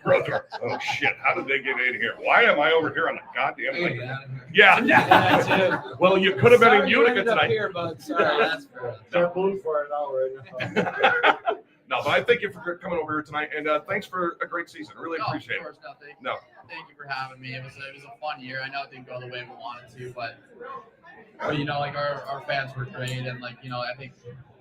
brother, oh shit! How did they get in here? Why am I over here on the goddamn thing? Yeah. Well, you could have been in Utica tonight. They're blue for it already. No, but I thank you for coming over here tonight, and thanks for a great season. Really appreciate it. No. Thank you for having me. It was a fun year. I know it didn't go the way we wanted to, but our fans were great, and I think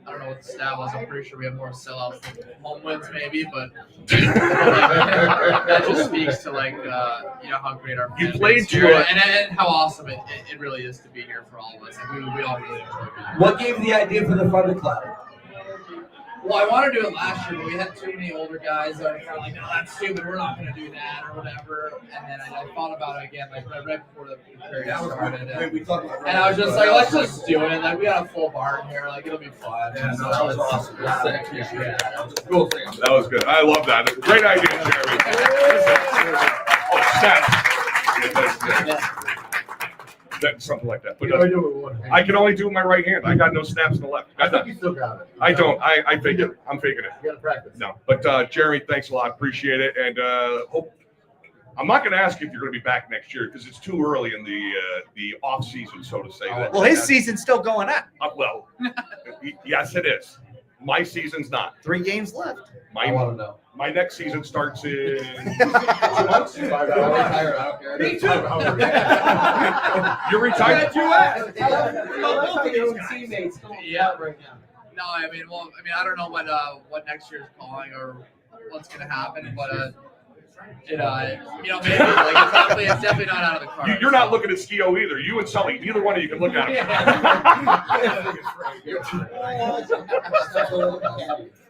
I don't know what the stat was. I'm pretty sure we have more sellouts than home wins, maybe, but that just speaks to how great our fans played here to and how awesome it really is to be here for all of us. And we all really enjoyed it. What gave you the idea for the thunderclap? Well, I wanted to do it last year, but we had too many older guys that were kind of like, no, that's stupid. We're not going to do that or whatever. And then I thought about it again, right before the period started. And I was just like, let's just do it. We got a full barn here. It'll be fun. Yeah, that was awesome. That was a cool thing. That was good. I love that. Great idea, Jeremy. Something like that. But I can only do it with my right hand. I got no snaps in the left. I think you still got it. I don't. I fake it. I'm faking it. You got to practice. No. But Jeremy, thanks a lot. Appreciate it. And hope. I'm not going to ask you if you're going to be back next year because it's too early in the off season, so to say. Well, his season's still going on. Well, yes, it is. My season's not. 3 games left. My, I want to know. My next season starts in 2 5 months. hours. I don't care. Me too. You're retired. Yeah, right now. No, I mean, I don't know what next year's calling or what's gonna happen, but maybe like it's definitely not out of the cards. You're not looking at Skio either. You and Sully, neither one of you can look at him.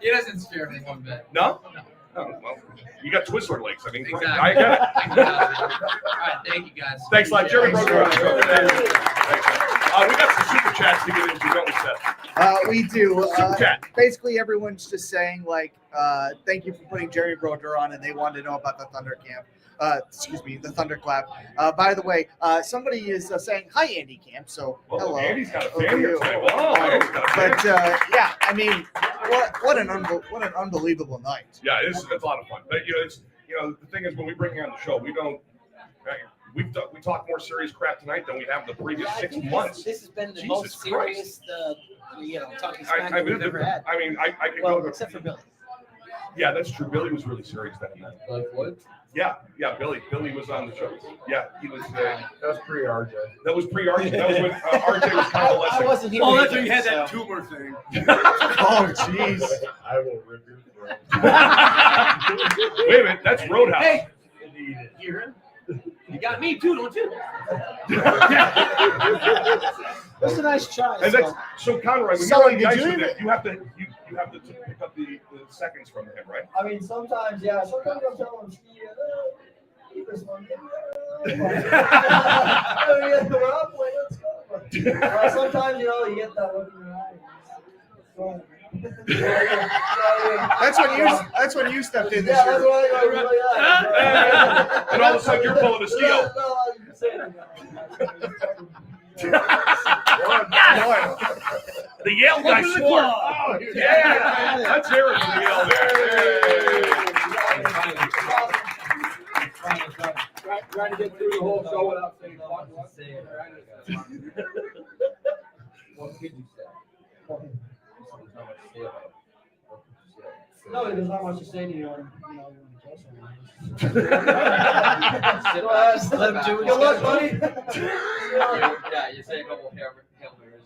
He doesn't scare me one bit. No? Oh, well, you got Twizzler legs. I mean, Exactly. I get it. All right, thank you guys. Thanks a lot, Jerry Broder. We got some super chats to get into, don't we, Seth? We do. Super chat. Basically, everyone's just saying, like, thank you for putting Jerry Broder on, and they wanted to know about the Thunder Camp. The Thunderclap. By the way, somebody is saying, hi, Andy Camp. So, hello. Andy's got a Over fan here you. today. Whoa, Andy's got a fan. But, yeah, I mean, what an unbelievable night. Yeah, it's a lot of fun. But, the thing is, when we bring you on the show, we don't. We talk more serious crap tonight than we have the previous 6 months. This has been the Jesus most Christ. serious, talking smack we've ever had. I mean, I can Well, go to. except for Billy. Yeah, that's true. Billy was really serious that night. Like what? Yeah, Billy was on the show. Yeah, he was. That was pre-RJ. That was pre-RJ. That was when RJ was convalescing. I wasn't here. Oh, that's when you had that tumor thing. Oh, jeez. I will rip your throat. Wait a minute, that's Roadhouse. Hey, you got me too, don't you? That's a nice try. And that's so Conroy. When Sully, you're on the did ice you with even- that, you have to pick up the seconds from him, right? I mean, sometimes, yeah. Sometimes I'm telling him, keep this one. Sometimes, you get that look in your eye. That's when you stepped in this Yeah, year. that's what I really And all of a sudden you're pulling a steal. The Yale guy Welcome to the scored. club. Oh, yeah. Let's hear it for Yale there. Trying to get through the whole show without saying fuck. What could you say? No, there's not much to say to you. Good luck, buddy. Yeah, you say a couple of Hail Marys.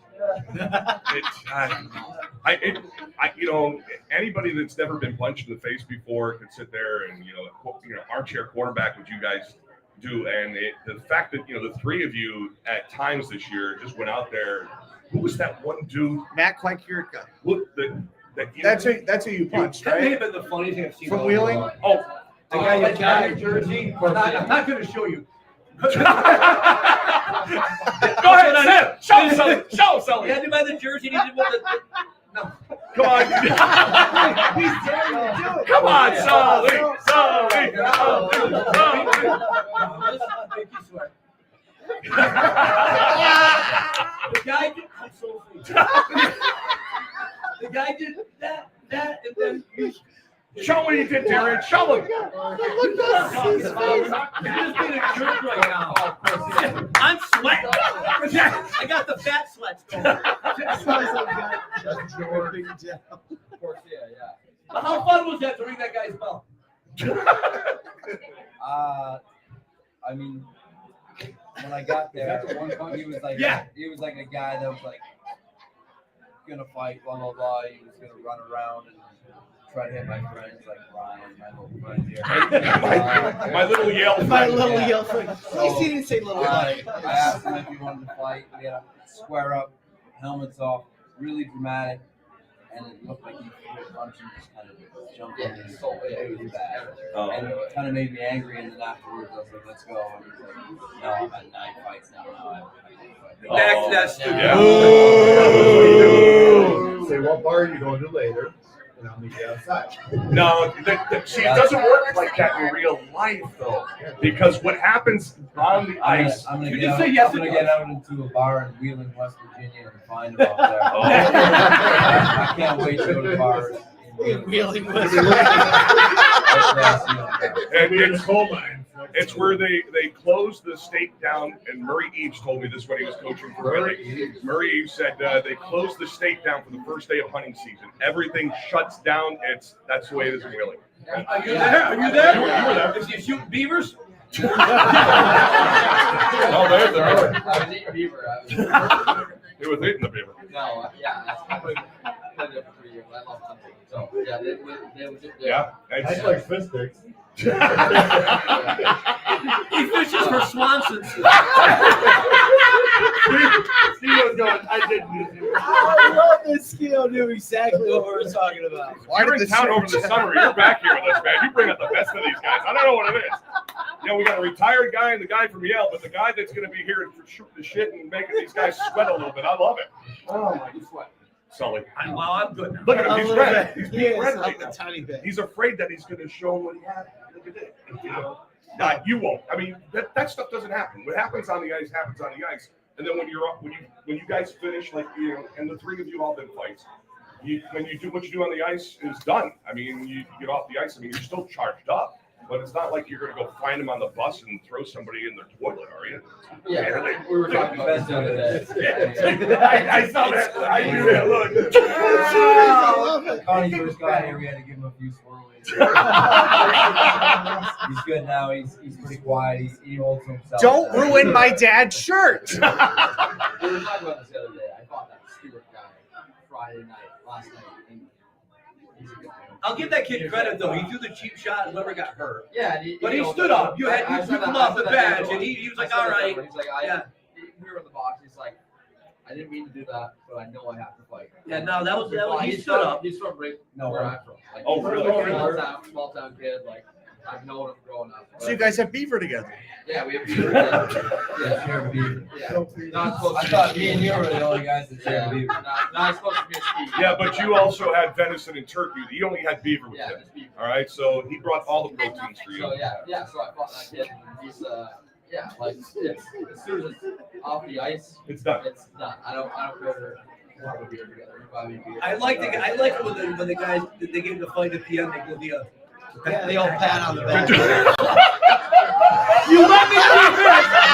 Anybody that's never been punched in the face before can sit there and armchair quarterback what you guys do, and the fact that the three of you at times this year just went out there. Who was that one dude? Matt Klankirka. That's who you punched, That may right? have been the funniest thing I've seen. From all Wheeling? along. Oh, the guy in the jersey. I'm not going to show you. Go ahead, Seth. Show Sully. Show Sully. He had to buy the jersey. He did what the. No. Come on. He's daring to do it. Come on, Sully. Sully. Make you sweat. The guy did. I'm so afraid. The guy did that, and then you. Show what you did, Darren. Show him. Look at his face. You're just being a jerk right now. I'm sweating. I got the fat sweats going. How fun was that to ring that guy's bell? I mean, when I got there, he was like, he was like a guy that was like gonna fight, blah blah blah. He was gonna run around and try to hit my friends, like Ryan, my little friend here. My little Yale friend. My little Yale friend. At least he didn't say little. I asked him if he wanted to fight. We had to square up, helmets off, really dramatic, and it looked like he threw a punch and just kind of jumped in his soul. It was bad. And it kind of made me angry, and then afterwards I was like, let's go. And he's like, no, I'm at 9 fights now. That's stupid. Say, what bar are you going to later? And I'll meet you outside. No, see, it doesn't work like that in real life, though. Because what happens on the ice, I'm gonna you get just out, say yes. I'm gonna get out into a bar in Wheeling, West Virginia, and find him out there. Oh. I can't wait to go to bars in Wheeling, West Virginia. And it's coal mines. It's where they closed the state down, and Murray Eves told me this when he was coaching for Willie. Murray Eves said they closed the state down for the first day of hunting season. Everything shuts down. That's the way it is in Willie. Are you there? Are you there? You were there. Is he shooting beavers? Oh, there's the beaver. I was eating beaver. He was eating the beaver. No, yeah, I played it for 3 years. I love hunting. So, yeah, they would just, Yeah. I like fish sticks. He fishes for Swanson's. Steel's going, I didn't use it. I love that Skio knew exactly what we were talking about. You're in town over the summer. You're back here with us, man. You bring out the best of these guys. I don't know what it is. You know, we got a retired guy and the guy from Yale, but the guy that's going to be here for shooting the shit and making these guys sweat a little bit. I love it. Oh, my sweat. Sully. I'm good now. Look at him. He's red. He's He being is, red up right a now. tiny bit. He's afraid that he's going to show him what he had. Look at it. You know? Nah, you won't. I mean, that stuff doesn't happen. What happens on the ice happens on the ice. And then when you're up, when you guys finish, like and the three of you all did fights. When you do what you do on the ice is done. I mean, you get off the ice. I mean, you're still charged up. But it's not like you're going to go find them on the bus and throw somebody in their toilet, are you? Yeah, we were talking about this the other day. I saw that. I knew that look. Connie first got here, we had to give him a few swirlies. He's good now. He's pretty quiet. He holds himself. Don't ruin my dad's shirt. We were talking about this the other day. I fought that Stewart guy Friday night, last night. And he's a good guy. I'll give that kid credit though. He threw the cheap shot and whoever got hurt. Yeah, but he stood up. You took him off the badge, and he was like, "All right." He's like, Yeah. We were in the box. He's like, I didn't mean to do that, but I know I have to fight. Yeah, no, that was he He's stood from- up. He's from where I'm from. Like, Oh, he's really? a small town kid. Like, I've known him growing up. So you guys have beaver together. Yeah, we have beaver. Yeah, share a beaver. Yeah. Not supposed I to thought me and you were the only guys that share a beaver. Not supposed to be a ski. Yeah, but you also had venison and turkey. You only had beaver with Yeah, him. just beaver. All right, so he brought all the proteins for you. So yeah. So I fought that kid. And he's like it's, as soon as it's off the ice, It's done. It's done. I don't care to have a beer together. We buy me a beer. I like when the guys they get in the fight at the end. They go The old pat on the back. You let me do this.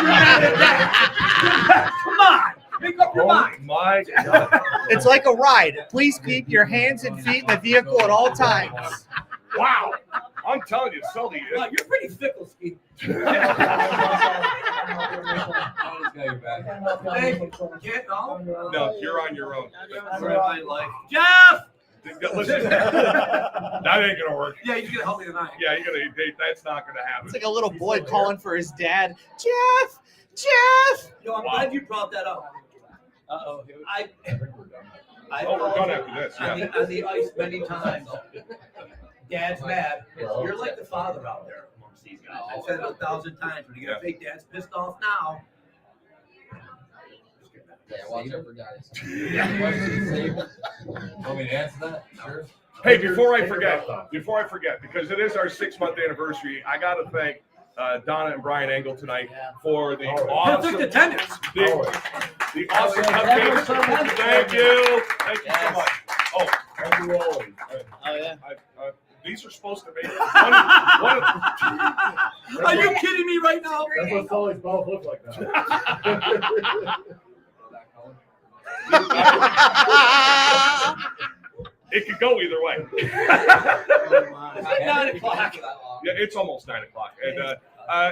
You're mad at that. Come on, make up your mind. My God. It's like a ride. Please keep your hands and feet in the vehicle at all times. Wow. I'm telling you, Sully. Wow, you're pretty fickle, Ski. Connie's got your back. No, you're on your own. My life. Jeff. Listen, that ain't gonna work. Yeah, he's gonna help me tonight. Yeah, that's not gonna happen. It's like a little boy calling for his dad. Jeff. Yo, I'm glad you brought that up. Uh-oh. I Oh, we're done after this. on Yeah. the ice many times. Dad's mad. You're like the father out there amongst these guys. I've said it 1,000 times. When you get a fake dad's pissed off now. Yeah, watch out for guys. Want me to answer that? Sure. Hey, before I forget, because it is our 6-month anniversary, I got to thank Donna and Brian Engel tonight for the awesome Perfect attendance. The awesome cupcakes. Thank you. Thank you so much. Oh, Thank you always. Oh, yeah. these are supposed to make one Are you kidding me right now? That's what Sully's both look like now. It could go either way. At 9 o'clock. Yeah, it's almost 9 o'clock. And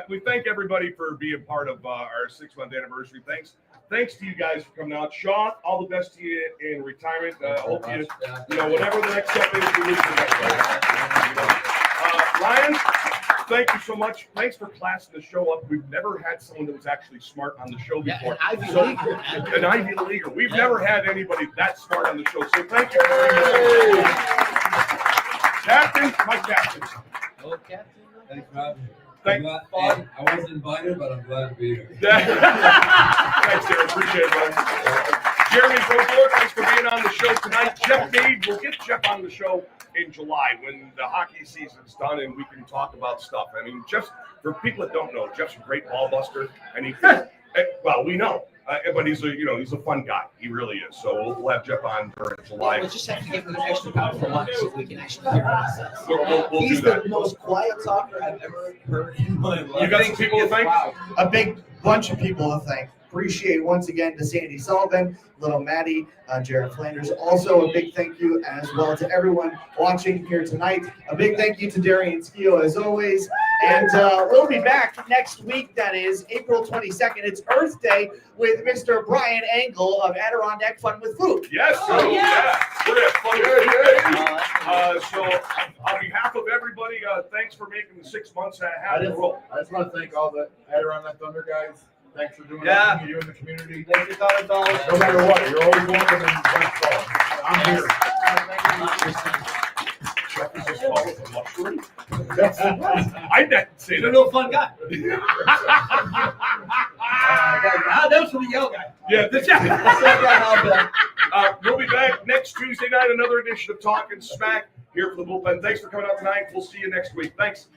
we thank everybody for being part of our 6-month anniversary. Thanks to you guys for coming out. Sean, all the best to you in retirement. Hope you whatever the next step is, you lose the next step. Ryan, thank you so much. Thanks for classing the show up. We've never had someone that was actually smart on the show before. An Ivy Leaguer. We've never had anybody that smart on the show. So thank you for bringing us. Captain, my captain. Oh, Captain. Thanks for having me. I wasn't invited, but I'm glad to be here. Thanks, Jerry. Appreciate it, man. Jeremy Brodor, thanks for being on the show tonight. Jeff Mead, we'll get Jeff on the show in July when the hockey season's done and we can talk about stuff. I mean, for people that don't know, Jeff's a great ball buster, and well, we know. But he's a fun guy. He really is. So we'll have Jeff on during July. We'll just have to give him an extra powerful mic so we can actually hear what he says. We'll He's do that. the most quiet talker I've ever heard in my life. You got some people to thank? A big bunch of people to thank. Appreciate once again to Sandy Sullivan, Little Maddie, Jared Flanders. Also a big thank you as well to everyone watching here tonight. A big thank you to Darian Skio as always. And we'll be back next week. That is April 22nd. It's Earth Day with Mr. Brian Angle of Adirondack Fun with Food. Yes, sir. Yeah. We're gonna have fun. So on behalf of everybody, thanks for making the 6 months happen. I just want to thank all the Adirondack Thunder guys. Thanks for doing Yeah. everything you do in the community. Thank you, $1,000. No matter what, you're always welcome in baseball. I'm here. I didn't say You're a that. real fun guy. That was for the yellow guy. Yeah, we'll be back next Tuesday night, another edition of Talkin' Smack here for the Bullpen. Thanks for coming out tonight. We'll see you next week. Thanks.